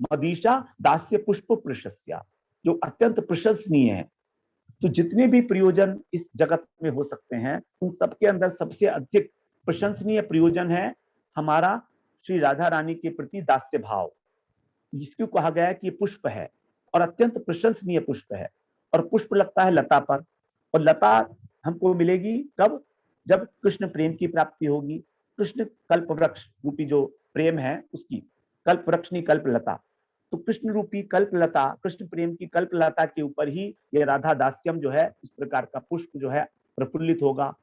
Speaker 1: मदीशा दास्य पुष्प प्रशस्या, जो अत्यंत प्रशंसनीय है। तो जितने भी प्रयोजन इस जगत में हो सकते हैं, उन सबके अंदर सबसे अधिक प्रशंसनीय प्रयोजन है हमारा श्री राधा रानी के प्रति दास्य भाव। इसको कहा गया है कि पुष्प है और अत्यंत प्रशंसनीय पुष्प है। और पुष्प लगता है लता पर, और लता हमको मिलेगी कब? जब कृष्ण प्रेम की प्राप्ति होगी। कृष्ण कल्प वृक्ष रूपी जो प्रेम है उसकी, कल्प वृक्ष नहीं कल्प लता, तो कृष्ण रूपी कल्प लता, कृष्ण प्रेम की कल्प लता के ऊपर ही ये राधा दास्यम जो है, इस प्रकार का पुष्प जो है प्रफुल्लित होगा।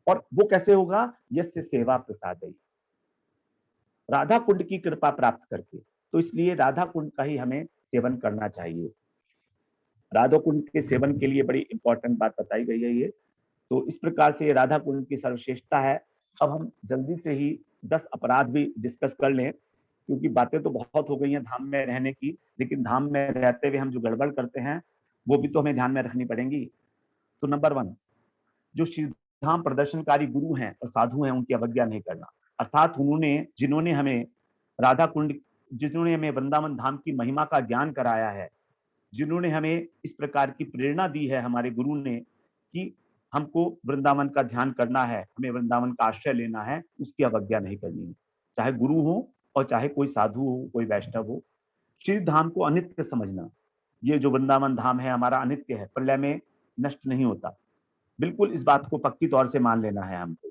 Speaker 1: और वो कैसे होगा? यस्य सेवा प्रसाद, राधा कुंड की कृपा प्राप्त करके। तो इसलिए राधा कुंड का ही हमें सेवन करना चाहिए। राधा कुंड के सेवन के लिए बड़ी इंपॉर्टेंट बात बताई गई है ये। तो इस प्रकार से राधा कुंड की सर्वश्रेष्ठता है। अब हम जल्दी से ही 10 अपराध भी डिस्कस कर लें, क्योंकि बातें तो बहुत हो गई हैं धाम में रहने की, लेकिन धाम में रहते हुए हम जो गड़बड़ करते हैं वो भी तो हमें ध्यान में रखनी पड़ेंगी। तो नंबर 1, जो श्री धाम प्रदर्शनकारी गुरु हैं और साधु हैं उनकी अवज्ञा नहीं करना। अर्थात उन्होंने, जिन्होंने हमें राधा कुंड, जिन्होंने हमें वृंदावन धाम की महिमा का ज्ञान कराया है, जिन्होंने हमें इस प्रकार की प्रेरणा दी है हमारे गुरु ने कि हमको वृंदावन का ध्यान करना है, हमें वृंदावन का आश्रय लेना है, उसकी अवज्ञा नहीं करनी है। चाहे गुरु हो और चाहे कोई साधु हो, कोई वैष्णव हो। श्री धाम को अनित्य समझना। ये जो वृंदावन धाम है हमारा अनित्य है, प्रलय में नष्ट नहीं होता। बिल्कुल इस बात को पक्की तौर से मान लेना है हमको।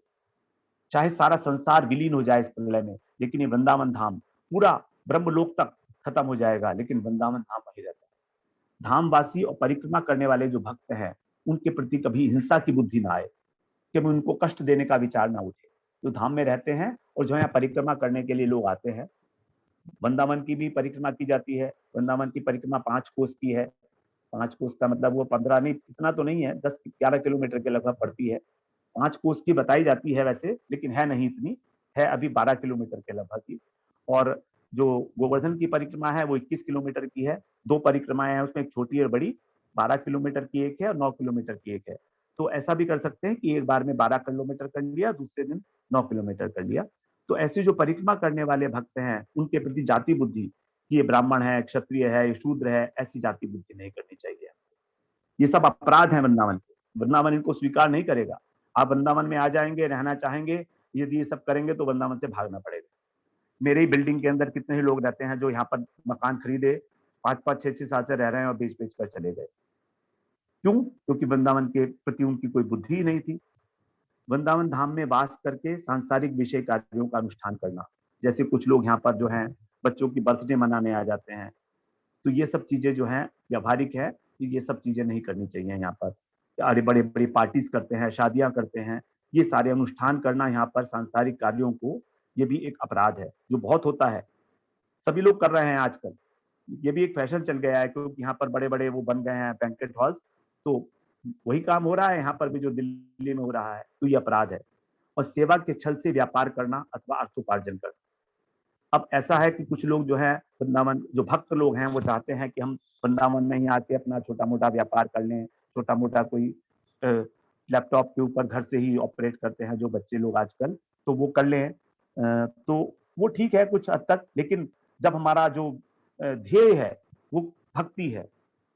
Speaker 1: चाहे सारा संसार विलीन हो जाए इस प्रलय में, लेकिन ये वृंदावन धाम पूरा ब्रह्मलोक तक खत्म हो जाएगा, लेकिन वृंदावन धाम वही रहता है। धामवासी और परिक्रमा करने वाले जो भक्त हैं, उनके प्रति कभी हिंसा की बुद्धि ना आए, कि उनको कष्ट देने का विचार ना उठे। जो धाम में रहते हैं और जो यहाँ परिक्रमा करने के लिए लोग आते हैं, वृंदावन की भी परिक्रमा की जाती है। वृंदावन की परिक्रमा 5 कोस की है। 5 कोस का मतलब वो 15 नहीं, इतना तो नहीं है, 10-11 किलोमीटर के लगभग पड़ती है। 5 कोस की बताई जाती है वैसे, लेकिन है नहीं इतनी, है अभी 12 किलोमीटर के लगभग की। और जो गोवर्धन की परिक्रमा है वो 21 किलोमीटर की है। 2 परिक्रमाएं हैं उसमें, एक छोटी और बड़ी। 12 किलोमीटर की एक है और 9 किलोमीटर की एक है। तो ऐसा भी कर सकते हैं कि एक बार में 12 किलोमीटर कर लिया, दूसरे दिन 9 किलोमीटर कर लिया। तो ऐसे जो परिक्रमा करने वाले भक्त हैं, उनके प्रति जाति बुद्धि कि ये ब्राह्मण है, क्षत्रिय है, ये शूद्र है, ऐसी जाति बुद्धि नहीं करनी चाहिए। ये सब अपराध है वृंदावन के। वृंदावन इनको स्वीकार नहीं करेगा। आप वृंदावन में आ जाएंगे, रहना चाहेंगे, यदि ये सब करेंगे तो वृंदावन से भागना पड़ेगा। मेरे ही बिल्डिंग के अंदर कितने ही लोग रहते हैं जो यहाँ पर मकान खरीदे, 5-5, 6-6 साल से रह रहे हैं और बेच-बेच कर चले गए। क्यों? क्योंकि वृंदावन के प्रति उनकी कोई बुद्धि ही नहीं थी। वृंदावन धाम में वास करके सांसारिक विषय कार्यों का अनुष्ठान करना, जैसे कुछ लोग यहाँ पर जो हैं बच्चों की बर्थडे मनाने आ जाते हैं, तो ये सब चीजें जो हैं व्यावहारिक है कि ये सब चीजें नहीं करनी चाहिए यहाँ पर। अरे बड़े बड़ी पार्टीज करते हैं, शादियां करते हैं, ये सारे अनुष्ठान करना यहाँ पर सांसारिक कार्यों को, ये भी एक अपराध है जो बहुत होता है। सभी लोग कर रहे हैं आजकल। ये भी एक फैशन चल गया है, क्योंकि यहाँ पर बड़े बड़े वो बन गए हैं बैंकेट हॉल्स। तो वही काम हो रहा है यहाँ पर भी जो दिल्ली में हो रहा है, तो ये अपराध है। और सेवा के छल से व्यापार करना अथवा अर्थोपार्जन करना। अब ऐसा है कि कुछ लोग जो है वृंदावन, जो भक्त लोग हैं, वो चाहते हैं कि हम वृंदावन में ही आके अपना छोटा मोटा व्यापार कर लें। छोटा मोटा कोई लैपटॉप के ऊपर घर से ही ऑपरेट करते हैं जो बच्चे लोग आजकल, तो वो कर लें। तो वो ठीक है कुछ हद तक, लेकिन जब हमारा जो ध्येय है वो भक्ति है,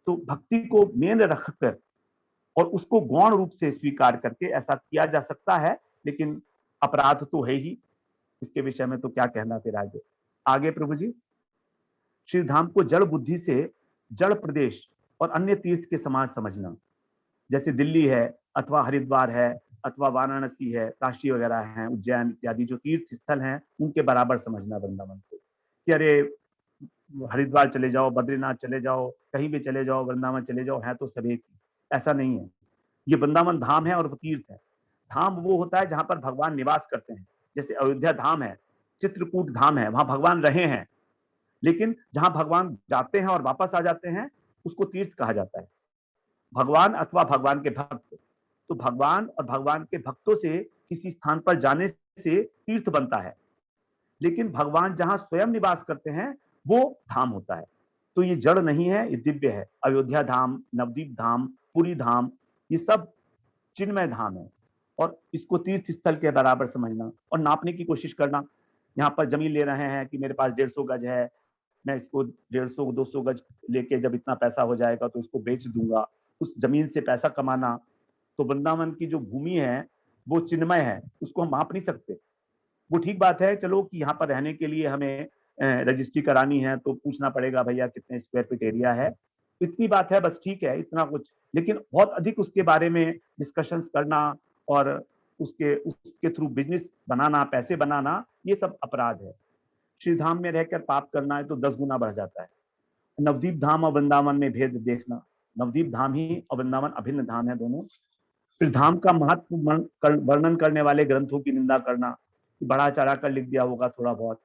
Speaker 1: तो भक्ति को मेन रखकर और उसको गौण रूप से स्वीकार करके ऐसा किया जा सकता है, लेकिन अपराध तो है ही। इसके विषय में तो क्या कहना फिर आगे। आगे प्रभु जी, श्री धाम को जड़ बुद्धि से जड़ प्रदेश और अन्य तीर्थ के समान समझना, जैसे दिल्ली है अथवा हरिद्वार है अथवा वाराणसी है, काशी वगैरह है, उज्जैन इत्यादि जो तीर्थ स्थल हैं, उनके बराबर समझना वृंदावन को। कि अरे हरिद्वार चले जाओ, बद्रीनाथ चले जाओ, कहीं भी चले जाओ, वृंदावन चले जाओ, है तो सब एक ही। ऐसा नहीं है। ये वृंदावन धाम है और वो तीर्थ है। धाम वो होता है जहां पर भगवान निवास करते हैं। जैसे अयोध्या धाम है, चित्रकूट धाम है, वहां भगवान रहे हैं। लेकिन जहां भगवान जाते हैं और वापस आ जाते हैं, उसको तीर्थ कहा जाता है। भगवान अथवा भगवान के भक्त, तो भगवान और भगवान के भक्तों से किसी स्थान पर जाने से तीर्थ बनता है। लेकिन भगवान जहां स्वयं निवास करते हैं वो धाम होता है। तो ये जड़ नहीं है, ये दिव्य है। अयोध्या धाम, नवदीप धाम, पुरी धाम, ये सब चिन्मय धाम है। और इसको तीर्थ स्थल के बराबर समझना और नापने की कोशिश करना। यहाँ पर जमीन ले रहे हैं कि मेरे पास 150 गज है, मैं इसको 150-200 गज लेके जब इतना पैसा हो जाएगा तो इसको बेच दूंगा, उस जमीन से पैसा कमाना। तो वृंदावन की जो भूमि है वो चिन्मय है, उसको हम माप नहीं सकते। वो ठीक बात है, चलो कि यहाँ पर रहने के लिए हमें रजिस्ट्री करानी है तो पूछना पड़ेगा भैया कितने स्क्वायर फीट एरिया है, इतनी बात है, बस ठीक है इतना कुछ। लेकिन बहुत अधिक उसके बारे में डिस्कशंस करना और उसके उसके थ्रू बिजनेस बनाना, पैसे बनाना, ये सब अपराध है। श्री धाम में रहकर पाप करना है तो 10 गुना बढ़ जाता है। नवदीप धाम और वृंदावन में भेद देखना। नवदीप धाम ही और वृंदावन अभिन्न धाम है दोनों। फिर धाम का महत्व वर्णन करने वाले ग्रंथों की निंदा करना, कि बढ़ा चढ़ा कर लिख दिया होगा थोड़ा बहुत।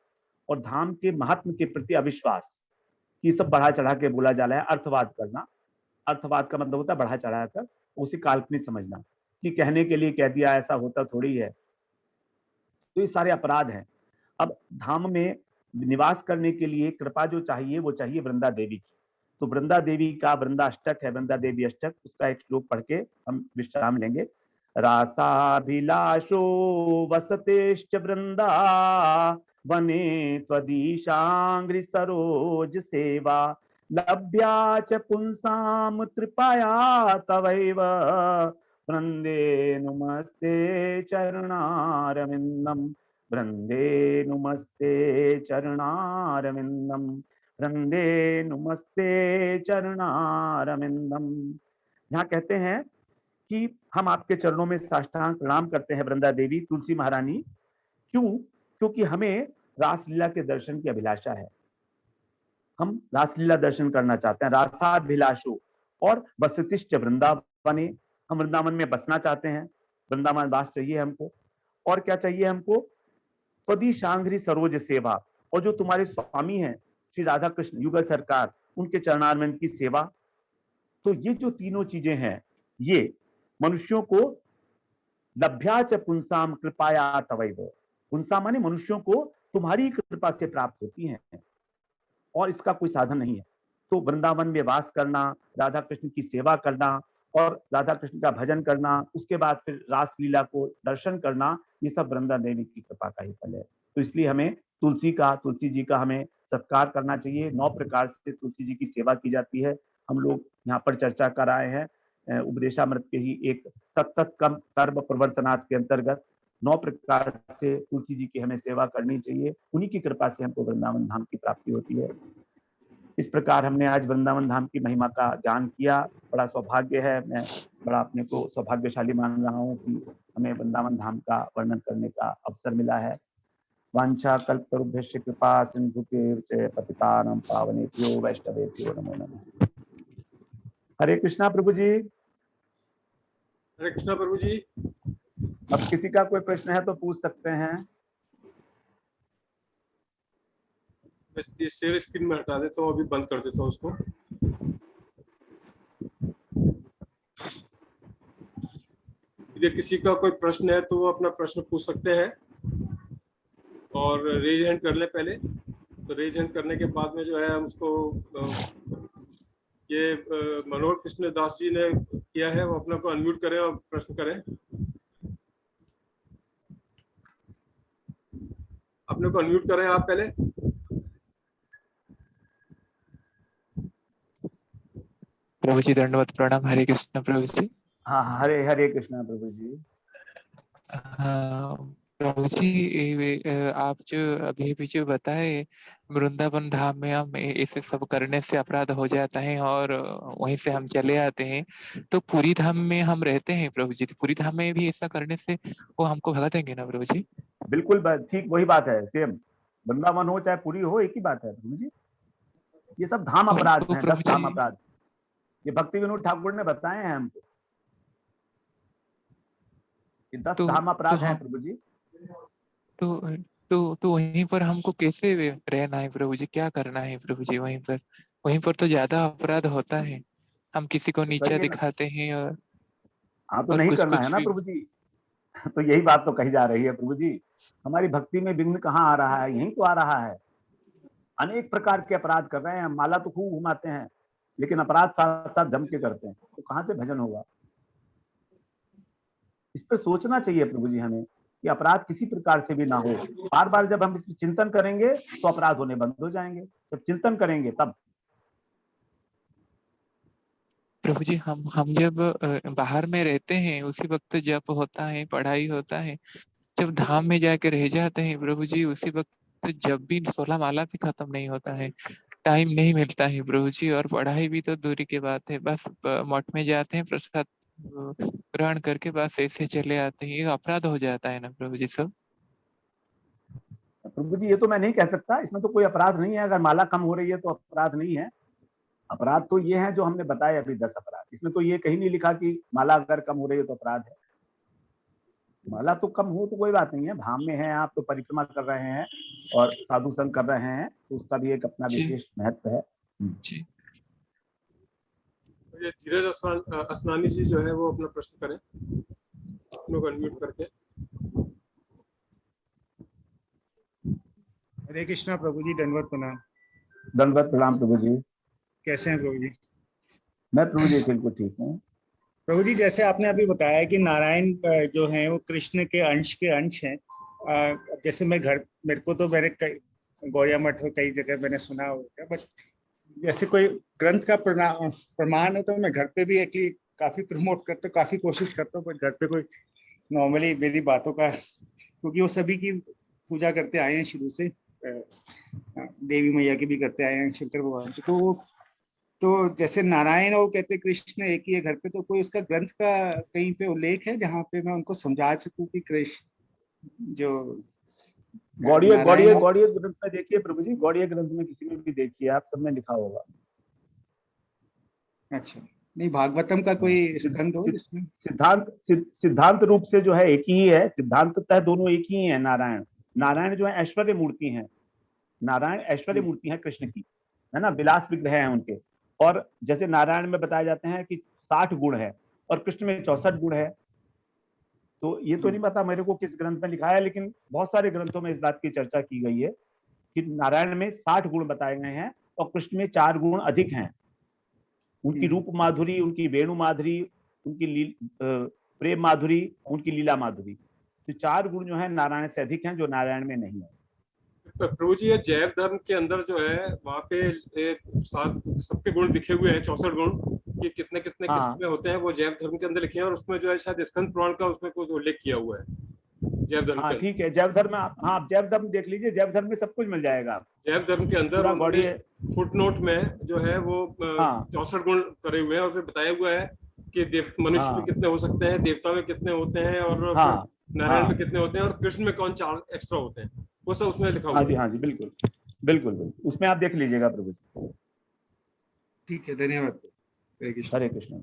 Speaker 1: और धाम के महात्म के प्रति अविश्वास, कि सब बढ़ा चढ़ा के बोला जा रहा है। अर्थवाद करना, अर्थवाद का मतलब होता है बढ़ा चढ़ा कर उसे काल्पनिक समझना, कि कहने के लिए कह दिया, ऐसा होता थोड़ी है। तो ये सारे अपराध हैं। अब धाम में निवास करने के लिए कृपा जो चाहिए वो चाहिए वृंदा देवी की। तो वृंदा देवी का वृंदाष्टक है, वृंदा देवी अष्टक, उसका एक श्लोक पढ़ के हम विश्राम लेंगे। रासाभिलाषो वसतेश्च वृंदा वने त्वदीशांग्रि सरोज सेवा लभ्या च पुंसाम कृपया तवैव वृंदे नुमस्ते चरणारविंदम वृंदे नुमस्ते चरणारविंदम वृंदे नुमस्ते चरणारविंदम। यहाँ कहते हैं कि हम आपके चरणों में साष्टांग प्रणाम करते हैं वृंदा देवी, तुलसी महारानी। क्यों? क्योंकि हमें रासलीला के दर्शन की अभिलाषा है। हम रासलीला दर्शन करना चाहते हैं, रासाभिलाषु। और वसतिष्ठ वृंदावने, हम वृंदावन में बसना चाहते हैं, वृंदावन वास चाहिए हमको। और क्या चाहिए हमको? पदी शांघ्रि सरोज सेवा, और जो तुम्हारे स्वामी हैं श्री राधा कृष्ण युगल सरकार, उनके चरणारविंद की सेवा। तो ये जो तीनों चीजें हैं, ये मनुष्यों को लभ्या च पुंसाम कृपाया तवैव, पुंसा माने मनुष्यों को तुम्हारी कृपा से प्राप्त होती हैं, और इसका कोई साधन नहीं है। तो वृंदावन में वास करना, राधा कृष्ण की सेवा करना और राधा कृष्ण का भजन करना, उसके बाद फिर रासलीला को दर्शन करना, ये सब वृंदा देवी की कृपा का ही फल है। तो इसलिए हमें तुलसी जी का हमें सत्कार करना चाहिए। 9 प्रकार से तुलसी जी की सेवा की जाती है। हम लोग यहाँ पर चर्चा कर आए हैं उपदेशामृत के ही एक तत्त कर्म प्रवर्तनात् के अंतर्गत 9 प्रकार से तुलसी जी की हमें सेवा करनी चाहिए। उन्हीं की कृपा से हमको वृंदावन धाम की प्राप्ति होती है। इस प्रकार हमने आज वृंदावन धाम की महिमा का ज्ञान किया। बड़ा सौभाग्य है, मैं बड़ा अपने को सौभाग्यशाली मान रहा हूँ कि हमें वृंदावन धाम का वर्णन करने का अवसर मिला है। वांछा कल्पतरुभ्यश्च कृपा सिंधुभ्यैव पतितानां पावनेभ्यो वैष्णवेभ्यो नमो नमः। हरे कृष्णा प्रभु जी।
Speaker 2: हरे कृष्णा प्रभु जी।
Speaker 1: अब किसी का कोई प्रश्न है तो पूछ सकते हैं।
Speaker 2: ये शेयर स्क्रीन में हटा देता हूँ, अभी बंद कर देता हूँ उसको। यदि किसी का कोई प्रश्न है तो वो अपना प्रश्न पूछ सकते हैं, और रेज हैंड कर ले पहले। तो रेज हैंड करने के बाद में जो है हम उसको ये मनोहर कृष्ण दास जी ने किया है, वो अपना को अनम्यूट करें और प्रश्न करें। अपने को अनम्यूट करें आप पहले।
Speaker 3: प्रभु जी दंडवत प्रणाम। हरे कृष्ण प्रभु जी।
Speaker 1: हाँ, हरे हरे कृष्णा प्रभु जी।
Speaker 3: हाँ प्रभु जी, आप जो अभी भी जो बताए वृंदावन धाम में हम ऐसे सब करने से अपराध हो जाता है और वहीं से हम चले आते हैं, तो पूरी धाम में हम रहते हैं प्रभु जी, तो पूरी धाम में भी ऐसा करने से वो हमको भगा देंगे ना प्रभु जी?
Speaker 1: बिल्कुल ठीक वही बात है, सेम वृंदावन हो चाहे पूरी हो, एक ही बात है प्रभु जी। ये सब धाम अपराध
Speaker 3: तो
Speaker 1: हैं, 10
Speaker 3: प्रभु
Speaker 1: धाम
Speaker 3: जी,
Speaker 1: अपराध। ये भक्ति विनोद ठाकुर ने बताए हैं हमको, ये 10 धाम
Speaker 3: तो
Speaker 1: अपराध हैं
Speaker 3: हम
Speaker 1: प्रभु जी।
Speaker 3: तो वहीं पर हमको कैसे रहना है प्रभु जी, क्या करना है प्रभु जी? वहीं पर तो ज्यादा अपराध होता है, हम किसी को
Speaker 1: तो
Speaker 3: नीचा
Speaker 1: करिए ना।
Speaker 3: दिखाते हैं
Speaker 1: हाँ, तो
Speaker 3: और
Speaker 1: नहीं
Speaker 3: कुछ
Speaker 1: करना है
Speaker 3: कुछ
Speaker 1: ना
Speaker 3: भी।
Speaker 1: प्रभु जी। तो यही बात तो कही जा रही है प्रभु जी। हमारी भक्ति में विघ्न कहाँ आ रहा है? यही तो आ रहा है। अनेक प्रकार के अपराध कर रहे हैं, माला तो खूब घुमाते हैं, लेकिन अपराध साथ साथ जम के करते हैं, तो कहाँ से भजन होगा? इस पर सोचना चाहिए प्रभु जी हमें कि अपराध किसी प्रकार से भी ना हो। बार बार जब हम इस पर चिंतन करेंगे तो अपराध होने बंद हो जाएंगे। जब चिंतन करेंगे तब।
Speaker 3: प्रभु जी, हम जब बाहर में रहते हैं उसी वक्त जप होता है, पढ़ाई होता है। जब धाम में जाके रह जाते हैं प्रभु जी, उसी वक्त जब भी 16 माला भी खत्म नहीं होता है, टाइम नहीं मिलता है प्रभु जी, और पढ़ाई भी तो दूरी की बात है। बस मठ में जाते हैं, प्रसाद ग्रहण करके बस ऐसे चले आते हैं, ये अपराध हो जाता है ना प्रभु जी सब?
Speaker 1: प्रभु जी ये तो मैं नहीं कह सकता, इसमें तो कोई अपराध नहीं है। अगर माला कम हो रही है तो अपराध नहीं है। अपराध तो ये है जो हमने बताए अभी 10 अपराध। इसमें तो ये कहीं नहीं लिखा कि माला अगर कम हो रही है तो अपराध है। माला तो कम हो तो कोई बात नहीं है, धाम में है आप तो परिक्रमा कर रहे हैं और साधु संग कर रहे हैं, तो उसका भी एक अपना
Speaker 3: जी
Speaker 1: विशेष महत्व है।
Speaker 3: जी।
Speaker 2: ये धीरज असनानी जी जो है वो अपना प्रश्न करें, अपने को अनम्यूट करके।
Speaker 4: हरे कृष्णा प्रभु जी, दंडवत प्रणाम।
Speaker 1: दंडवत प्रणाम प्रभु जी।
Speaker 4: कैसे हैं प्रभु जी?
Speaker 1: मैं प्रभु जी बिल्कुल ठीक हूँ।
Speaker 4: प्रभु जी, जैसे आपने अभी बताया कि नारायण जो हैं वो कृष्ण के अंश हैं। जैसे मेरे को तो गौरिया मठ और कई जगह मैंने सुना होगा, बट जैसे कोई ग्रंथ का प्रमाण है तो मैं घर पे भी एक्चुअली काफी प्रमोट करता हूँ, काफी कोशिश करता हूँ, बट घर पे कोई नॉर्मली मेरी बातों का, क्योंकि वो सभी की पूजा करते आए हैं शुरू से, देवी मैया की भी करते आए हैं, शंकर भगवान की। तो तो जैसे नारायण और कहते कृष्ण एक ही है घर पे, तो कोई उसका ग्रंथ का कहीं पे उल्लेख है जहाँ पे मैं उनको समझा सकूं कि कृष्ण जो
Speaker 1: गौड़ीय
Speaker 4: नारायण
Speaker 1: गौड़ीय ग्रंथ में देखिए प्रभु जी, गौड़ीय ग्रंथ में किसी में भी देखिए आप, सब में लिखा होगा।
Speaker 4: अच्छा, नहीं भागवतम का कोई स्कंद हो जिसमें
Speaker 1: सिद्धांत रूप से जो है एक ही है, सिद्धांततः दोनों एक ही है। नारायण नारायण जो है ऐश्वर्य मूर्ति है, नारायण ऐश्वर्य मूर्ति है कृष्ण की, है ना, विलास विग्रह हैं उनके। और जैसे नारायण में बताए जाते हैं कि 60 गुण है और कृष्ण में 64 गुण है। तो ये तो नहीं पता मेरे को किस ग्रंथ में लिखा है, लेकिन बहुत सारे ग्रंथों में इस बात की चर्चा की गई है कि नारायण में 60 गुण बताए गए हैं और कृष्ण में 4 गुण अधिक हैं। उनकी रूप माधुरी, उनकी वेणु माधुरी, उनकी प्रेम माधुरी, उनकी लीला माधुरी, तो 4 गुण जो है नारायण से अधिक हैं, जो नारायण में नहीं है।
Speaker 2: प्रभु जी, ये जैव धर्म के अंदर जो है वहाँ पे सबके गुण लिखे हुए हैं, 64 गुण, कि कितने कितने किस्म में होते हैं, वो जैव धर्म के अंदर लिखे हैं। और उसमें जो है शायद स्कंद पुराण का उसमें कुछ उल्लेख किया हुआ है जैव धर्म के।
Speaker 1: ठीक है, जैव धर्म, हाँ जैव धर्म देख लीजिए, जैव धर्म में सब कुछ मिल जाएगा।
Speaker 2: जैव धर्म के अंदर फुटनोट में जो है वो 64 गुण करे हुए हैं और फिर बताया हुआ है कि मनुष्य में कितने हो सकते हैं, देवता में कितने होते हैं, और नारायण में कितने होते हैं, और कृष्ण में कौन 4 एक्स्ट्रा होते हैं, वो सब उसमें लिखा हुआ है।
Speaker 1: हाँ जी बिल्कुल बिल्कुल बिल्कुल, उसमें आप देख लीजिएगा प्रभु जी।
Speaker 4: ठीक है, धन्यवाद।
Speaker 1: हरे कृष्ण।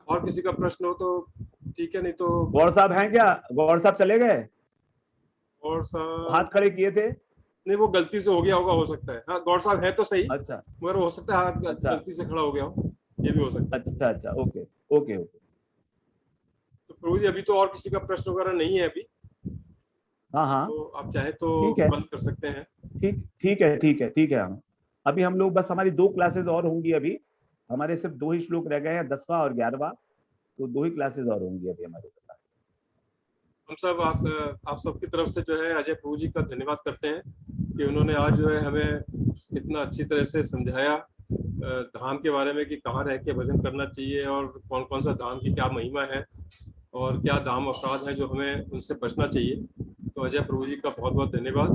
Speaker 2: और किसी का प्रश्न हो तो ठीक है, नहीं तो
Speaker 1: गौर साहब हैं क्या? गौर साहब चले गए?
Speaker 2: गौर साहब
Speaker 1: हाथ खड़े किए थे?
Speaker 2: नहीं, वो गलती से हो गया होगा, हो सकता है। हाँ, गौर साहब है तो सही।
Speaker 1: अच्छा,
Speaker 2: मगर हो सकता है हाथ गलती से खड़ा हो गया हो, ये भी हो सकता है।
Speaker 1: अच्छा, ओके।
Speaker 2: तो प्रभु जी, अभी तो और किसी का प्रश्न वगैरह नहीं है अभी।
Speaker 1: हाँ
Speaker 2: तो आप चाहे तो बंद कर सकते हैं।
Speaker 1: ठीक है। अभी हम लोग बस, हमारी 2 क्लासेस और होंगी अभी, हमारे सिर्फ 2 ही श्लोक रह गए हैं, 10वां और 11वां, तो 2 ही क्लासेस और होंगी अभी हमारे साथ।
Speaker 2: हम सब आप सबकी तरफ से जो है अजय प्रभु जी का धन्यवाद करते हैं कि उन्होंने आज जो है हमें इतना अच्छी तरह से समझाया धाम के बारे में, कि कहाँ रह के भजन करना चाहिए और कौन कौन सा धाम की क्या महिमा है और क्या धाम अपराध है जो हमें उनसे बचना चाहिए। तो अजय प्रभु जी का बहुत बहुत धन्यवाद।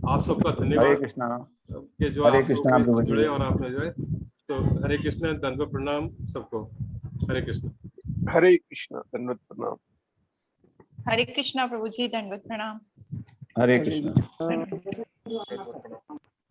Speaker 2: आप सबका धन्यवाद।
Speaker 1: हरे कृष्णा।
Speaker 2: कि जो आप लोग जुड़े और आपने जो है, तो हरे कृष्ण, दंडवत प्रणाम सबको। हरे कृष्ण।
Speaker 5: हरे कृष्ण, दंडवत प्रणाम।
Speaker 6: हरे कृष्णा प्रभु जी, दंडवत प्रणाम।
Speaker 1: हरे कृष्ण।